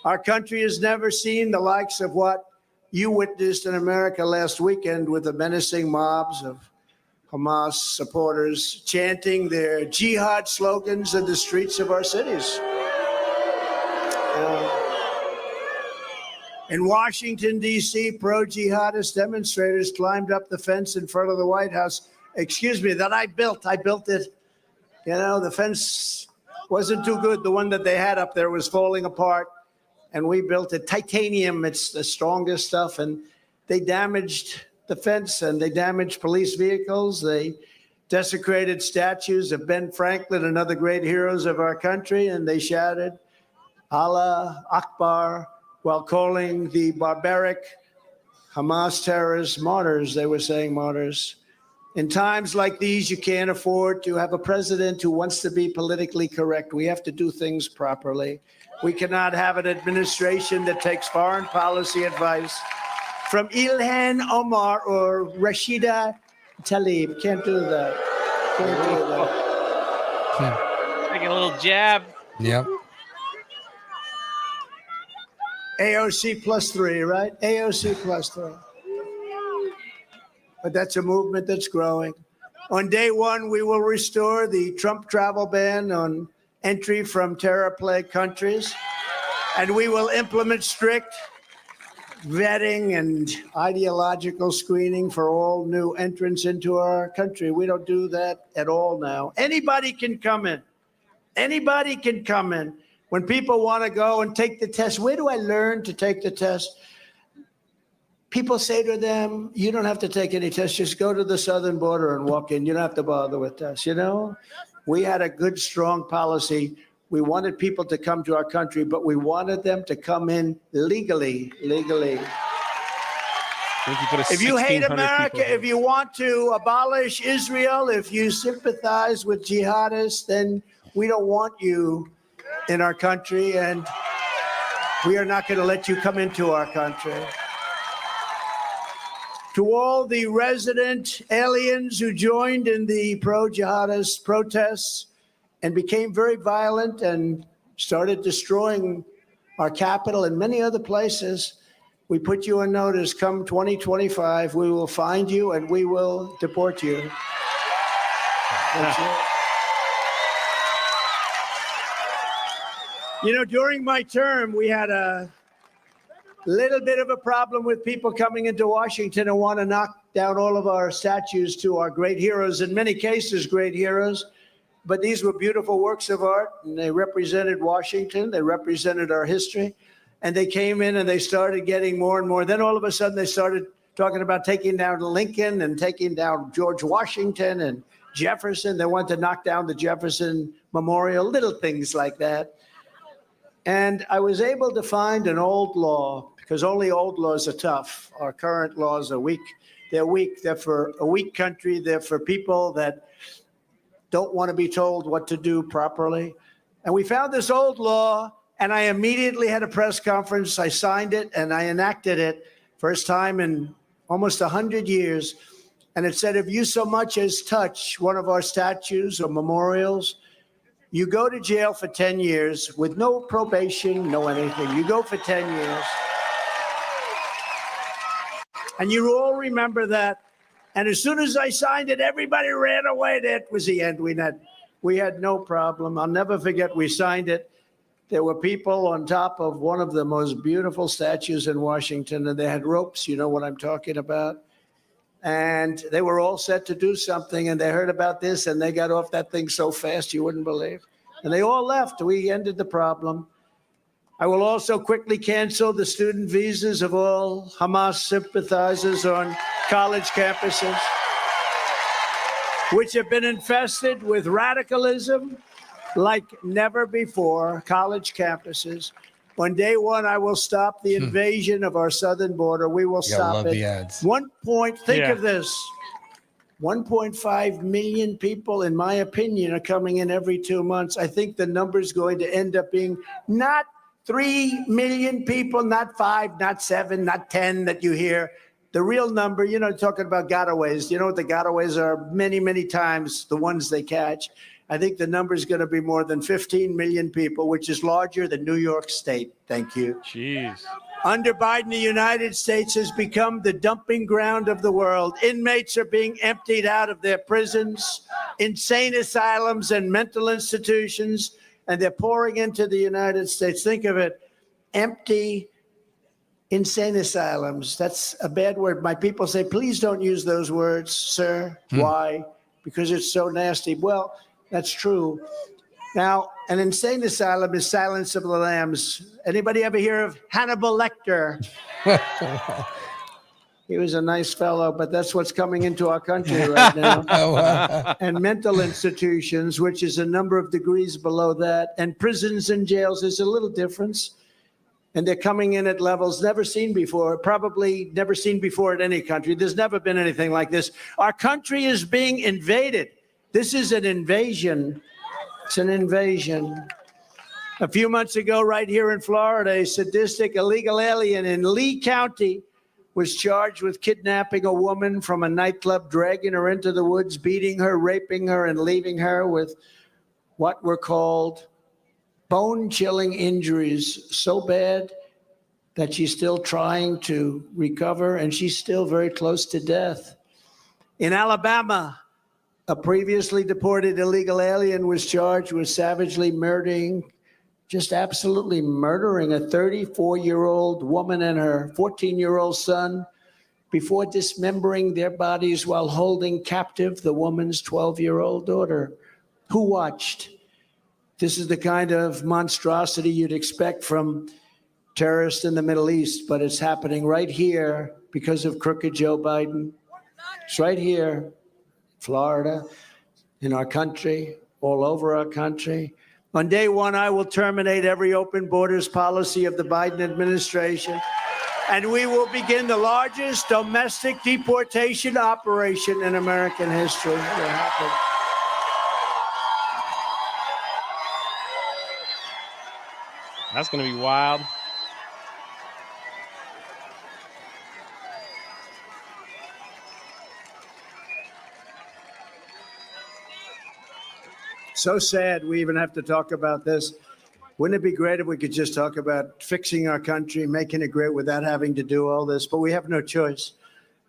Speaker 3: Our country has never seen the likes of what you witnessed in America last weekend with the menacing mobs of Hamas supporters chanting their jihad slogans in the streets of our cities. In Washington, D.C., pro-jihadist demonstrators climbed up the fence in front of the White House. Excuse me, that I built. I built it. You know, the fence wasn't too good. The one that they had up there was falling apart. And we built it. Titanium, it's the strongest stuff. And they damaged the fence and they damaged police vehicles. They desecrated statues of Ben Franklin and other great heroes of our country. And they shouted, Allah Akbar, while calling the barbaric Hamas terrorists martyrs. They were saying martyrs. In times like these, you can't afford to have a president who wants to be politically correct. We have to do things properly. We cannot have an administration that takes foreign policy advice from Ilhan Omar or Rashida Tlaib. Can't do that. Can't do that.
Speaker 12: Taking a little jab.
Speaker 13: Yep.
Speaker 3: AOC +3, right? AOC +3. But that's a movement that's growing. On day one, we will restore the Trump travel ban on entry from terror-plagued countries, and we will implement strict vetting and ideological screening for all new entrants into our country. We don't do that at all now. Anybody can come in. Anybody can come in. When people want to go and take the test, where do I learn to take the test? People say to them, you don't have to take any tests. Just go to the southern border and walk in. You don't have to bother with tests. You know, we had a good, strong policy. We wanted people to come to our country, but we wanted them to come in legally. If you hate America, if you want to abolish Israel, if you sympathize with jihadists, then we don't want you in our country, and we are not going to let you come into our country. To all the resident aliens who joined in the pro-jihadist protests and became very violent and started destroying our capital, and many other places. We put you on notice. Come 2025, we will find you and we will deport you. That's it. You know, during my term, we had a little bit of a problem with people coming into Washington and want to knock down all of our statues to our great heroes, in many cases, great heroes. But these were beautiful works of art, and they represented Washington. They represented our history. And they came in and they started getting more and more. Then all of a sudden, they started talking about taking down Lincoln and taking down George Washington and Jefferson. They wanted to knock down the Jefferson Memorial, little things like that. And I was able to find an old law, because only old laws are tough. Our current laws are weak. They're weak. They're for a weak country. They're for people that don't want to be told what to do properly. And we found this old law, and I immediately had a press conference. I signed it, and I enacted it. First time in almost 100 years. And it said, if you so much as touch one of our statues or memorials, you go to jail for 10 years with no probation, no anything. You go for 10 years. And you all remember that. And as soon as I signed it, everybody ran away. That was the end. We had no problem. I'll never forget, we signed it. There were people on top of one of the most beautiful statues in Washington, and they had ropes. You know what I'm talking about? And they were all set to do something, and they heard about this, and they got off that thing so fast you wouldn't believe. And they all left. We ended the problem. I will also quickly cancel the student visas of all Hamas sympathizers on college campuses, which have been infested with radicalism like never before, college campuses. On day one, I will stop the invasion of our southern border. We will stop it. Think of this. 1.5 million people, in my opinion, are coming in every 2 months. I think the number is going to end up being not 3 million people, not 5, not 7, not 10 that you hear. The real number, you know, talking about gotaways. You know what the gotaways are? Many, many times the ones they catch. I think the number is going to be more than 15 million people, which is larger than New York State. Thank you.
Speaker 12: Jeez.
Speaker 3: Under Biden, the United States has become the dumping ground of the world. Inmates are being emptied out of their prisons, insane asylums, and mental institutions, and they're pouring into the United States. Think of it, empty insane asylums. That's a bad word. My people say, please don't use those words, sir. Why? Because it's so nasty. Well, that's true. Now, an insane asylum is Silence of the Lambs. Anybody ever hear of Hannibal Lecter? He was a nice fellow, but that's what's coming into our country right now. And mental institutions, which is a number of degrees below that, and prisons and jails, there's a little difference. And they're coming in at levels never seen before, probably never seen before in any country. There's never been anything like this. Our country is being invaded. This is an invasion. It's an invasion. A few months ago, right here in Florida, a sadistic illegal alien in Lee County was charged with kidnapping a woman from a nightclub, dragging her into the woods, beating her, raping her, and leaving her with what were called bone-chilling injuries, so bad that she's still trying to recover, and she's still very close to death. In Alabama, a previously deported illegal alien was charged with savagely murdering, just absolutely murdering a 34-year-old woman and her 14-year-old son before dismembering their bodies while holding captive the woman's 12-year-old daughter. Who watched? This is the kind of monstrosity you'd expect from terrorists in the Middle East, but it's happening right here because of crooked Joe Biden. It's right here, Florida, in our country, all over our country. On day one, I will terminate every open borders policy of the Biden administration, and we will begin the largest domestic deportation operation in American history. It will happen.
Speaker 12: That's going to be wild.
Speaker 3: So sad we even have to talk about this. Wouldn't it be great if we could just talk about fixing our country, making it great without having to do all this? But we have no choice.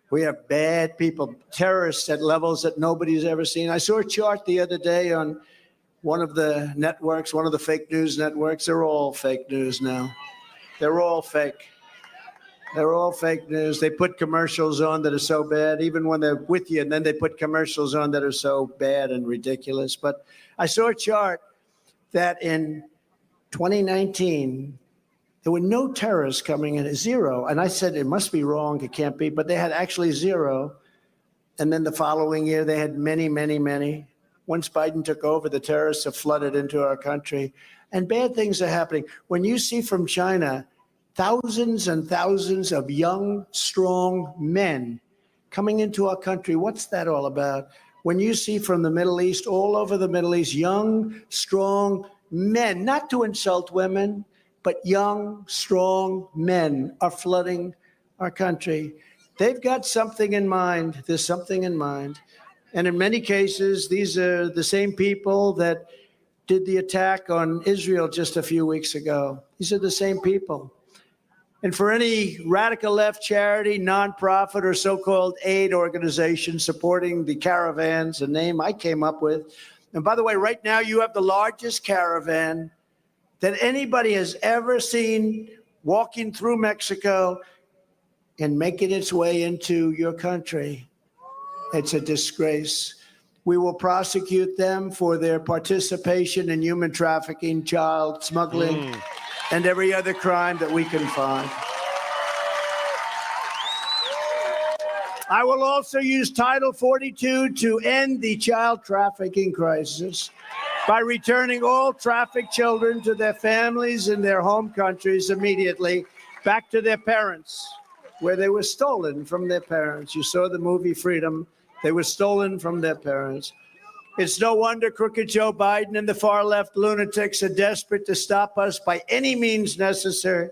Speaker 3: We have bad people, terrorists at levels that nobody's ever seen. I saw a chart the other day on one of the networks, one of the fake news networks. They're all fake news now. They're all fake. They're all fake news. They put commercials on that are so bad, even when they're with you, and then they put commercials on that are so bad and ridiculous. But I saw a chart that in 2019, there were no terrorists coming in, zero. And I said, it must be wrong, it can't be. But they had actually zero. And then the following year, they had many, many, many. Once Biden took over, the terrorists have flooded into our country. And bad things are happening. When you see from China, thousands and thousands of young, strong men coming into our country, what's that all about? When you see from the Middle East, all over the Middle East, young, strong men, not to insult women, but young, strong men are flooding our country. They've got something in mind. There's something in mind. And in many cases, these are the same people that did the attack on Israel just a few weeks ago. These are the same people. And for any radical left charity, nonprofit, or so-called aid organization supporting the caravans, a name I came up with. And by the way, right now you have the largest caravan that anybody has ever seen walking through Mexico and making its way into your country. It's a disgrace. We will prosecute them for their participation in human trafficking, child smuggling, and every other crime that we can find. I will also use Title 42 to end the child trafficking crisis by returning all trafficked children to their families in their home countries immediately, back to their parents, where they were stolen from their parents. You saw the movie Freedom. They were stolen from their parents. It's no wonder crooked Joe Biden and the far-left lunatics are desperate to stop us by any means necessary.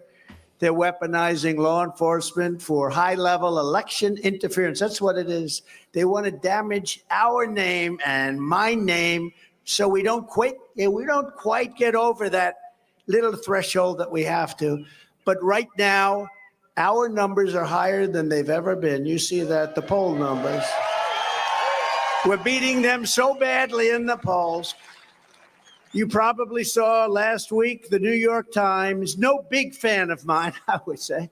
Speaker 3: They're weaponizing law enforcement for high-level election interference. That's what it is. They want to damage our name and my name so we don't quite get over that little threshold that we have to. But right now, our numbers are higher than they've ever been. You see that, the poll numbers. We're beating them so badly in the polls. You probably saw last week the New York Times, no big fan of mine, I would say,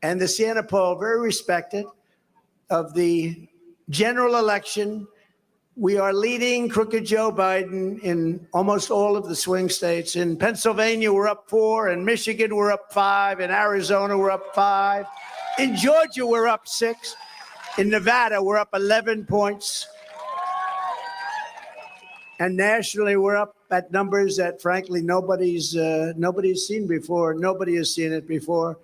Speaker 3: and the Siena poll, very respected, of the general election. We are leading crooked Joe Biden in almost all of the swing states. In Pennsylvania, we're up 4. In Michigan, we're up 5. In Arizona, we're up 5. In Georgia, we're up 6. In Nevada, we're up 11 points. And nationally, we're up at numbers that, frankly, nobody's seen before. Nobody has seen it before.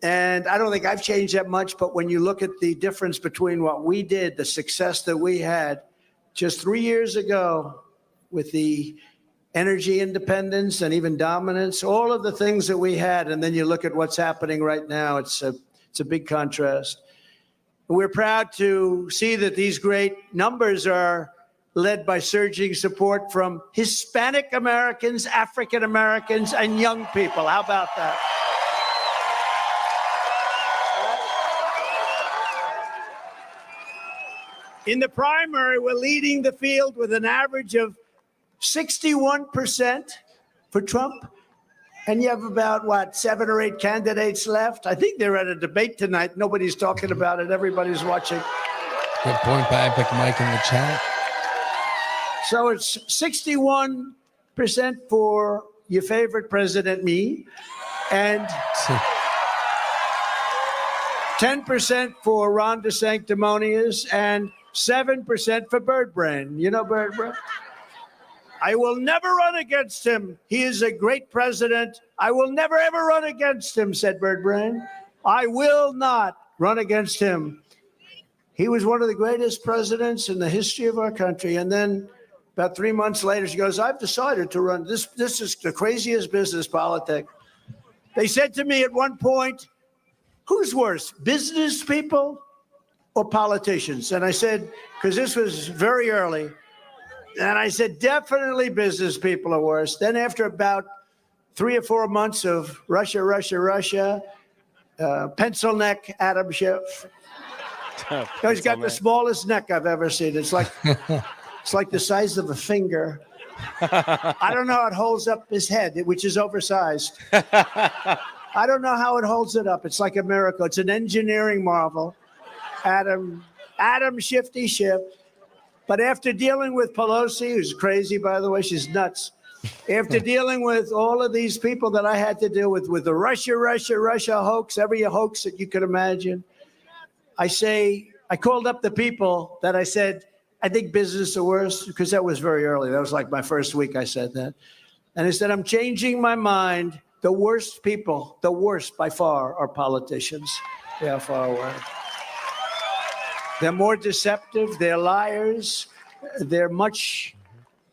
Speaker 3: And I don't think I've changed that much. But when you look at the difference between what we did, the success that we had just 3 years ago with the energy independence and even dominance, all of the things that we had, and then you look at what's happening right now, it's a big contrast. We're proud to see that these great numbers are led by surging support from Hispanic Americans, African Americans, and young people. How about that? In the primary, we're leading the field with an average of 61% for Trump. And you have about, 7 or 8 candidates left? I think they're at a debate tonight. Nobody's talking about it. Everybody's watching.
Speaker 13: Good point by Epic Mike in the chat.
Speaker 3: So it's 61% for your favorite president, me, and 10% for Ron DeSanctimonious, and 7% for Bird Brain. You know Bird Brain? I will never run against him. He is a great president. I will never, ever run against him, said Bird Brain. I will not run against him. He was one of the greatest presidents in the history of our country. And then about 3 months later, she goes, I've decided to run. This is the craziest business politics. They said to me at one point, who's worse, business people or politicians? And I said, because this was very early, And I said, definitely business people are worse. Then after about 3 or 4 months of Russia, pencil neck Adam Schiff. He's got the smallest neck I've ever seen. It's like the size of a finger. I don't know how it holds up his head, which is oversized. I don't know how it holds it up. It's like a miracle. It's an engineering marvel. Adam Shifty Schiff. But after dealing with Pelosi, who's crazy, by the way, she's nuts. After dealing with all of these people that I had to deal with the Russia hoax, every hoax that you could imagine, I called up the people that I said, I think business is the worst, because that was very early. That was like my first week I said that. And I said, I'm changing my mind. The worst people, the worst by far, are politicians. They are far away. They're more deceptive. They're liars. They're much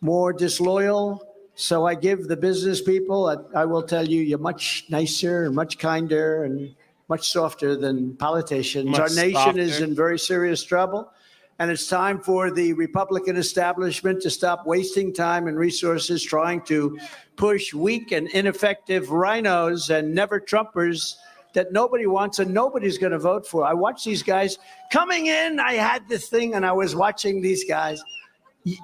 Speaker 3: more disloyal. So I give the business people, I will tell you, you're much nicer and much kinder and much softer than politicians. Our nation is in very serious trouble. And it's time for the Republican establishment to stop wasting time and resources trying to push weak and ineffective rhinos and never-Trumpers that nobody wants and nobody's going to vote for. I watch these guys coming in. I had this thing and I was watching these guys.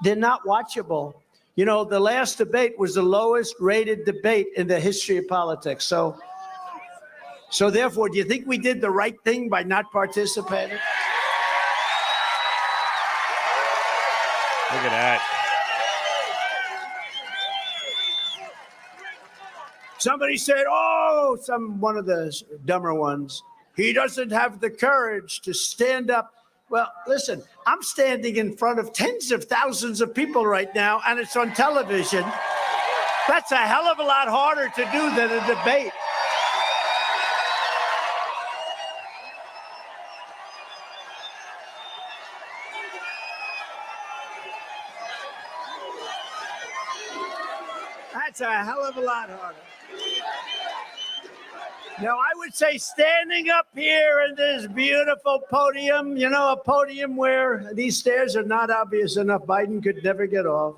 Speaker 3: They're not watchable. You know, the last debate was the lowest rated debate in the history of politics. So therefore, do you think we did the right thing by not participating?
Speaker 12: Look at that.
Speaker 3: Somebody said, one of the dumber ones, he doesn't have the courage to stand up. Well, listen, I'm standing in front of tens of thousands of people right now, and it's on television. That's a hell of a lot harder to do than a debate. That's a hell of a lot harder. Now, I would say standing up here in this beautiful podium, you know, a podium where these stairs are not obvious enough, Biden could never get off.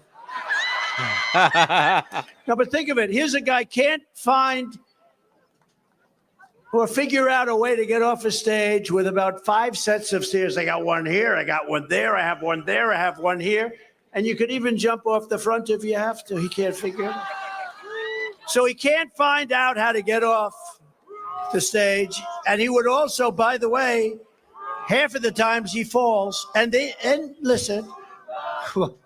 Speaker 3: No, but think of it. Here's a guy can't find or figure out a way to get off a stage with about 5 sets of stairs. I got one here, I got one there, I have one there, I have one here. And you could even jump off the front if you have to. He can't figure it out. So he can't find out how to get off the stage. And he would also, by the way, half of the times he falls. And listen.
Speaker 12: Could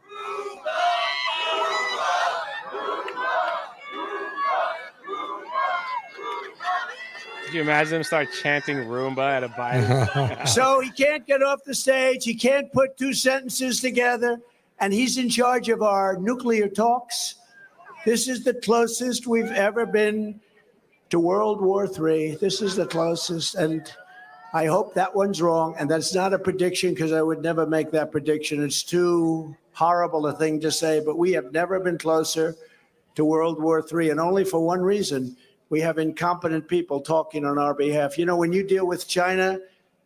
Speaker 12: you imagine him start chanting Roomba at a Biden?
Speaker 3: So he can't get off the stage. He can't put 2 sentences together. And he's in charge of our nuclear talks. This is the closest we've ever been to World War III. This is the closest. And I hope that one's wrong. And that's not a prediction, because I would never make that prediction. It's too horrible a thing to say. But we have never been closer to World War III. And only for one reason. We have incompetent people talking on our behalf. You know, when you deal with China,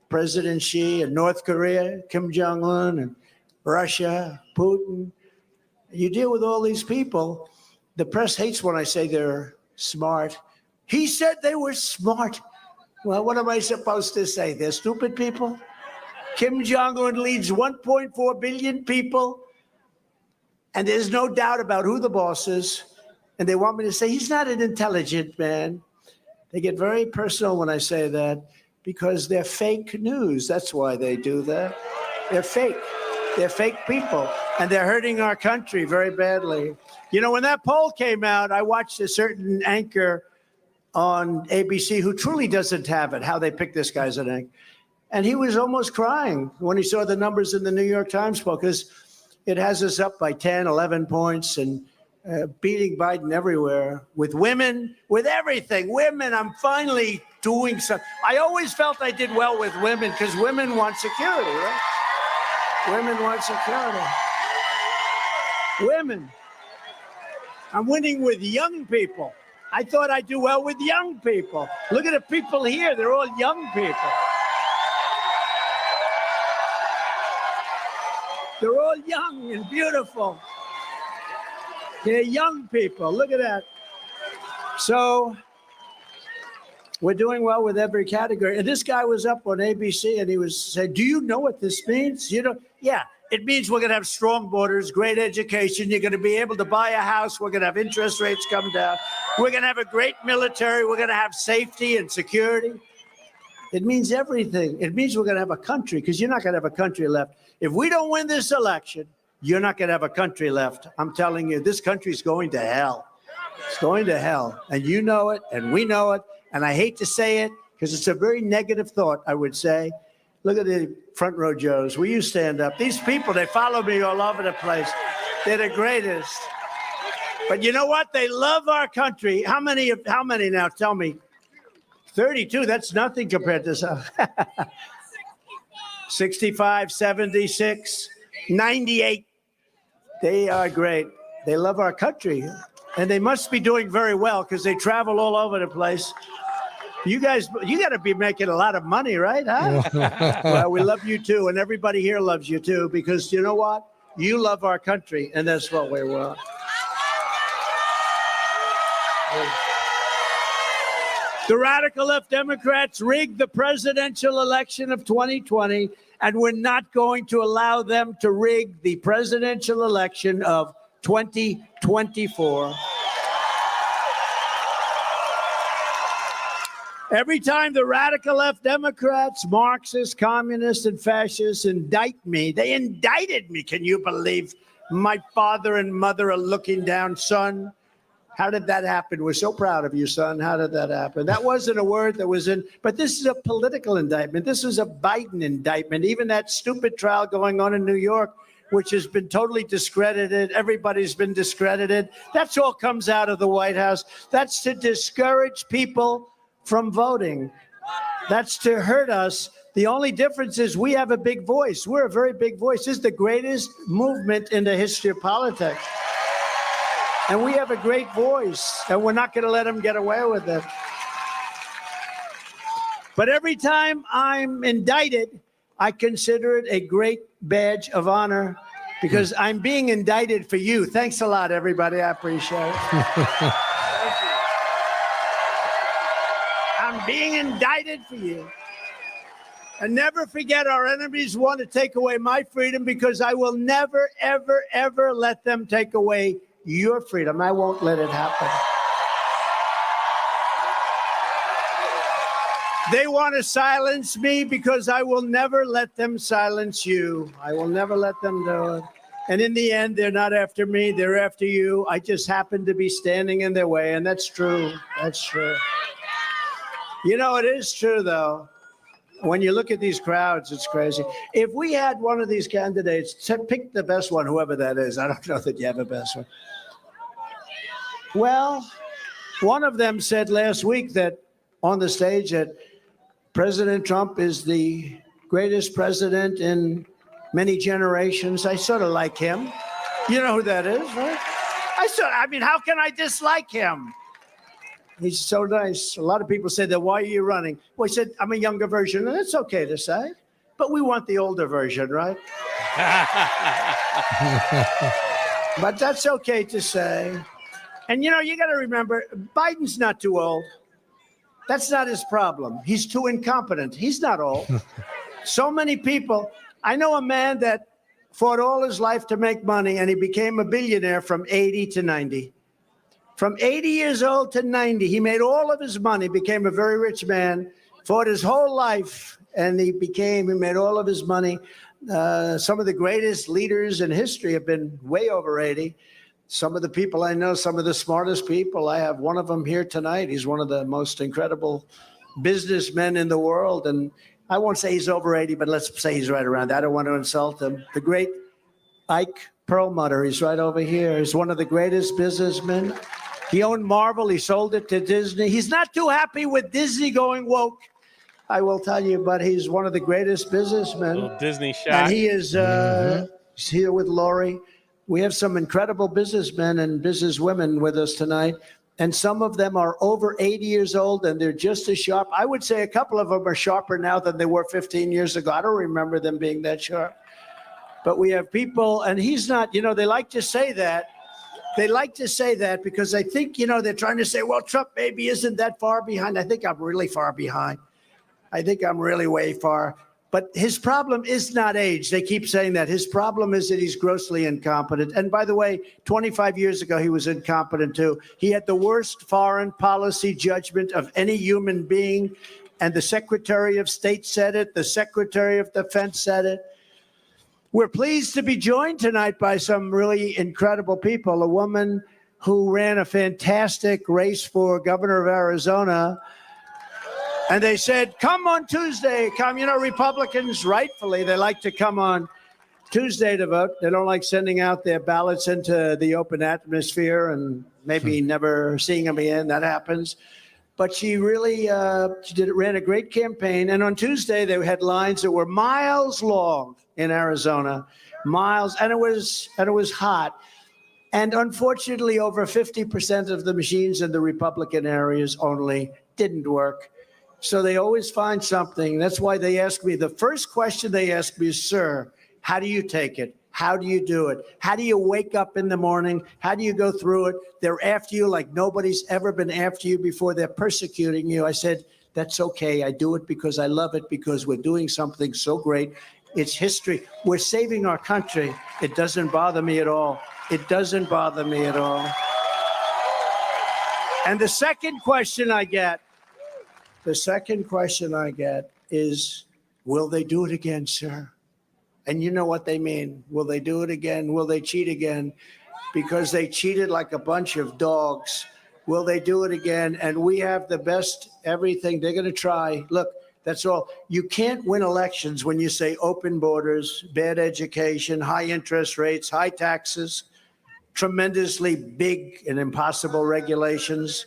Speaker 3: President Xi, and North Korea, Kim Jong-un, and Russia, Putin, you deal with all these people. The press hates when I say they're smart. He said they were smart. Well, what am I supposed to say? They're stupid people? Kim Jong-un leads 1.4 billion people, and there's no doubt about who the boss is. And they want me to say he's not an intelligent man. They get very personal when I say that, because they're fake news. That's why they do that. They're fake. They're fake people, and they're hurting our country very badly. You know, when that poll came out, I watched a certain anchor on ABC who truly doesn't have it, how they pick this guy as an anchor. And he was almost crying when he saw the numbers in the New York Times poll, because it has us up by 10, 11 points and beating Biden everywhere, with women, with everything. Women, I'm finally doing something. I always felt I did well with women, because women want security, right? Women want security. Women. I'm winning with young people. I thought I'd do well with young people. Look at the people here. They're all young people. They're all young and beautiful. Yeah, young people. Look at that. So we're doing well with every category. And this guy was up on ABC and he was saying, do you know what this means? You know, yeah, it means we're going to have strong borders, great education. You're going to be able to buy a house. We're going to have interest rates come down. We're going to have a great military. We're going to have safety and security. It means everything. It means we're going to have a country, because you're not going to have a country left. If we don't win this election, you're not going to have a country left. I'm telling you, this country's going to hell. It's going to hell. And you know it, and we know it. And I hate to say it, because it's a very negative thought, I would say. Look at the front row Joes. Will you stand up? These people, they follow me all over the place. They're the greatest. But you know what? They love our country. How many now? Tell me. 32, that's nothing compared to some. 65, 76, 98. They are great. They love our country. And they must be doing very well because they travel all over the place. You guys, you got to be making a lot of money, right? Huh? Well, we love you too. And everybody here loves you too, because you know what? You love our country, and that's what we want. The radical left Democrats rigged the presidential election of 2020, and we're not going to allow them to rig the presidential election of 2024. Every time the radical left Democrats, Marxists, communists, and fascists indict me, they indicted me. Can you believe? My father and mother are looking down, son. How did that happen? We're so proud of you, son. How did that happen? That wasn't a word that was in, but this is a political indictment. This is a Biden indictment. Even that stupid trial going on in New York, which has been totally discredited. Everybody's been discredited. That's all comes out of the White House. That's to discourage people from voting. That's to hurt us. The only difference is we have a big voice. We're a very big voice. This is the greatest movement in the history of politics. And we have a great voice, and we're not going to let them get away with it. But every time I'm indicted, I consider it a great badge of honor, because I'm being indicted for you. Thanks a lot, everybody. I appreciate it. Thank you. I'm being indicted for you. And never forget, our enemies want to take away my freedom, because I will never, ever, ever let them take away your freedom. I won't let it happen. They want to silence me, because I will never let them silence you. I will never let them do it. And in the end, they're not after me. They're after you. I just happen to be standing in their way. And that's true. That's true. You know, it is true, though. When you look at these crowds, it's crazy. If we had one of these candidates, pick the best one, whoever that is. I don't know that you have a best one. Well, one of them said last week that on the stage that President Trump is the greatest president in many generations. I sort of like him. You know who that is, right? I mean, how can I dislike him? He's so nice. A lot of people say that, why are you running? Well, he said, I'm a younger version, and it's okay to say, but we want the older version, right? But that's okay to say. And, you know, you got to remember, Biden's not too old. That's not his problem. He's too incompetent. He's not old. So many people. I know a man that fought all his life to make money, and he became a billionaire from 80 to 90. From 80 years old to 90, he made all of his money, became a very rich man, fought his whole life, and he made all of his money. Some of the greatest leaders in history have been way over 80. Some of the people I know, some of the smartest people, I have one of them here tonight. He's one of the most incredible businessmen in the world. And I won't say he's over 80, but let's say he's right around that. I don't want to insult him. The great Ike Perlmutter, he's right over here. He's one of the greatest businessmen. He owned Marvel. He sold it to Disney. He's not too happy with Disney going woke, I will tell you, but he's one of the greatest businessmen.
Speaker 12: Little Disney shot.
Speaker 3: And he is he's here with Lori. We have some incredible businessmen and businesswomen with us tonight, and some of them are over 80 years old, and they're just as sharp. I would say a couple of them are sharper now than they were 15 years ago. I don't remember them being that sharp. But we have people, and he's not, you know, they like to say that They like to say that because I think, they're trying to say, well, Trump maybe isn't that far behind. I think I'm really far behind. I think I'm really way far. But his problem is not age. They keep saying that. His problem is that he's grossly incompetent. And by the way, 25 years ago, he was incompetent too. He had the worst foreign policy judgment of any human being. And the Secretary of State said it. The Secretary of Defense said it. We're pleased to be joined tonight by some really incredible people. A woman who ran a fantastic race for governor of Arizona. And they said, come on Tuesday. Come, Republicans, rightfully, they like to come on Tuesday to vote. They don't like sending out their ballots into the open atmosphere and maybe never seeing them again. That happens. But she really ran a great campaign. And on Tuesday, they had lines that were miles long in Arizona, miles, and it was hot. And unfortunately, over 50% of the machines in the Republican areas only didn't work. So they always find something. That's why they ask me, the first question they ask me is, sir, how do you take it? How do you do it? How do you wake up in the morning? How do you go through it? They're after you like nobody's ever been after you before. They're persecuting you. I said, that's okay. I do it because I love it, because we're doing something so great. It's history. We're saving our country. It doesn't bother me at all. It doesn't bother me at all. And the second question I get is, will they do it again, sir? And you know what they mean. Will they do it again? Will they cheat again? Because they cheated like a bunch of dogs. Will they do it again? And we have the best everything. They're going to try. Look, that's all. You can't win elections when you say open borders, bad education, high interest rates, high taxes, tremendously big and impossible regulations,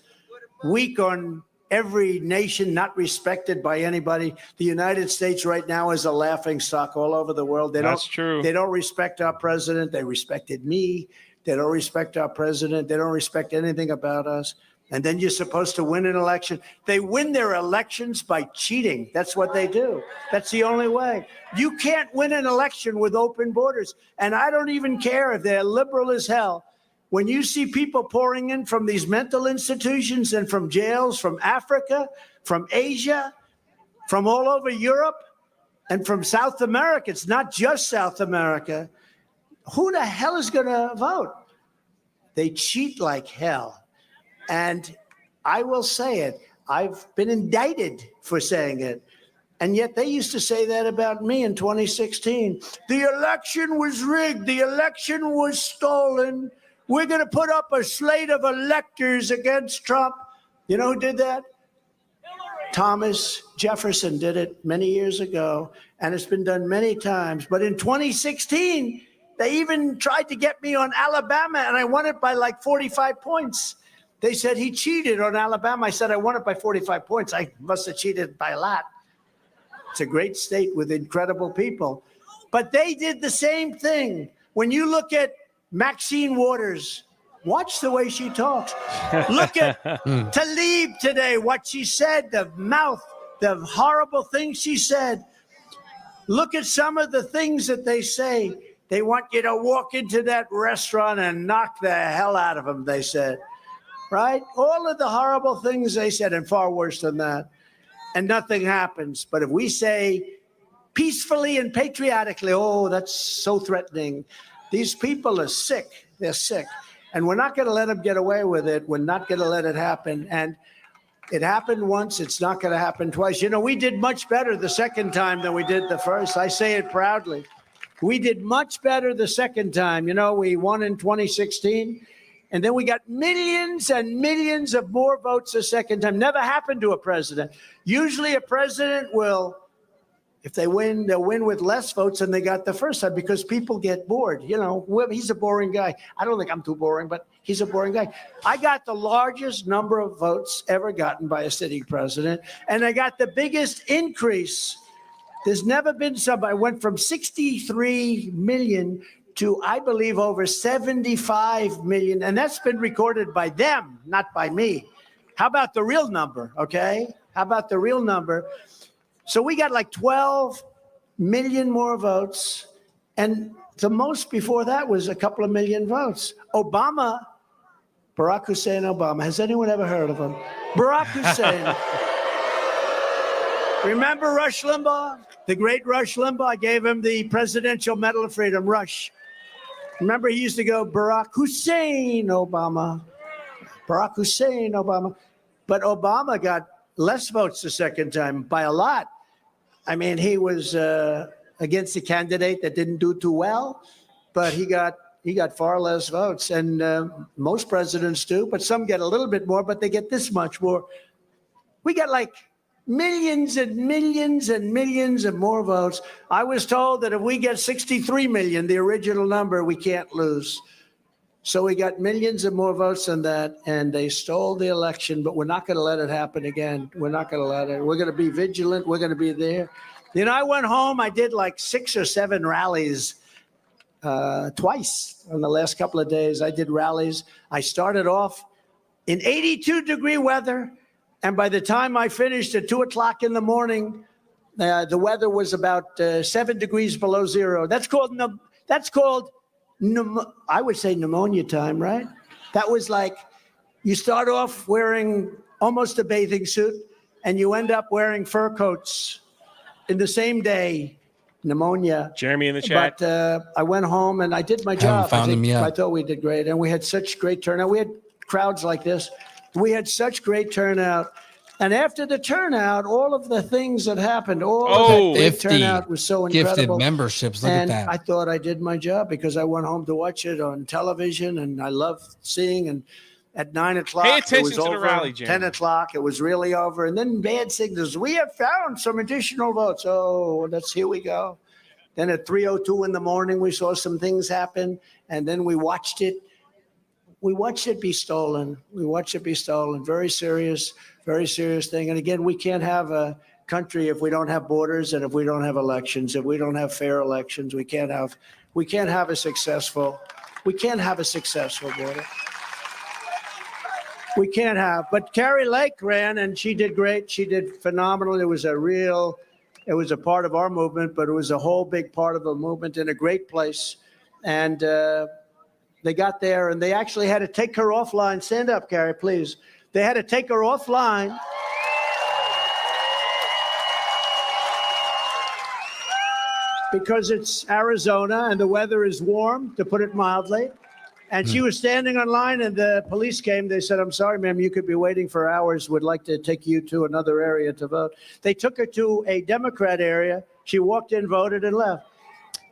Speaker 3: weak on every nation, not respected by anybody. The United States right now is a laughing stock all over the world.
Speaker 12: That's true.
Speaker 3: They don't respect our president. They respected me. They don't respect our president. They don't respect anything about us. And then you're supposed to win an election. They win their elections by cheating. That's what they do. That's the only way. You can't win an election with open borders. And I don't even care if they're liberal as hell. When you see people pouring in from these mental institutions and from jails, from Africa, from Asia, from all over Europe, and from South America, it's not just South America, who the hell is going to vote? They cheat like hell. And I will say it. I've been indicted for saying it. And yet they used to say that about me in 2016. The election was rigged. The election was stolen. We're going to put up a slate of electors against Trump. You know who did that? Thomas Jefferson did it many years ago, and it's been done many times. But in 2016, they even tried to get me on Alabama, and I won it by like 45 points. They said he cheated on Alabama. I said I won it by 45 points. I must have cheated by a lot. It's a great state with incredible people. But they did the same thing. When you look at Maxine Waters, watch the way she talks. Look at Tlaib today, what she said, the mouth, the horrible things she said. Look at some of the things that they say. They want you to walk into that restaurant and knock the hell out of them, they said. Right? All of the horrible things they said, and far worse than that. And nothing happens. But if we say peacefully and patriotically, oh, that's so threatening. These people are sick. They're sick. And we're not going to let them get away with it. We're not going to let it happen. And it happened once. It's not going to happen twice. You know, we did much better the second time than we did the first. I say it proudly. We did much better the second time. You know, we won in 2016. And then we got millions and millions of more votes the second time. Never happened to a president. Usually a president will, if they win, they'll win with less votes than they got the first time because people get bored. You know, he's a boring guy. I don't think I'm too boring, but he's a boring guy. I got the largest number of votes ever gotten by a sitting president, and I got the biggest increase. There's never been somebody. I went from 63 million to, I believe, over 75 million, and that's been recorded by them, not by me. How about the real number, okay? How about the real number? So we got like 12 million more votes. And the most before that was a couple of million votes. Obama Barack Hussein Obama. Has anyone ever heard of him? Barack Hussein. Remember Rush Limbaugh? The great Rush Limbaugh. I gave him the Presidential Medal of Freedom. Rush. Remember, he used to go, Barack Hussein Obama. Barack Hussein Obama. But Obama got less votes the second time by a lot. I mean, he was against a candidate that didn't do too well, but he got far less votes. And most presidents do, but some get a little bit more, but they get this much more. We got like millions and millions and millions of more votes. I was told that if we get 63 million, the original number, we can't lose. So we got millions of more votes than that, and they stole the election, but we're not going to let it happen again. We're not going to let it. We're going to be vigilant. We're going to be there. You know, I went home. I did like 6 or 7 rallies twice in the last couple of days. I did rallies. I started off in 82-degree weather, and by the time I finished at 2 o'clock in the morning, the weather was about 7 degrees below zero. That's called I would say pneumonia time, right? That was like, you start off wearing almost a bathing suit, and you end up wearing fur coats in the same day. Pneumonia.
Speaker 12: Jeremy in the chat.
Speaker 3: But I went home and I did my job. I thought we did great, and we had such great turnout. We had crowds like this. We had such great turnout. And after the turnout, all of the things that happened, all of that great turnout was so incredible.
Speaker 13: Gifted memberships, look at that.
Speaker 3: I thought I did my job because I went home to watch it on television, and I loved seeing. And at 9 o'clock,
Speaker 12: Pay attention
Speaker 3: it was
Speaker 12: to
Speaker 3: over.
Speaker 12: the rally, Jeremy.
Speaker 3: 10 o'clock, it was really over. And then bad signals. We have found some additional votes. Oh, here we go. Then at 3:02 in the morning, we saw some things happen, and then we watched it. We watched it be stolen. We watched it be stolen. Very serious thing. And again, we can't have a country if we don't have borders and if we don't have elections. If we don't have fair elections, we can't have a successful border. We can't have. But Carrie Lake ran, and she did great. She did phenomenal. It was a part of our movement, but it was a whole big part of the movement in a great place. And they got there, and they actually had to take her offline. Stand up, Carrie, please. They had to take her offline. Because it's Arizona and the weather is warm, to put it mildly. And she was standing on line, and the police came. They said, "I'm sorry, ma'am, you could be waiting for hours. Would like to take you to another area to vote." They took her to a Democrat area. She walked in, voted, and left.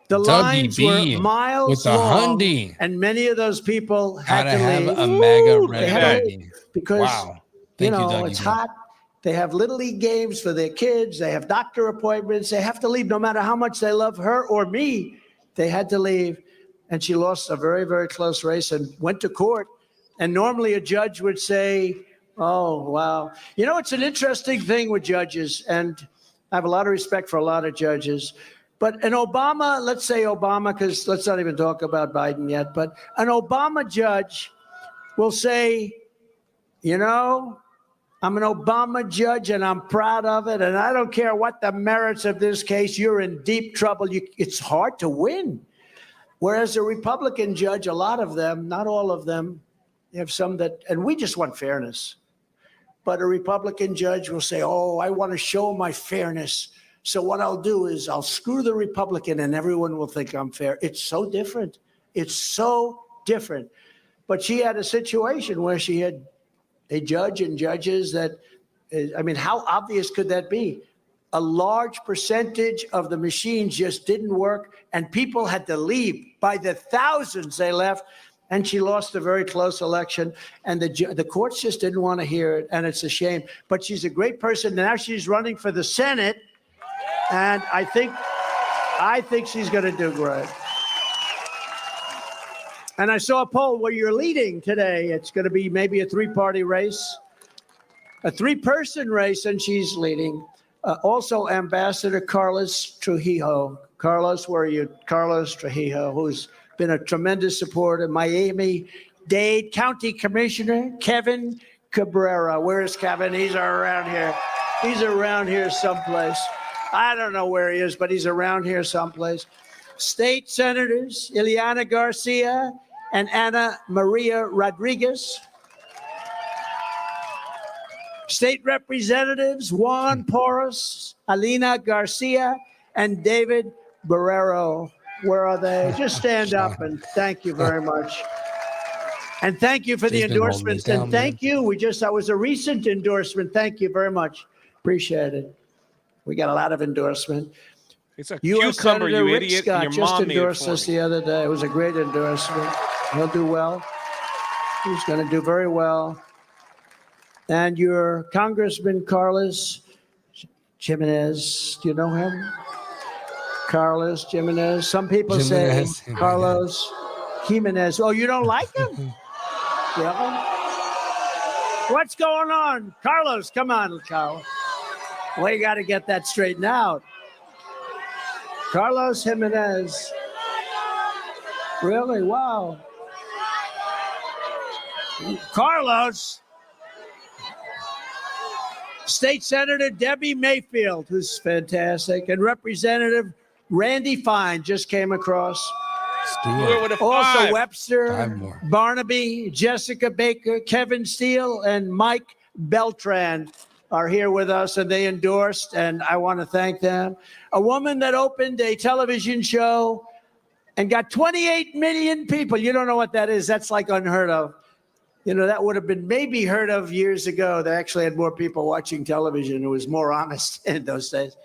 Speaker 3: The lines were miles long, and many of those people had to leave.
Speaker 13: Have a mega red
Speaker 3: because,
Speaker 13: wow.
Speaker 3: It's hot. They have Little League games for their kids. They have doctor appointments. They have to leave no matter how much they love her or me. They had to leave. And she lost a very, very close race and went to court. And normally a judge would say, oh, wow. You know, it's an interesting thing with judges, and I have a lot of respect for a lot of judges. But an Obama, let's say Obama, because let's not even talk about Biden yet, but an Obama judge will say, I'm an Obama judge and I'm proud of it, and I don't care what the merits of this case, you're in deep trouble. It's hard to win. Whereas a Republican judge, a lot of them, not all of them, you have some that, and we just want fairness. But a Republican judge will say, oh, I want to show my fairness. So what I'll do is I'll screw the Republican and everyone will think I'm fair. It's so different. It's so different. But she had a situation where she had a judge and judges that, how obvious could that be? A large percentage of the machines just didn't work, and people had to leave. By the thousands, they left, and she lost a very close election, and the courts just didn't want to hear it, and it's a shame. But she's a great person. Now she's running for the Senate, and I think she's going to do great. And I saw a poll where you're leading today. It's going to be maybe a 3-party race, a 3-person race, and she's leading. Also, Ambassador Carlos Trujillo. Carlos, where are you? Carlos Trujillo, who's been a tremendous supporter. Miami-Dade County Commissioner Kevin Cabrera. Where's Kevin? He's around here. He's around here someplace. I don't know where he is, but he's around here someplace. State Senators Ileana Garcia and Ana Maria Rodriguez. State Representatives Juan Porras, Alina Garcia, and David Barrero. Where are they? Just stand up and thank you very much. And thank you for the
Speaker 13: He's been holding it
Speaker 3: endorsements.
Speaker 13: down,
Speaker 3: And thank you. That was a recent endorsement. Thank you very much. Appreciate it. We got a lot of endorsement.
Speaker 12: It's a
Speaker 3: U.S.
Speaker 12: cucumber,
Speaker 3: Senator
Speaker 12: you
Speaker 3: Rick
Speaker 12: idiot.
Speaker 3: Scott
Speaker 12: Your
Speaker 3: just
Speaker 12: mom made it
Speaker 3: endorsed
Speaker 12: for
Speaker 3: us
Speaker 12: me.
Speaker 3: the other day. It was a great endorsement. He'll do well. He's going to do very well. And your Congressman Carlos Jimenez, do you know him? Carlos Jimenez. Some people
Speaker 13: Jimenez.
Speaker 3: say Carlos Jimenez. Oh, you don't like him? Yeah. What's going on? Carlos, come on, Carlos. Well, you got to get that straightened out. Carlos Jimenez. Really? Wow. Carlos. State Senator Debbie Mayfield, who's fantastic, and Representative Randy Fine just came across. Also Webster, Barnaby, Jessica Baker, Kevin Steele, and Mike Beltran are here with us, and they endorsed, and I want to thank them. A woman that opened a television show and got 28 million people. You don't know what that is. That's like unheard of. You know, that would have been maybe heard of years ago. They actually had more people watching television. It was more honest in those days.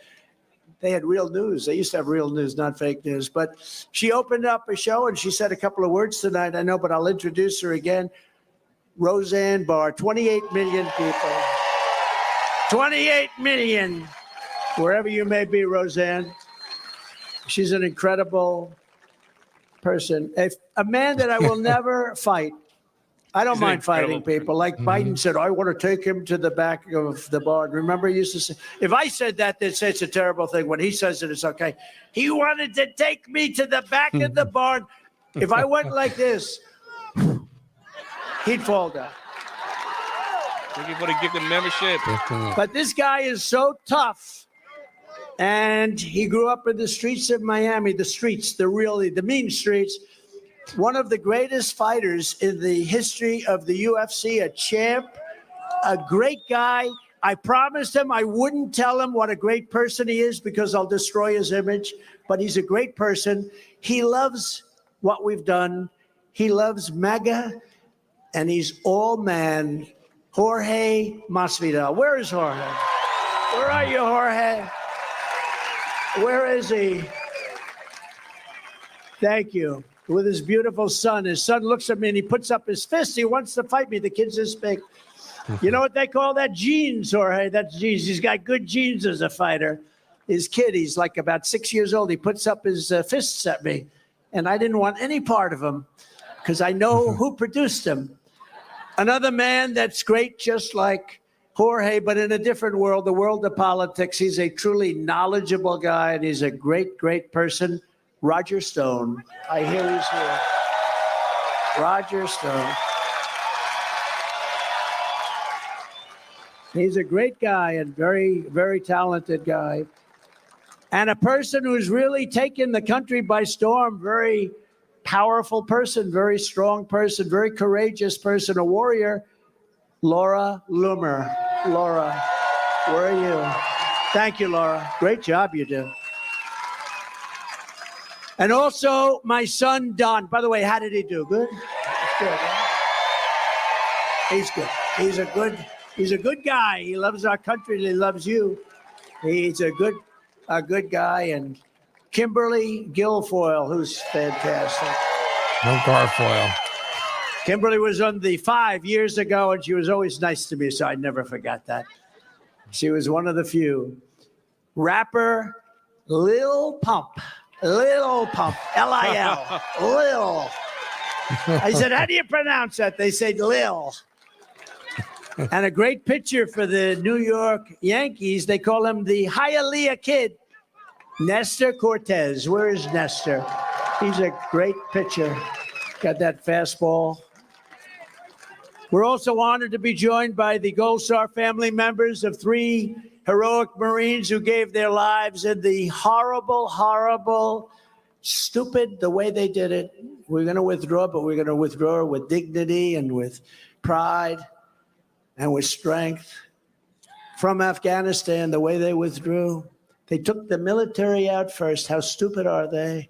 Speaker 3: They had real news. They used to have real news, not fake news. But she opened up a show and she said a couple of words tonight. I know, but I'll introduce her again. Roseanne Barr, 28 million people. 28 million, wherever you may be, Roseanne. She's an incredible person. A man that I will never fight. I don't mind fighting people. Like Biden said, I want to take him to the back of the barn. Remember, he used to say, if I said that, they'd say it's a terrible thing. When he says it, it's okay. He wanted to take me to the back of the barn. If I went like this, he'd fall down.
Speaker 12: Thank you for the gift of membership.
Speaker 3: But this guy is so tough. And he grew up in the streets of Miami, the mean streets. One of the greatest fighters in the history of the UFC, a champ, a great guy. I promised him I wouldn't tell him what a great person he is because I'll destroy his image, but he's a great person. He loves what we've done. He loves MAGA, and he's all man. Jorge Masvidal. Where is Jorge? Where are you, Jorge? Where is he? Thank you. With his beautiful son. His son looks at me and he puts up his fist. He wants to fight me. The kid's this big. You know what they call that? Genes, Jorge. That's genes. He's got good genes as a fighter. His kid, he's like about 6 years old. He puts up his fists at me. And I didn't want any part of him because I know who produced him. Another man that's great, just like Jorge, but in a different world, the world of politics. He's a truly knowledgeable guy, and he's a great, great person. Roger Stone. I hear he's here. Roger Stone. He's a great guy and very, very talented guy. And a person who's really taken the country by storm. Very powerful person, very strong person, very courageous person, a warrior. Laura Loomer. Laura, where are you? Thank you, Laura. Great job you do. And also my son, Don. By the way, how did he do? Good? Good, huh? He's good. He's a good guy. He loves our country. He loves you. He's a good guy. And Kimberly Guilfoyle, who's fantastic.
Speaker 13: No Garfoyle.
Speaker 3: Kimberly was on the 5 years ago, and she was always nice to me, so I never forgot that. She was one of the few. Rapper Lil Pump. Lil Pump. L-I-L. Lil. I said, how do you pronounce that? They say Lil. And a great pitcher for the New York Yankees. They call him the Hialeah Kid. Nestor Cortez. Where is Nestor? He's a great pitcher. Got that fastball. We're also honored to be joined by the Gold Star family members of 3 heroic Marines who gave their lives in the horrible, horrible, stupid, the way they did it. We're going to withdraw, but we're going to withdraw with dignity and with pride and with strength. from Afghanistan, the way they withdrew. They took the military out first. How stupid are they?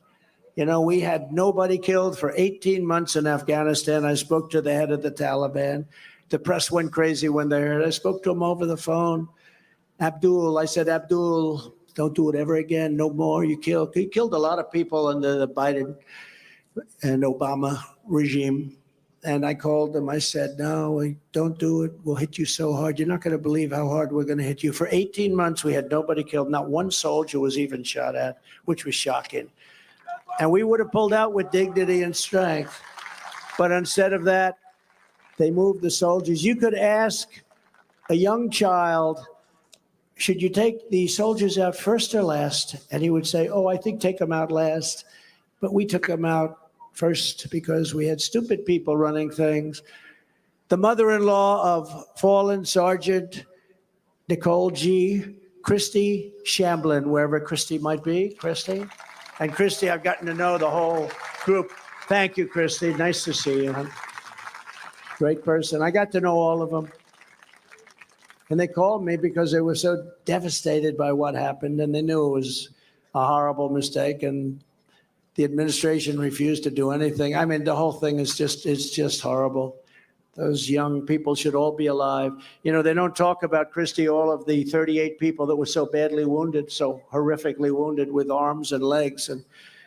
Speaker 3: You know, we had nobody killed for 18 months in Afghanistan. I spoke to the head of the Taliban. The press went crazy when they heard. I spoke to him over the phone. Abdul, I said, Abdul, don't do it ever again. No more. He killed a lot of people under the Biden and Obama regime. And I called him. I said, no, don't do it. We'll hit you so hard. You're not going to believe how hard we're going to hit you. For 18 months, we had nobody killed. Not one soldier was even shot at, which was shocking. And we would have pulled out with dignity and strength. But instead of that, they moved the soldiers. You could ask a young child, should you take the soldiers out first or last? And he would say, oh, I think take them out last. But we took them out first because we had stupid people running things. The mother-in-law of fallen Sergeant Nicole G., Christy Shamblin, wherever Christy might be. Christy? And Christy, I've gotten to know the whole group. Thank you, Christy. Nice to see you. Great person. I got to know all of them. And they called me because they were so devastated by what happened, and they knew it was a horrible mistake, and the administration refused to do anything. I mean, the whole thing is just horrible. Those young people should all be alive. You know, they don't talk about, Christy, all of the 38 people that were so badly wounded, so horrifically wounded with arms and legs and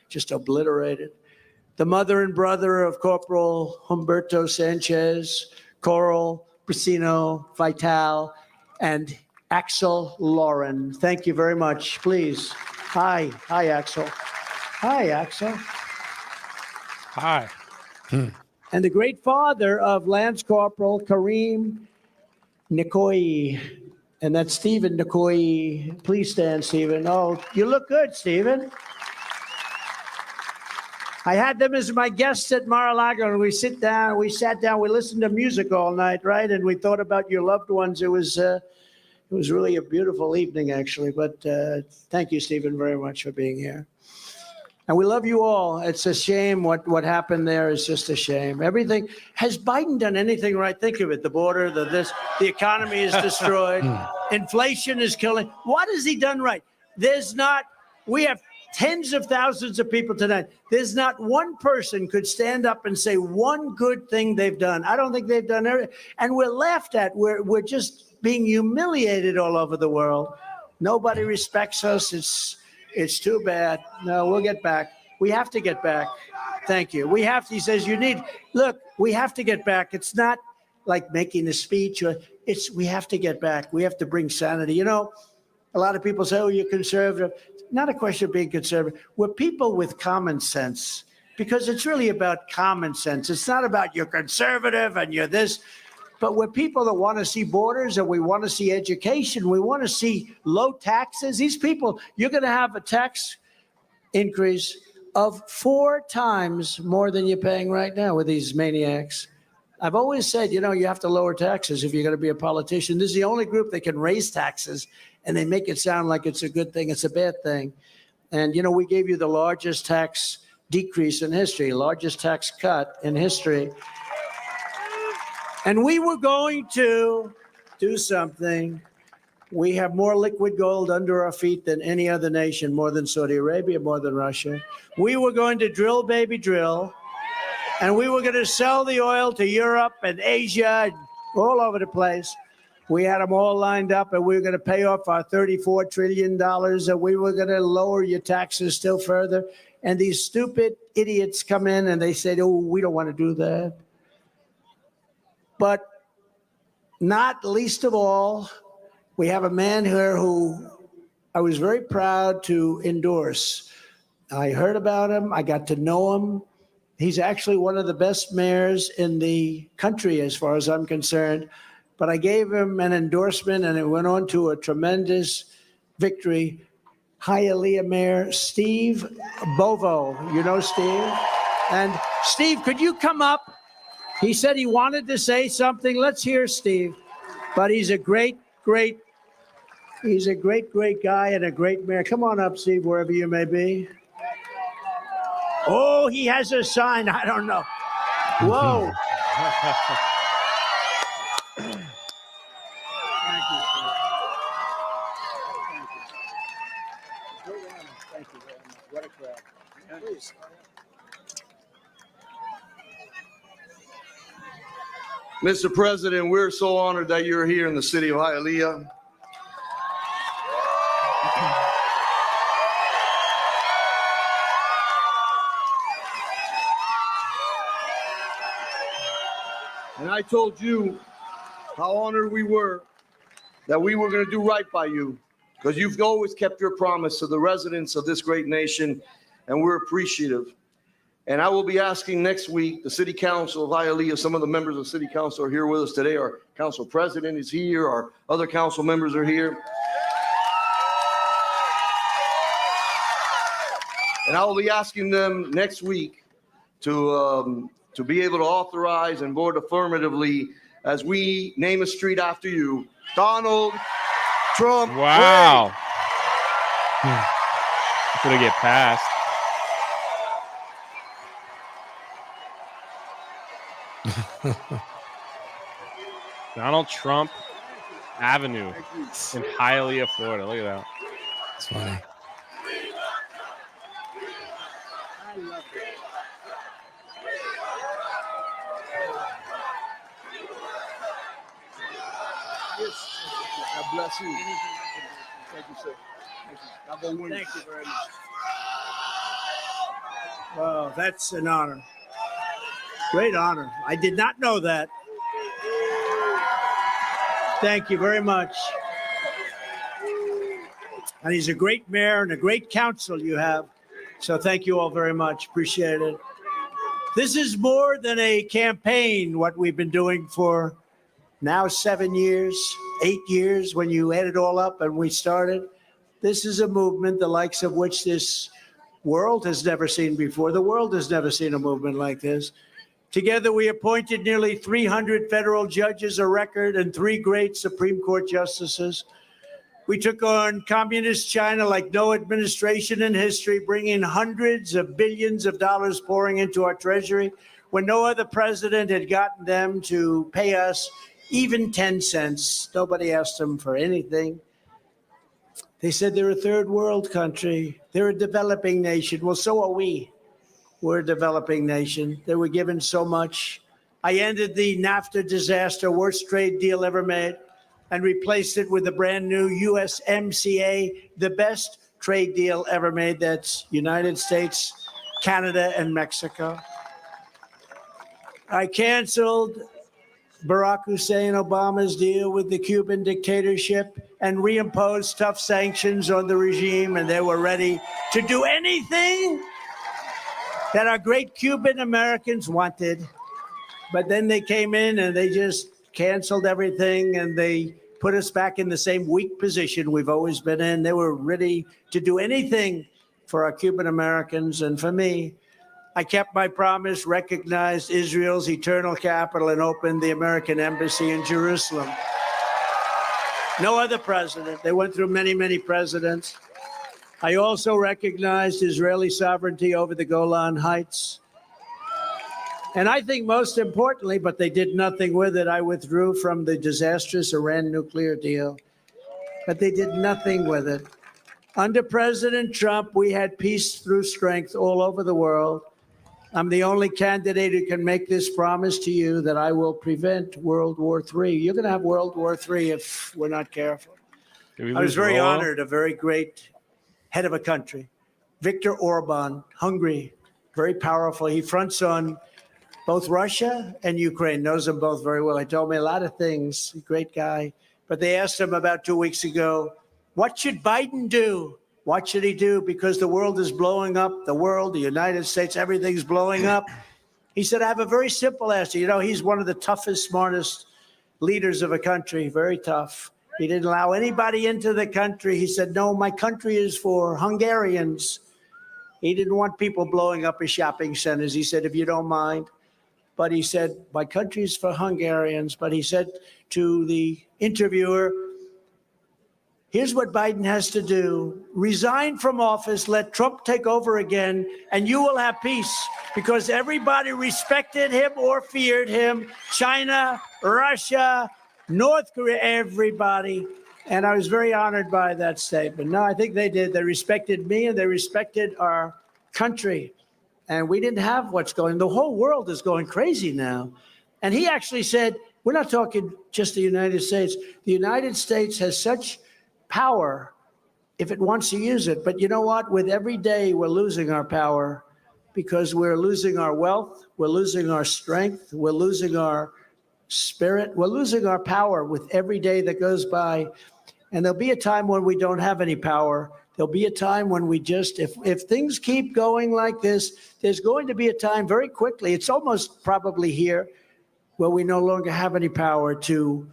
Speaker 3: just obliterated. The mother and brother of Corporal Humberto Sanchez, Coral Brasino Vital, and Axel Lauren. Thank you very much. Please. Hi, Axel. Hi, Axel.
Speaker 6: Hi.
Speaker 3: And the great father of Lance Corporal Kareem Nikoyi. And that's Stephen Nikoyi. Please stand, Stephen. Oh, you look good, Stephen. I had them as my guests at Mar-a-Lago, and we sat down, we listened to music all night, right? And we thought about your loved ones. It was really a beautiful evening, actually. But thank you, Stephen, very much for being here. And we love you all. It's a shame what happened there is just a shame. Everything. Has Biden done anything right? Think of it. The border, the economy is destroyed. Inflation is killing. What has he done right? We have tens of thousands of people tonight. There's not one person could stand up and say one good thing they've done. I don't think they've done everything. And we're laughed at. We're just being humiliated all over the world. Nobody respects us. It's too bad. No, we'll get back. We have to get back. Thank you. We have to, he says, we have to get back. It's not like making a speech. We have to get back. We have to bring sanity. You know, a lot of people say, oh, you're conservative. Not a question of being conservative. We're people with common sense, because it's really about common sense. It's not about you're conservative and you're this. But we're people that want to see borders, and we want to see education. We want to see low taxes. These people, you're going to have a tax increase of 4 times more than you're paying right now with these maniacs. I've always said, you have to lower taxes if you're going to be a politician. This is the only group that can raise taxes, and they make it sound like it's a good thing. It's a bad thing. And, we gave you the largest tax decrease in history, largest tax cut in history. And we were going to do something. We have more liquid gold under our feet than any other nation, more than Saudi Arabia, more than Russia. We were going to drill, baby, drill. And we were going to sell the oil to Europe and Asia and all over the place. We had them all lined up, and we were going to pay off our $34 trillion, and we were going to lower your taxes still further. And these stupid idiots come in and they say, oh, we don't want to do that. But not least of all, we have a man here who I was very proud to endorse. I heard about him. I got to know him. He's actually one of the best mayors in the country, as far as I'm concerned. But I gave him an endorsement, and it went on to a tremendous victory. Hialeah Mayor Steve Bovo. You know Steve? And Steve, could you come up? He said he wanted to say something. Let's hear Steve. But he's a great guy and a great mayor. Come on up, Steve, wherever you may be. Oh, he has a sign. I don't know. Whoa. Thank you, Steve.
Speaker 7: Mr. President, we're so honored that you're here in the city of Hialeah. And I told you how honored we were that we were going to do right by you, because you've always kept your promise to the residents of this great nation, and we're appreciative. And I will be asking next week the City Council of Hialeah, some of the members of the City Council are here with us today. Our council president is here. Our other council members are here. And I will be asking them next week to be able to authorize and vote affirmatively as we name a street after you, Donald Trump.
Speaker 12: Wow. Gonna get passed. Donald Trump Avenue in Hialeah, Florida. Look at that.
Speaker 13: It's funny.
Speaker 7: God bless you. Thank you, sir. Thank you. God go win.
Speaker 3: Thank you very much. Well, that's an honor. Great honor. I did not know that. Thank you very much. And he's a great mayor and a great council you have. So thank you all very much. Appreciate it. This is more than a campaign, what we've been doing for now 7 years, 8 years when you add it all up and we started. This is a movement the likes of which this world has never seen before. The world has never seen a movement like this. Together, we appointed nearly 300 federal judges, a record, and 3 great Supreme Court justices. We took on communist China like no administration in history, bringing hundreds of billions of dollars pouring into our treasury when no other president had gotten them to pay us even 10 cents. Nobody asked them for anything. They said they're a third world country. They're a developing nation. Well, so are we. We're a developing nation. They were given so much. I ended the NAFTA disaster, worst trade deal ever made, and replaced it with a brand new USMCA, the best trade deal ever made. That's United States, Canada, and Mexico. I canceled Barack Hussein Obama's deal with the Cuban dictatorship and reimposed tough sanctions on the regime, and they were ready to do anything that our great Cuban Americans wanted. But then they came in and they just canceled everything, and they put us back in the same weak position we've always been in. They were ready to do anything for our Cuban Americans. And for me, I kept my promise, recognized Israel's eternal capital, and opened the American embassy in Jerusalem. No other president. They went through many, many presidents. I also recognized Israeli sovereignty over the Golan Heights. And I think most importantly, but they did nothing with it, I withdrew from the disastrous Iran nuclear deal. But they did nothing with it. Under President Trump, we had peace through strength all over the world. I'm the only candidate who can make this promise to you that I will prevent World War III. You're going to have World War III if we're not careful. I was very honored, a very great head of a country, Viktor Orban, Hungary, very powerful. He fronts on both Russia and Ukraine, knows them both very well. He told me a lot of things, great guy. But they asked him about 2 weeks ago, what should Biden do? What should he do? Because the world is blowing up, the world, the United States, everything's blowing up. He said, I have a very simple answer. You know, he's one of the toughest, smartest leaders of a country, very tough. He didn't allow anybody into the country. He said, no, my country is for Hungarians. He didn't want people blowing up his shopping centers. He said, if you don't mind. But he said, my country is for Hungarians. But he said to the interviewer, here's what Biden has to do. Resign from office, let Trump take over again, and you will have peace. Because everybody respected him or feared him. China, Russia, North Korea, everybody. And I was very honored by that statement. No, I think they did. They respected me and they respected our country. And we didn't have what's going. The whole world is going crazy now. And he actually said, we're not talking just the United States. The United States has such power if it wants to use it. But you know what? With every day, we're losing our power because we're losing our wealth, we're losing our strength, we're losing our spirit, we're losing our power with every day that goes by. And there'll be a time when we don't have any power. There'll be a time when we just, if things keep going like this, there's going to be a time very quickly, it's almost probably here, where we no longer have any power to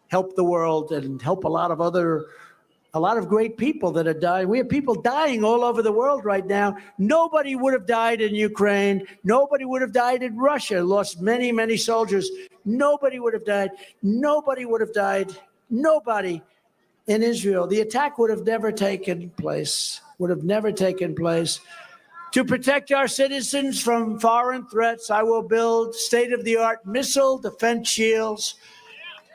Speaker 3: help the world and help a lot of great people that are dying. We have people dying all over the world right now. Nobody would have died in Ukraine. Nobody would have died in Russia. Lost many, many soldiers. Nobody would have died. Nobody would have died. Nobody in Israel. The attack would have never taken place. Would have never taken place. To protect our citizens from foreign threats, I will build state-of-the-art missile defense shields,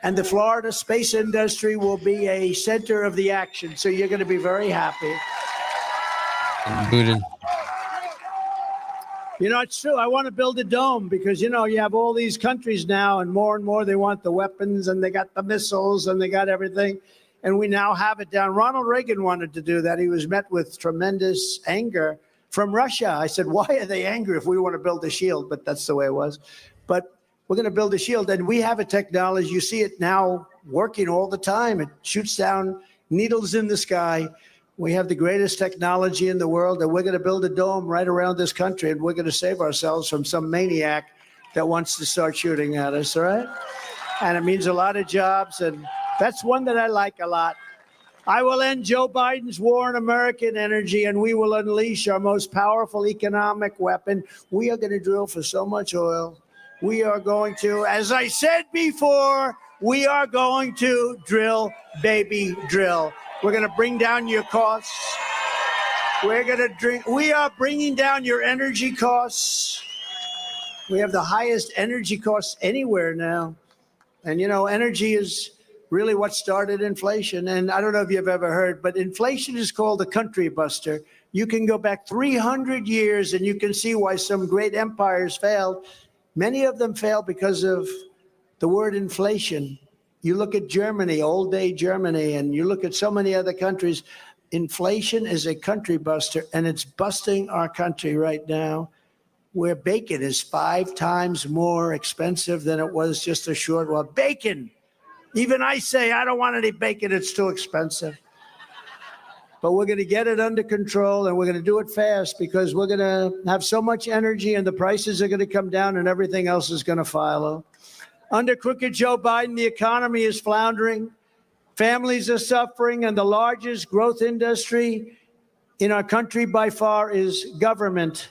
Speaker 3: and the Florida space industry will be a center of the action. So you're going to be very happy.
Speaker 13: Booted.
Speaker 3: You know, it's true. I want to build a dome because, you know, you have all these countries now and more they want the weapons and they got the missiles and they got everything. And we now have it down. Ronald Reagan wanted to do that. He was met with tremendous anger from Russia. I said, why are they angry if we want to build a shield? But that's the way it was. But we're going to build a shield. And we have a technology. You see it now working all the time. It shoots down needles in the sky. We have the greatest technology in the world. And we're going to build a dome right around this country. And we're going to save ourselves from some maniac that wants to start shooting at us, all right? And it means a lot of jobs. And that's one that I like a lot. I will end Joe Biden's war on American energy, and we will unleash our most powerful economic weapon. We are going to drill for so much oil. We are going to, as I said before, we are going to drill, baby, drill. We're going to bring down your costs. We are bringing down your energy costs. We have the highest energy costs anywhere now. And, you know, energy is really what started inflation. And I don't know if you've ever heard, but inflation is called a country buster. You can go back 300 years and you can see why some great empires failed. Many of them failed because of the word inflation. You look at Germany, old day Germany, and you look at so many other countries. Inflation is a country buster, and it's busting our country right now, where bacon is 5 times more expensive than it was just a short while. Bacon! Even I say, I don't want any bacon, it's too expensive. But we're going to get it under control, and we're going to do it fast because we're going to have so much energy and the prices are going to come down and everything else is going to follow. Under crooked Joe Biden, the economy is floundering. Families are suffering, and the largest growth industry in our country by far is government.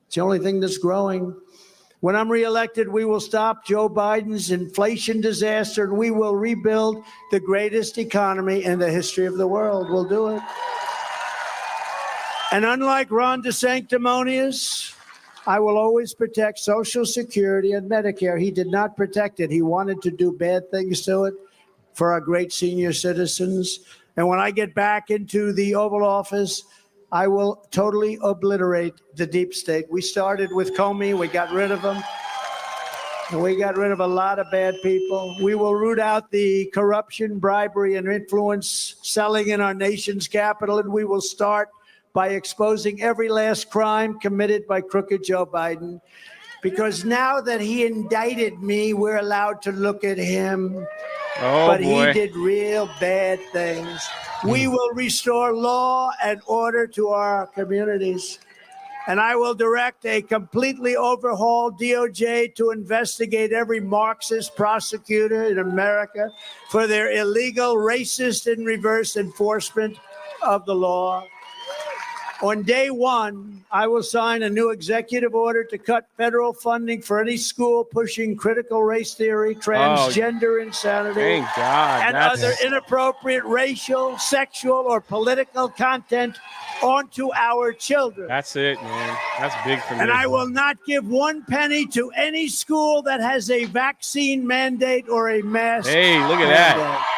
Speaker 3: It's the only thing that's growing. When I'm reelected, we will stop Joe Biden's inflation disaster, and we will rebuild the greatest economy in the history of the world. We'll do it. And unlike Ron DeSanctimonious, I will always protect Social Security and Medicare. He did not protect it. He wanted to do bad things to it for our great senior citizens. And when I get back into the Oval Office, I will totally obliterate the deep state. We started with Comey. We got rid of him. And we got rid of a lot of bad people. We will root out the corruption, bribery, and influence selling in our nation's capital. And we will start by exposing every last crime committed by crooked Joe Biden. Because now that he indicted me, we're allowed to look at him. But he did real bad things. We will restore law and order to our communities. And I will direct a completely overhauled DOJ to investigate every Marxist prosecutor in America for their illegal, racist, and reverse enforcement of the law. On day one, I will sign a new executive order to cut federal funding for any school pushing critical race theory, transgender insanity,
Speaker 12: thank God,
Speaker 3: and other inappropriate racial, sexual, or political content onto our children.
Speaker 12: That's it, man. That's big for me.
Speaker 3: And I will not give 1 penny to any school that has a vaccine mandate or a mask
Speaker 12: Hey, look at
Speaker 3: mandate.
Speaker 12: that.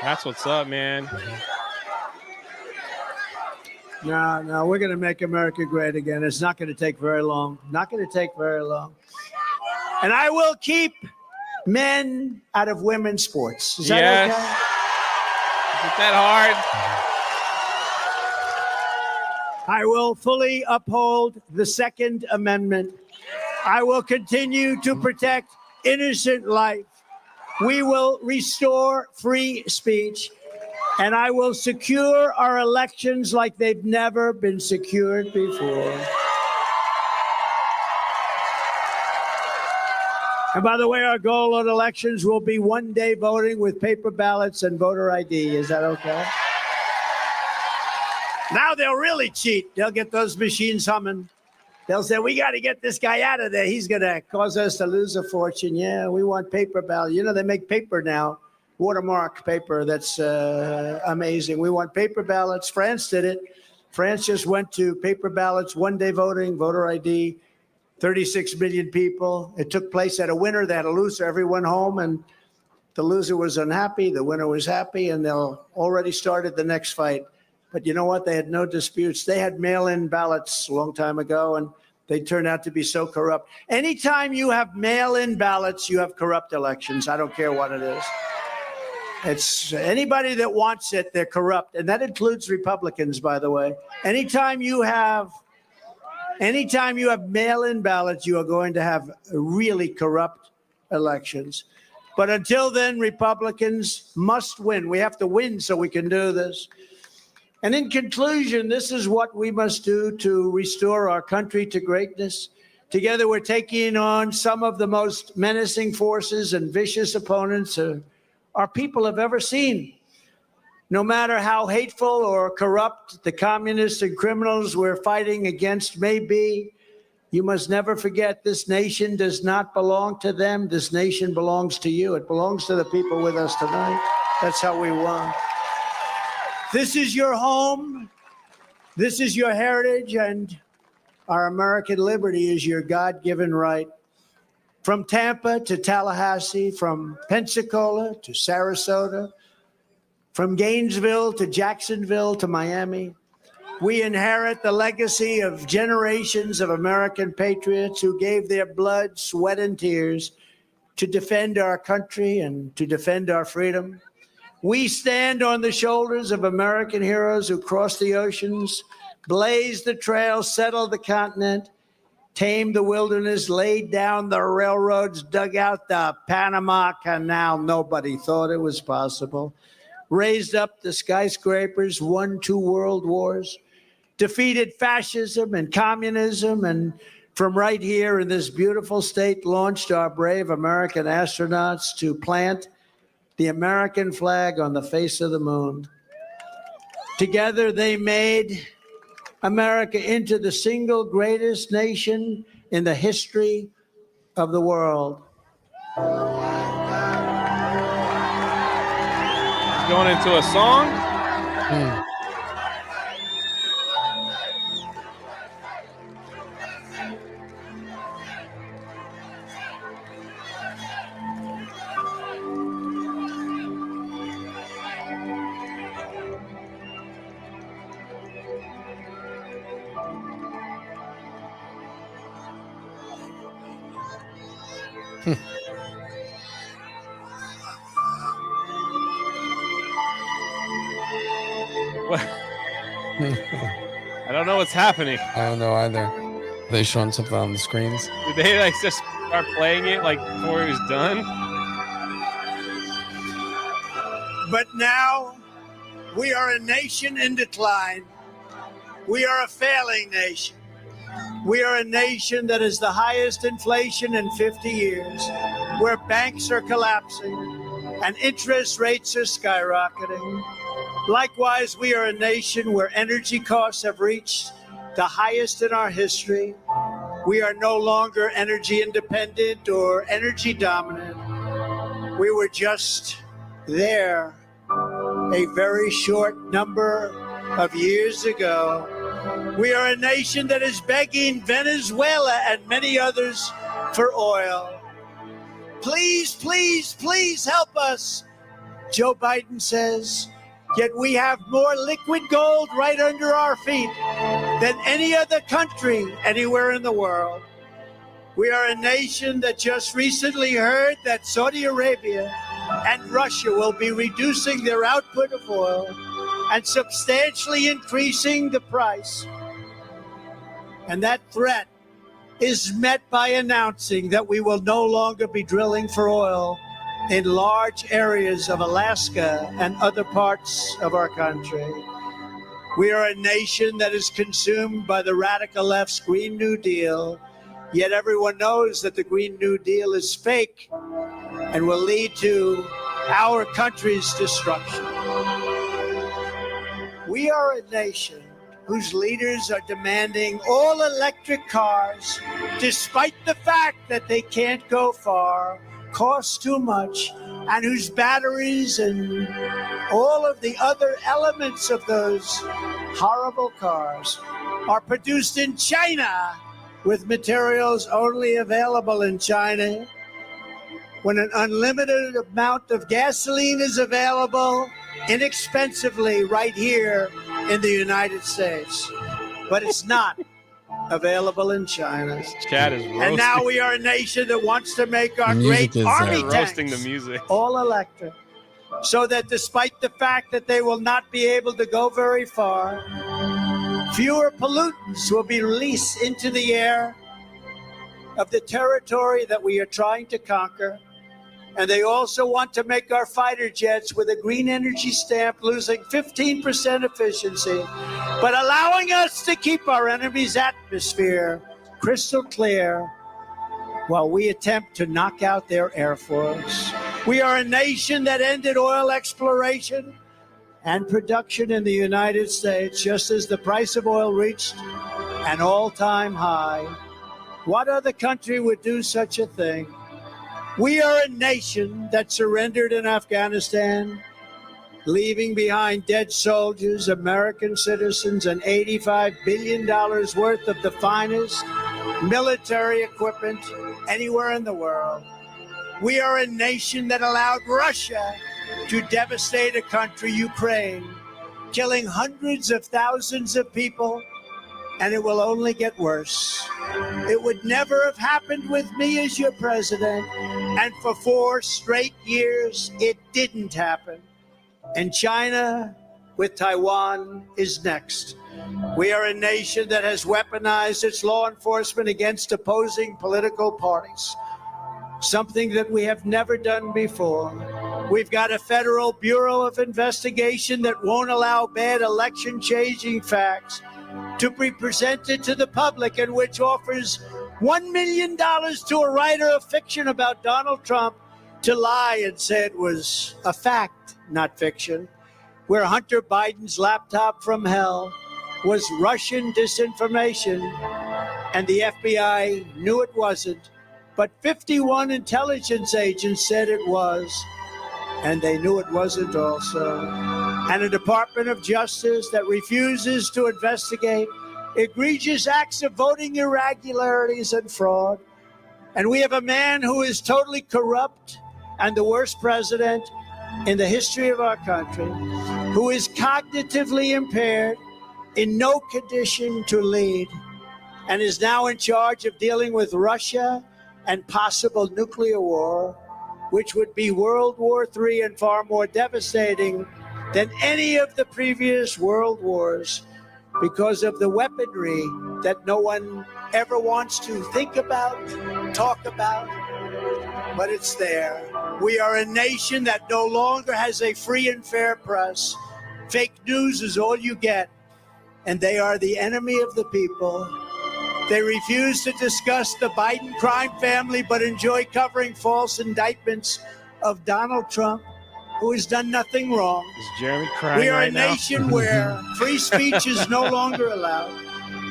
Speaker 12: That's what's up, man.
Speaker 3: No, we're going to make America great again. It's not going to take very long. Not going to take very long. And I will keep men out of women's sports. Is that
Speaker 12: Yes.
Speaker 3: okay?
Speaker 12: Is that hard?
Speaker 3: I will fully uphold the Second Amendment. I will continue to protect innocent life. We will restore free speech. And I will secure our elections like they've never been secured before. And by the way, our goal on elections will be one-day voting with paper ballots and voter ID. Is that okay? Now they'll really cheat. They'll get those machines humming. They'll say, we got to get this guy out of there. He's going to cause us to lose a fortune. Yeah, we want paper ballot. You know, they make paper now. Watermark paper. That's amazing. We want paper ballots. France did it. France just went to paper ballots, one-day voting, voter ID, 36 million people. It took place at a winner. They had a loser. Everyone home, and the loser was unhappy. The winner was happy, and they'll already started the next fight. But you know what? They had no disputes. They had mail-in ballots a long time ago, and they turned out to be so corrupt. Anytime you have mail-in ballots, you have corrupt elections. I don't care what it is. It's anybody that wants it, they're corrupt. And that includes Republicans, by the way. Anytime you have mail-in ballots, you are going to have really corrupt elections. But until then, Republicans must win. We have to win so we can do this. And in conclusion, this is what we must do to restore our country to greatness. Together, we're taking on some of the most menacing forces and vicious opponents our people have ever seen. No matter how hateful or corrupt the communists and criminals we're fighting against may be, you must never forget this nation does not belong to them. This nation belongs to you. It belongs to the people with us tonight. That's how we won. This is your home. This is your heritage, and our American liberty is your God-given right. From Tampa to Tallahassee, from Pensacola to Sarasota, from Gainesville to Jacksonville to Miami, we inherit the legacy of generations of American patriots who gave their blood, sweat, and tears to defend our country and to defend our freedom. We stand on the shoulders of American heroes who crossed the oceans, blazed the trail, settled the continent, tamed the wilderness, laid down the railroads, dug out the Panama Canal. Nobody thought it was possible. Raised up the skyscrapers, won 2 world wars, defeated fascism and communism, and from right here in this beautiful state, launched our brave American astronauts to plant the American flag on the face of the moon. Together, they made America into the single greatest nation in the history of the world.
Speaker 12: Going into a song? I don't know what's happening.
Speaker 13: I don't know either. Are they showing something on the screens?
Speaker 12: Did they like just start playing it like before it was done?
Speaker 3: But now we are a nation in decline. We are a failing nation. We are a nation that is the highest inflation in 50 years, where banks are collapsing and interest rates are skyrocketing. Likewise, we are a nation where energy costs have reached the highest in our history. We are no longer energy independent or energy dominant. We were just there a very short number of years ago. We are a nation that is begging Venezuela and many others for oil. Please, please, please help us. Joe Biden says, yet we have more liquid gold right under our feet than any other country anywhere in the world. We are a nation that just recently heard that Saudi Arabia and Russia will be reducing their output of oil and substantially increasing the price. And that threat is met by announcing that we will no longer be drilling for oil in large areas of Alaska and other parts of our country. We are a nation that is consumed by the radical left's Green New Deal, yet everyone knows that the Green New Deal is fake and will lead to our country's destruction. We are a nation whose leaders are demanding all electric cars, despite the fact that they can't go far, cost too much, and whose batteries and all of the other elements of those horrible cars are produced in China with materials only available in China, when an unlimited amount of gasoline is available inexpensively right here in the United States. But it's not available in China.
Speaker 12: Chat is roasting.
Speaker 3: And now we are a nation that wants to make our
Speaker 13: Music
Speaker 3: great
Speaker 13: is,
Speaker 3: army
Speaker 12: roasting
Speaker 3: tanks
Speaker 12: the music.
Speaker 3: all electric, so that despite the fact that they will not be able to go very far, fewer pollutants will be released into the air of the territory that we are trying to conquer. And they also want to make our fighter jets with a green energy stamp losing 15% efficiency, but allowing us to keep our enemy's atmosphere crystal clear while we attempt to knock out their air force. We are a nation that ended oil exploration and production in the United States just as the price of oil reached an all-time high. What other country would do such a thing? We are a nation that surrendered in Afghanistan, leaving behind dead soldiers, American citizens, and $85 billion worth of the finest military equipment anywhere in the world. We are a nation that allowed Russia to devastate a country, Ukraine, killing hundreds of thousands of people, and it will only get worse. It would never have happened with me as your president, and for 4 straight years, it didn't happen. And China, with Taiwan, is next. We are a nation that has weaponized its law enforcement against opposing political parties, something that we have never done before. We've got a federal Bureau of Investigation that won't allow bad election-changing facts to be presented to the public, and which offers $1 million to a writer of fiction about Donald Trump to lie and say it was a fact, not fiction, where Hunter Biden's laptop from hell was Russian disinformation, and the FBI knew it wasn't, but 51 intelligence agents said it was, and they knew it wasn't also. And a Department of Justice that refuses to investigate egregious acts of voting irregularities and fraud. And we have a man who is totally corrupt and the worst president in the history of our country, who is cognitively impaired, in no condition to lead, and is now in charge of dealing with Russia and possible nuclear war, which would be World War III and far more devastating than any of the previous world wars, because of the weaponry that no one ever wants to think about, talk about, but it's there. We are a nation that no longer has a free and fair press. Fake news is all you get, and they are the enemy of the people. They refuse to discuss the Biden crime family, but enjoy covering false indictments of Donald Trump, who has done nothing wrong.
Speaker 12: Is Jeremy crying
Speaker 3: We are
Speaker 12: right
Speaker 3: a
Speaker 12: now?
Speaker 3: nation where free speech is no longer allowed,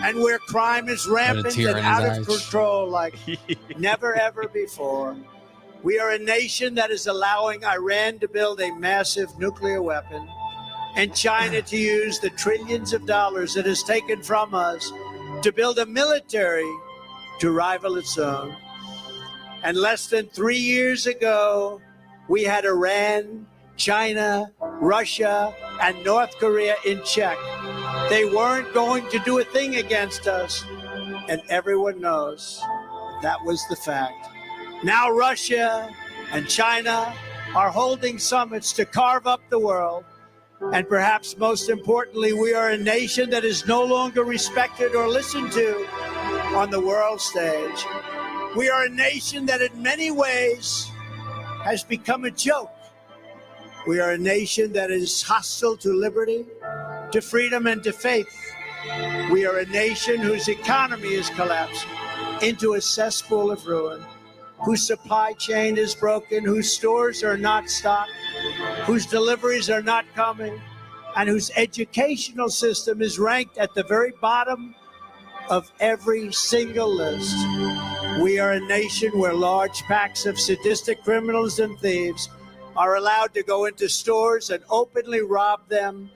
Speaker 3: and where crime is rampant and out of control like never ever before. We are a nation that is allowing Iran to build a massive nuclear weapon, and China to use the trillions of dollars it has taken from us to build a military to rival its own. And less than 3 years ago, we had Iran China, Russia, and North Korea in check. They weren't going to do a thing against us, and everyone knows that was the fact. Now Russia and China are holding summits to carve up the world. And perhaps most importantly, we are a nation that is no longer respected or listened to on the world stage. We are a nation that in many ways has become a joke. We are a nation that is hostile to liberty, to freedom, and to faith. We are a nation whose economy is collapsing into a cesspool of ruin, whose supply chain is broken, whose stores are not stocked, whose deliveries are not coming, and whose educational system is ranked at the very bottom of every single list. We are a nation where large packs of sadistic criminals and thieves are allowed to go into stores and openly rob them,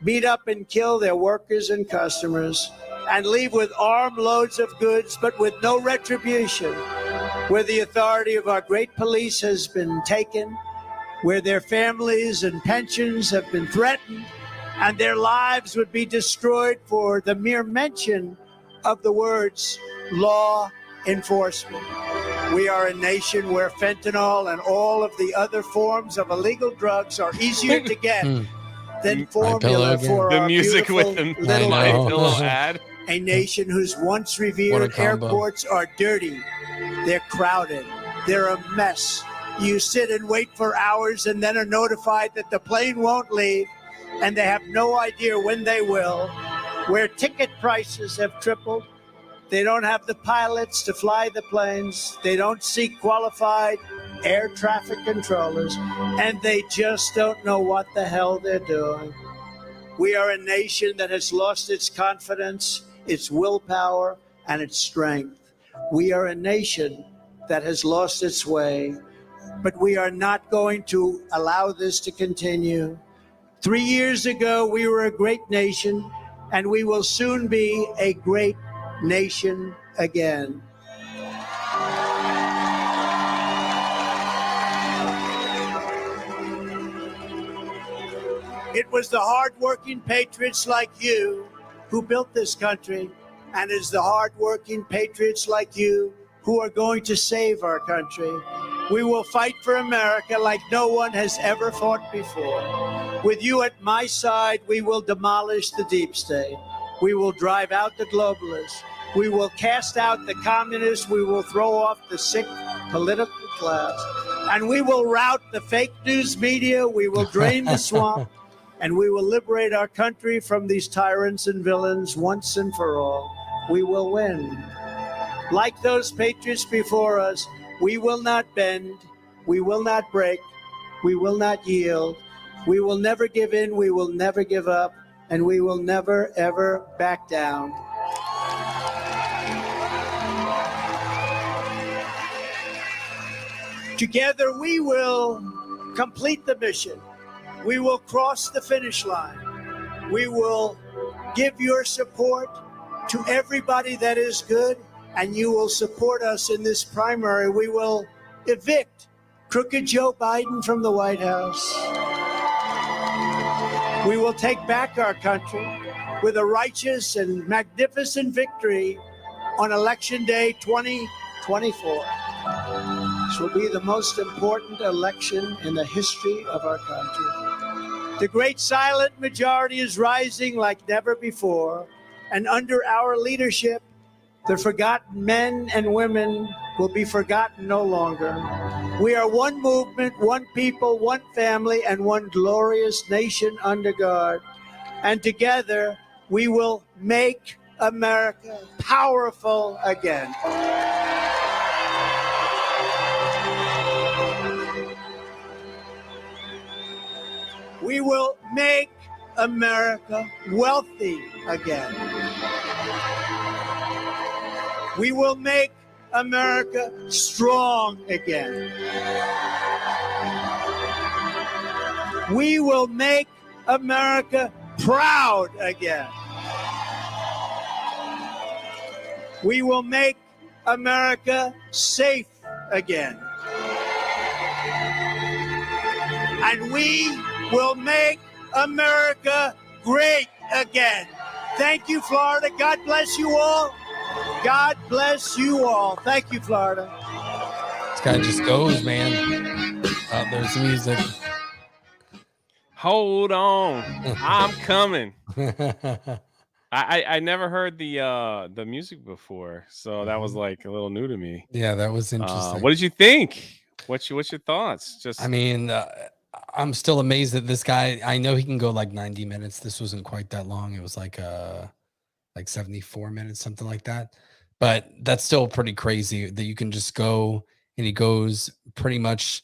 Speaker 3: beat up and kill their workers and customers, and leave with armloads of goods but with no retribution, where the authority of our great police has been taken, where their families and pensions have been threatened, and their lives would be destroyed for the mere mention of the words law enforcement. We are a nation where fentanyl and all of the other forms of illegal drugs are easier to get than formula for
Speaker 12: the
Speaker 3: our
Speaker 12: music with
Speaker 3: beautiful
Speaker 12: the
Speaker 3: little
Speaker 12: My
Speaker 3: babies.
Speaker 12: Pillow ad.
Speaker 3: A nation whose once revered airports are dirty, they're crowded, they're a mess. You sit and wait for hours and then are notified that the plane won't leave, and they have no idea when they will. Where ticket prices have tripled, they don't have the pilots to fly the planes, they don't seek qualified air traffic controllers, and they just don't know what the hell they're doing. We are a nation that has lost its confidence, its willpower, and its strength. We are a nation that has lost its way, but we are not going to allow this to continue. 3 years ago, we were a great nation, and we will soon be a great nation again. It was the hardworking patriots like you who built this country, and it's the hardworking patriots like you who are going to save our country. We will fight for America like no one has ever fought before. With you at my side, we will demolish the deep state. We will drive out the globalists. We will cast out the communists. We will throw off the sick political class. And we will rout the fake news media. We will drain the swamp. And we will liberate our country from these tyrants and villains once and for all. We will win. Like those patriots before us, we will not bend, we will not break, we will not yield, we will never give in, we will never give up, and we will never, ever back down. Together we will complete the mission. We will cross the finish line. We will give your support to everybody that is good, and you will support us in this primary. We will evict crooked Joe Biden from the White House. We will take back our country with a righteous and magnificent victory on Election Day 2024. This will be the most important election in the history of our country. The great silent majority is rising like never before, and under our leadership, the forgotten men and women will be forgotten no longer. We are one movement, one people, one family, and one glorious nation under God. And together, we will make America powerful again. We will make America wealthy again. We will make America strong again. We will make America proud again. We will make America safe again. and we will make America great again. Thank you, Florida. God bless you all. God bless you all. Thank you, Florida.
Speaker 13: This guy just goes, man. There's the music.
Speaker 12: Hold on, I'm coming. I never heard the music before, so that was like a little new to me.
Speaker 13: Yeah, that was interesting.
Speaker 12: What did you think? What's your thoughts? Just
Speaker 13: I mean, I'm still amazed that this guy. I know he can go like 90 minutes. This wasn't quite that long. It was like 74 minutes, something like that. But that's still pretty crazy that you can just go and he goes pretty much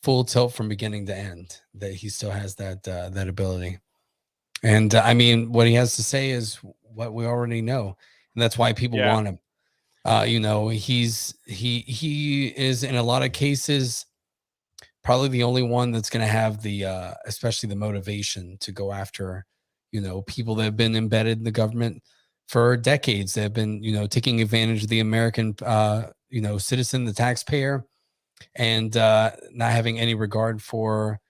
Speaker 13: full tilt from beginning to end. That he still has that ability. And I mean, what he has to say is what we already know, and that's why people want him. He is in a lot of cases probably the only one that's going to have the especially the motivation to go after people that have been embedded in the government for decades. That have been taking advantage of the American citizen, the taxpayer, and not having any regard for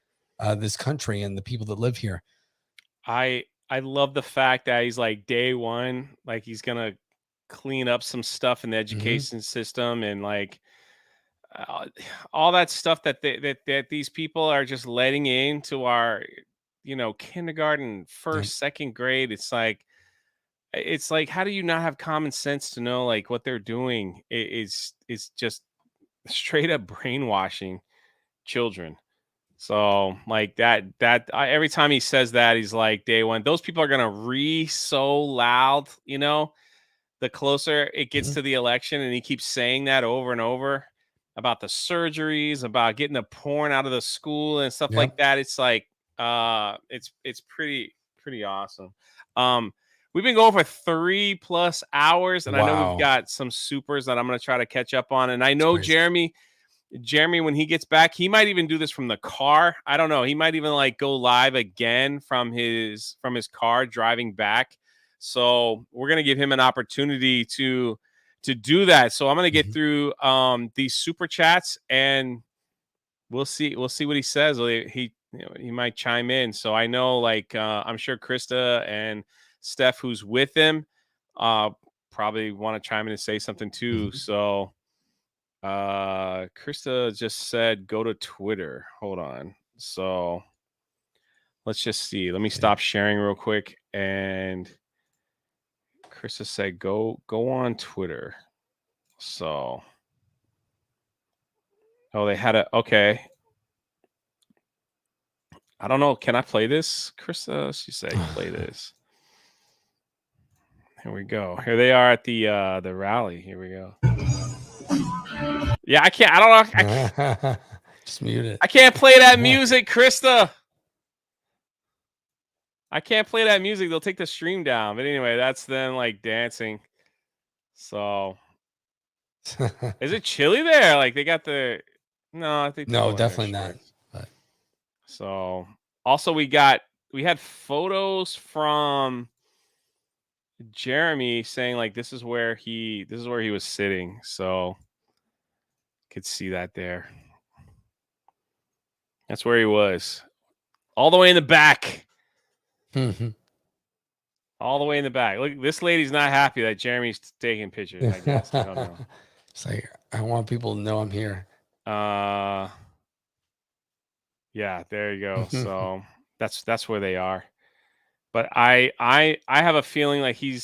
Speaker 13: this country and the people that live here.
Speaker 12: I love the fact that he's like day one, like he's gonna clean up some stuff in the education system and like all that stuff that these people are just letting into our kindergarten, first, second grade. It's like how do you not have common sense to know like what they're doing is just straight up brainwashing children. So like every time he says that, he's like day one, those people are gonna so loud, the closer it gets to the election, and he keeps saying that over and over about the surgeries, about getting the porn out of the school and stuff like that. It's like it's pretty awesome. We've been going for 3+ hours, and I know we've got some supers that I'm gonna try to catch up on. And I know Jeremy, when he gets back, he might even do this from the car. I don't know. He might even like go live again from his car driving back. So we're going to give him an opportunity to do that. So I'm going to get through these super chats, and we'll see what he says. He might chime in. So I know I'm sure Krista and Steph, who's with him, probably want to chime in and say something too. So Krista just said go to Twitter. Hold on. So let's just see. Let me stop sharing real quick. And Krista said go on Twitter. So they had okay. I don't know. Can I play this, Krista? She said play this. Here we go. Here they are at the rally. Here we go. Yeah, I can't. I don't know.
Speaker 13: Just mute it.
Speaker 12: I can't play that music, Krista. I can't play that music. They'll take the stream down. But anyway, that's them like dancing. So, is it chilly there? Like they got the. No, I think
Speaker 13: no, definitely not. But.
Speaker 12: So, also we had photos from Jeremy saying like this is where he was sitting. So. Could see that there. That's where he was. All the way in the back. All the way in the back. Look, this lady's not happy that Jeremy's taking pictures, I guess. I don't know.
Speaker 13: It's like, I want people to know I'm here.
Speaker 12: Yeah, there you go. So that's where they are. But I have a feeling like he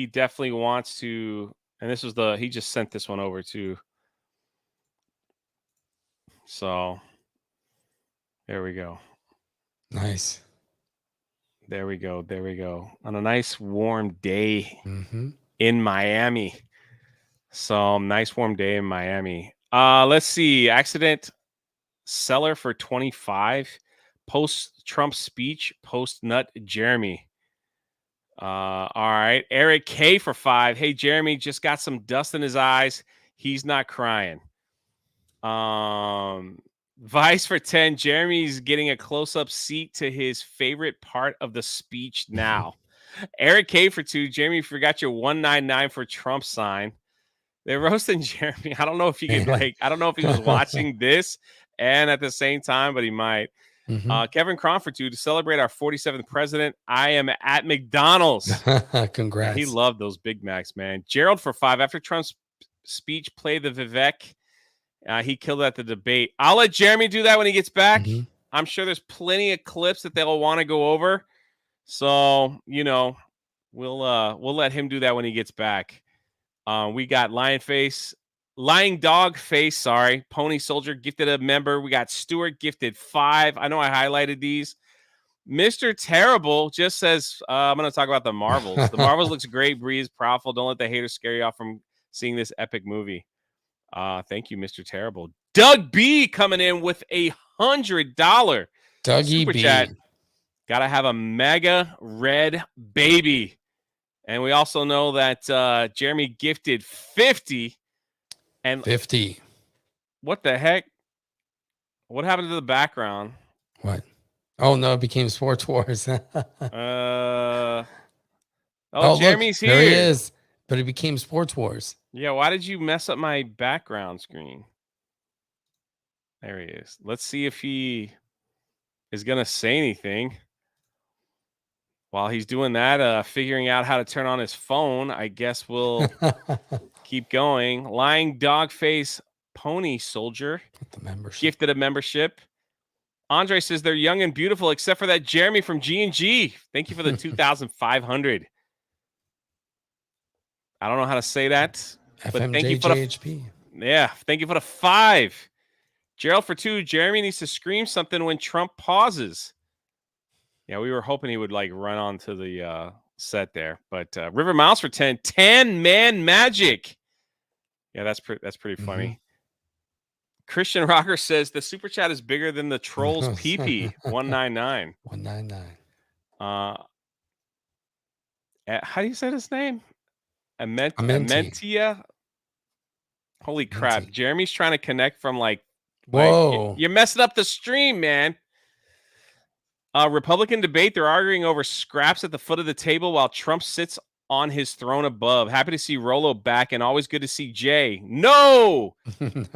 Speaker 12: definitely wants to, and this was he just sent this one over too. So there we go.
Speaker 13: Nice.
Speaker 12: There we go. On a nice warm day in Miami. So nice warm day in Miami. Let's see. Accident seller for 25. Post Trump speech. Post nut Jeremy. All right. Eric K for 5. Hey, Jeremy just got some dust in his eyes. He's not crying. Vice for 10. Jeremy's getting a close-up seat to his favorite part of the speech now. Eric K for 2. Jeremy, forgot your 199 for Trump sign. They're roasting Jeremy. I don't know if you could I don't know if he was watching this and at the same time, but he might. Kevin Crawford, to celebrate our 47th president, I am at McDonald's.
Speaker 13: Congrats.
Speaker 12: Yeah, he loved those Big Macs, man. Gerald for 5. After Trump's speech, play the Vivek. He killed it at the debate. I'll let Jeremy do that when he gets back. I'm sure there's plenty of clips that they'll want to go over. So, you know, we'll let him do that when he gets back. We got Lying Dog Face, sorry. Pony Soldier gifted a member. We got Stuart gifted 5. I know I highlighted these. Mr. Terrible just says, I'm going to talk about the Marvels. The Marvels looks great, Breeze, powerful. Don't let the haters scare you off from seeing this epic movie. Thank you, Mr. Terrible. Doug B coming in with $100
Speaker 13: Dougie
Speaker 12: super
Speaker 13: B.
Speaker 12: chat. Gotta have a mega red baby. And we also know that Jeremy gifted 50. And
Speaker 13: 50.
Speaker 12: What the heck? What happened to the background?
Speaker 13: What? Oh no, it became Sports Wars.
Speaker 12: Jeremy's
Speaker 13: look,
Speaker 12: here.
Speaker 13: There he is. But it became Sports Wars.
Speaker 12: Yeah, why did you mess up my background screen? There he is. Let's see if he is going to say anything. While he's doing that, figuring out how to turn on his phone, I guess we'll keep going. Lying Dog Face Pony Soldier gifted a membership. Andre says they're young and beautiful, except for that Jeremy from G&G. Thank you for the 2,500. I don't know how to say that. But thank you for thank you for the 5. Gerald for 2. Jeremy needs to scream something when Trump pauses. Yeah, we were hoping he would like run onto the set there. But River Miles for 10. 10-man magic. Yeah, that's pretty funny. Christian Rocker says the super chat is bigger than the troll's PP. 199.
Speaker 13: 199.
Speaker 12: How do you say this name? Amentia. Holy crap. Jeremy's trying to connect from like,
Speaker 13: whoa.
Speaker 12: You're messing up the stream, man. Republican debate. They're arguing over scraps at the foot of the table while Trump sits on his throne above. Happy to see Rolo back and always good to see Jay. No!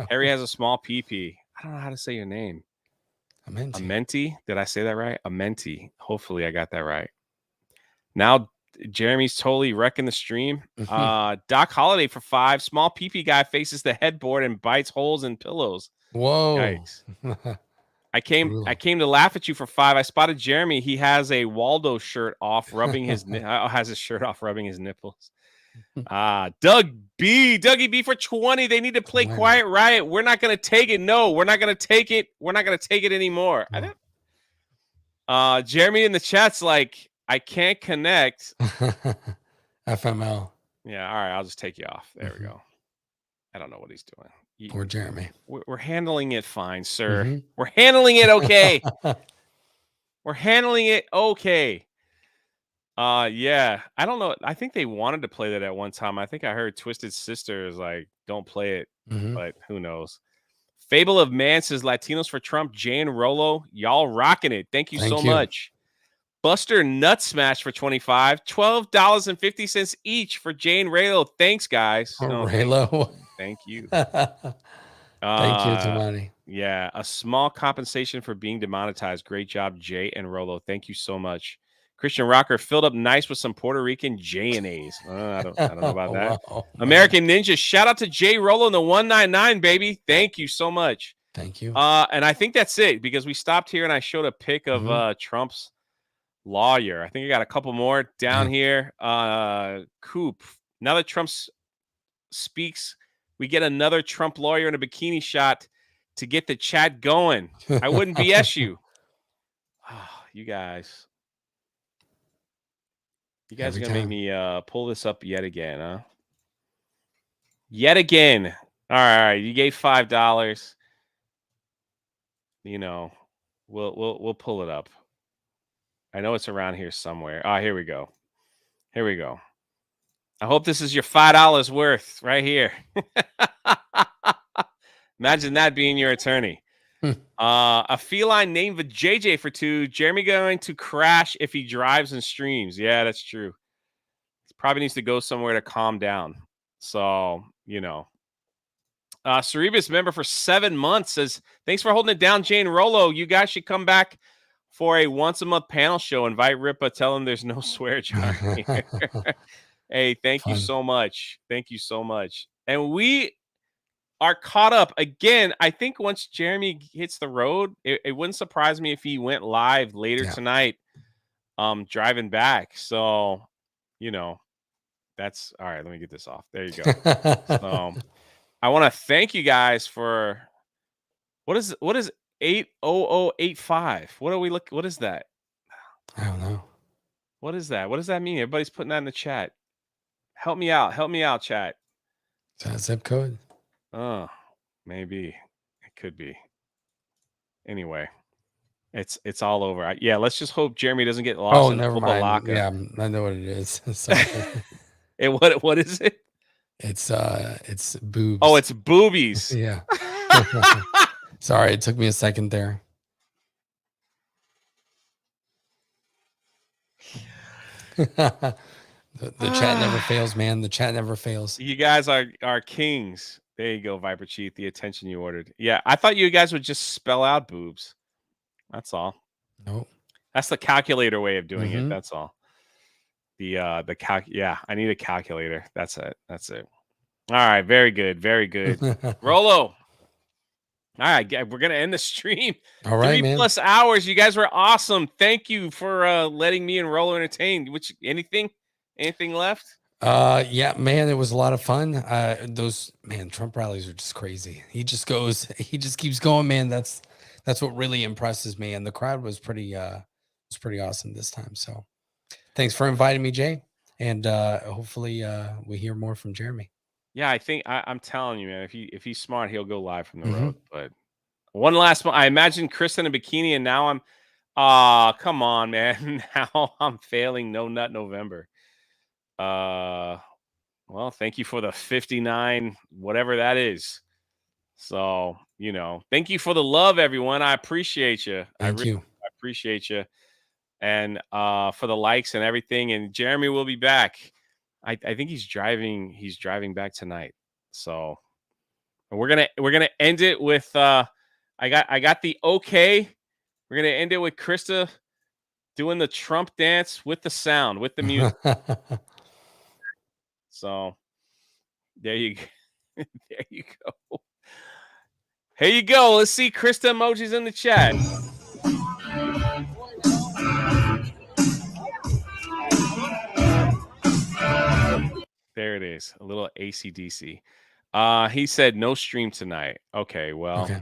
Speaker 12: Harry has a small PP. I don't know how to say your name. Amenti. Did I say that right? Amenti. Hopefully I got that right. Now Jeremy's totally wrecking the stream. Doc Holliday for 5. Small PP guy faces the headboard and bites holes in pillows.
Speaker 13: Whoa.
Speaker 12: Yikes. I came to laugh at you for 5. I spotted Jeremy. He has a Waldo shirt off, rubbing his has his shirt off, rubbing his nipples. Dougie B for 20. They need to play Quiet Riot. We're not gonna take it. No, we're not gonna take it. We're not gonna take it anymore. Jeremy in the chat's like, I can't connect.
Speaker 13: FML.
Speaker 12: Yeah, all right. I'll just take you off. There we go. I don't know what he's doing.
Speaker 13: Poor Jeremy.
Speaker 12: We're handling it fine, sir. We're handling it okay. We're handling it okay. Yeah. I don't know. I think they wanted to play that at one time. I think I heard Twisted Sister is like, don't play it. But who knows? Fable of Man says Latinos for Trump, Jay and Rolo. Y'all rocking it. Thank you so much. Buster Nut Smash for 25. $12.50 each for Jane Raylo. Thanks, guys.
Speaker 13: Raylo.
Speaker 12: Thank you.
Speaker 13: Thank you, Tamani.
Speaker 12: Yeah, a small compensation for being demonetized. Great job, Jay and Rolo. Thank you so much. Christian Rocker filled up nice with some Puerto Rican J&As. I don't know about that.
Speaker 13: Wow,
Speaker 12: American Ninja, shout out to Jay Rolo in the 199, baby. Thank you so much.
Speaker 13: Thank you.
Speaker 12: And I think that's it because we stopped here and I showed a pic of Trump's lawyer. I think I got a couple more down here. Coop. Now that Trump speaks, we get another Trump lawyer in a bikini shot to get the chat going. I wouldn't BS you. You guys. You guys are going to make me pull this up yet again, huh? Yet again. All right. You gave $5. You know, we'll pull it up. I know it's around here somewhere. Here we go. Here we go. I hope this is your $5 worth right here. Imagine that being your attorney. A feline named the JJ for 2. Jeremy going to crash if he drives and streams. Yeah, that's true. He probably needs to go somewhere to calm down. So, you know. Cerebus member for 7 months says, thanks for holding it down, Jane Rollo. You guys should come back for a once-a-month panel show. Invite Ripa. Tell him there's no swear jar here. Hey, thank you so much. Thank you so much. And we are caught up. Again, I think once Jeremy hits the road, it wouldn't surprise me if he went live later tonight driving back. So, that's all right. Let me get this off. There you go. So I want to thank you guys for what is 80085? What is that?
Speaker 13: I don't know.
Speaker 12: What is that? What does that mean? Everybody's putting that in the chat. Help me out, chat.
Speaker 13: Is that a zip code?
Speaker 12: Oh, maybe it could be. Anyway, it's all over. Yeah, let's just hope Jeremy doesn't get lost.
Speaker 13: Oh,
Speaker 12: in
Speaker 13: never
Speaker 12: the
Speaker 13: mind. Yeah, I know what it is.
Speaker 12: What is it?
Speaker 13: It's boobs.
Speaker 12: Oh, it's boobies.
Speaker 13: Yeah. Sorry, it took me a second there. The chat never fails, man. The chat never fails.
Speaker 12: You guys are kings. There you go, Viper Chief. The attention you ordered. Yeah, I thought you guys would just spell out boobs. That's all.
Speaker 13: Nope.
Speaker 12: That's the calculator way of doing it. That's all. Yeah, I need a calculator. That's it. All right, very good. Very good. Rollo. All right, we're gonna end the stream.
Speaker 13: All right,
Speaker 12: 3+ hours. You guys were awesome. Thank you for letting me and Rollo entertain. Anything left?
Speaker 13: Yeah, man, it was a lot of fun. Trump rallies are just crazy. He just keeps going, man. That's what really impresses me. And the crowd was pretty awesome this time. So thanks for inviting me, Jay. And hopefully we hear more from Jeremy.
Speaker 12: Yeah, I think I'm telling you, man, if he's smart, he'll go live from the road. But one last one. I imagine Chris in a bikini, and now I'm come on, man. Now I'm failing No Nut November. Well, thank you for the 59, whatever that is. So, thank you for the love, everyone. I appreciate you.
Speaker 13: Thank you.
Speaker 12: I appreciate you. And for the likes and everything. And Jeremy will be back. I think he's driving back tonight. So we're gonna end it with I got the okay. We're gonna end it with Krista doing the Trump dance with the sound, with the music. So there you go. Here you go. Let's see Krista emojis in the chat. There it is. A little AC/DC. He said no stream tonight. Okay, well.
Speaker 13: Okay.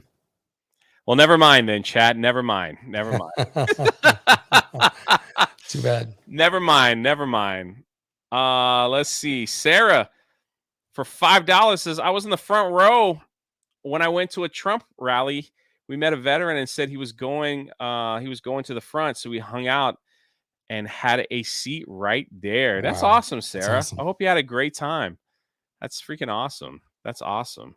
Speaker 12: Well, never mind then, chat. Never mind.
Speaker 13: Too bad.
Speaker 12: Never mind. Let's see. Sarah for $5 says, I was in the front row when I went to a Trump rally. We met a veteran and said he was going to the front, so we hung out and had a seat right there. That's awesome, Sarah. That's awesome. I hope you had a great time. That's freaking awesome. That's awesome.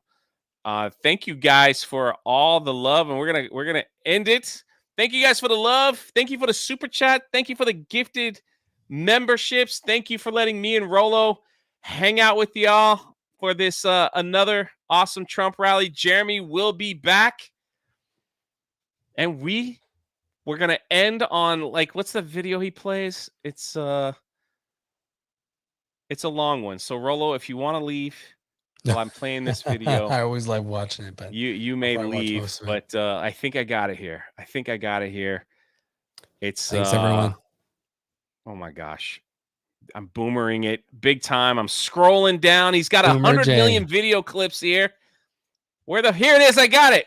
Speaker 12: Thank you guys for all the love, and we're gonna end it. Thank you guys for the love. Thank you for the super chat. Thank you for the gifted memberships. Thank you for letting me and Rollo hang out with y'all for this another awesome Trump rally. Jeremy will be back, and we're gonna end on what's the video he plays? It's a long one. So Rollo, if you want to leave while I'm playing this video,
Speaker 13: I always like watching it, but
Speaker 12: you may leave. But I think I got it here. It's
Speaker 13: thanks everyone.
Speaker 12: Oh my gosh, I'm boomering it big time. I'm scrolling down. He's got 100 million video clips here. Here it is. I got it.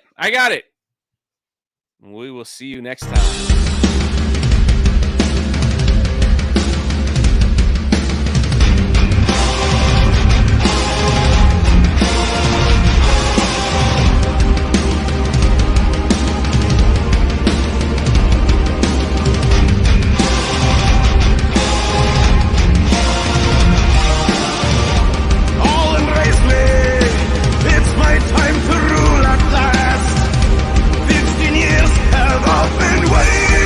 Speaker 12: We will see you next time.
Speaker 5: Time to rule at last. 15 years have all been waiting.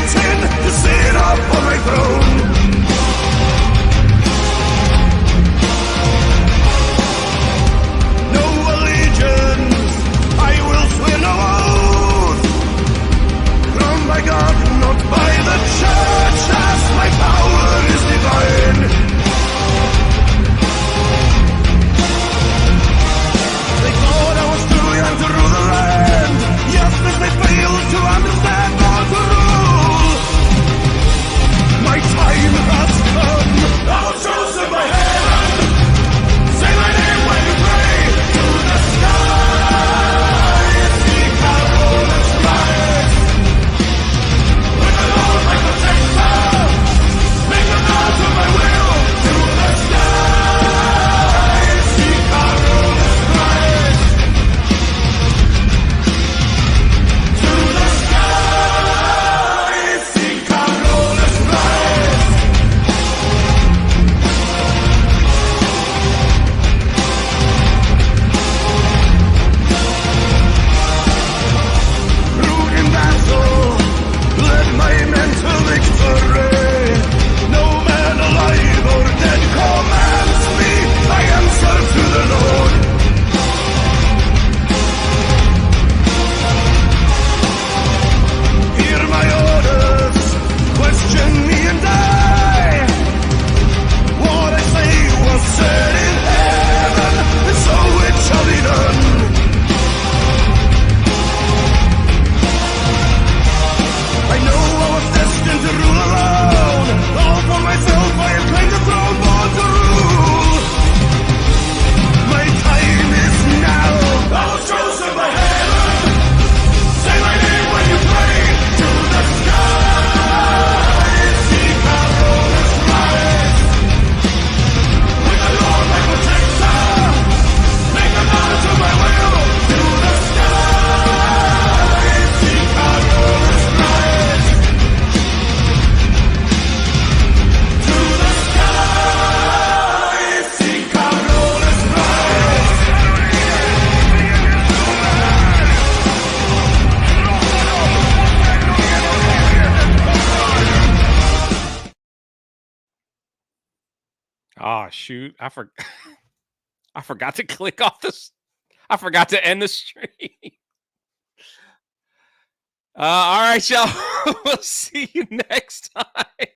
Speaker 12: shoot. I forgot to click off this. I forgot to end the stream. All right, y'all. We'll see you next time.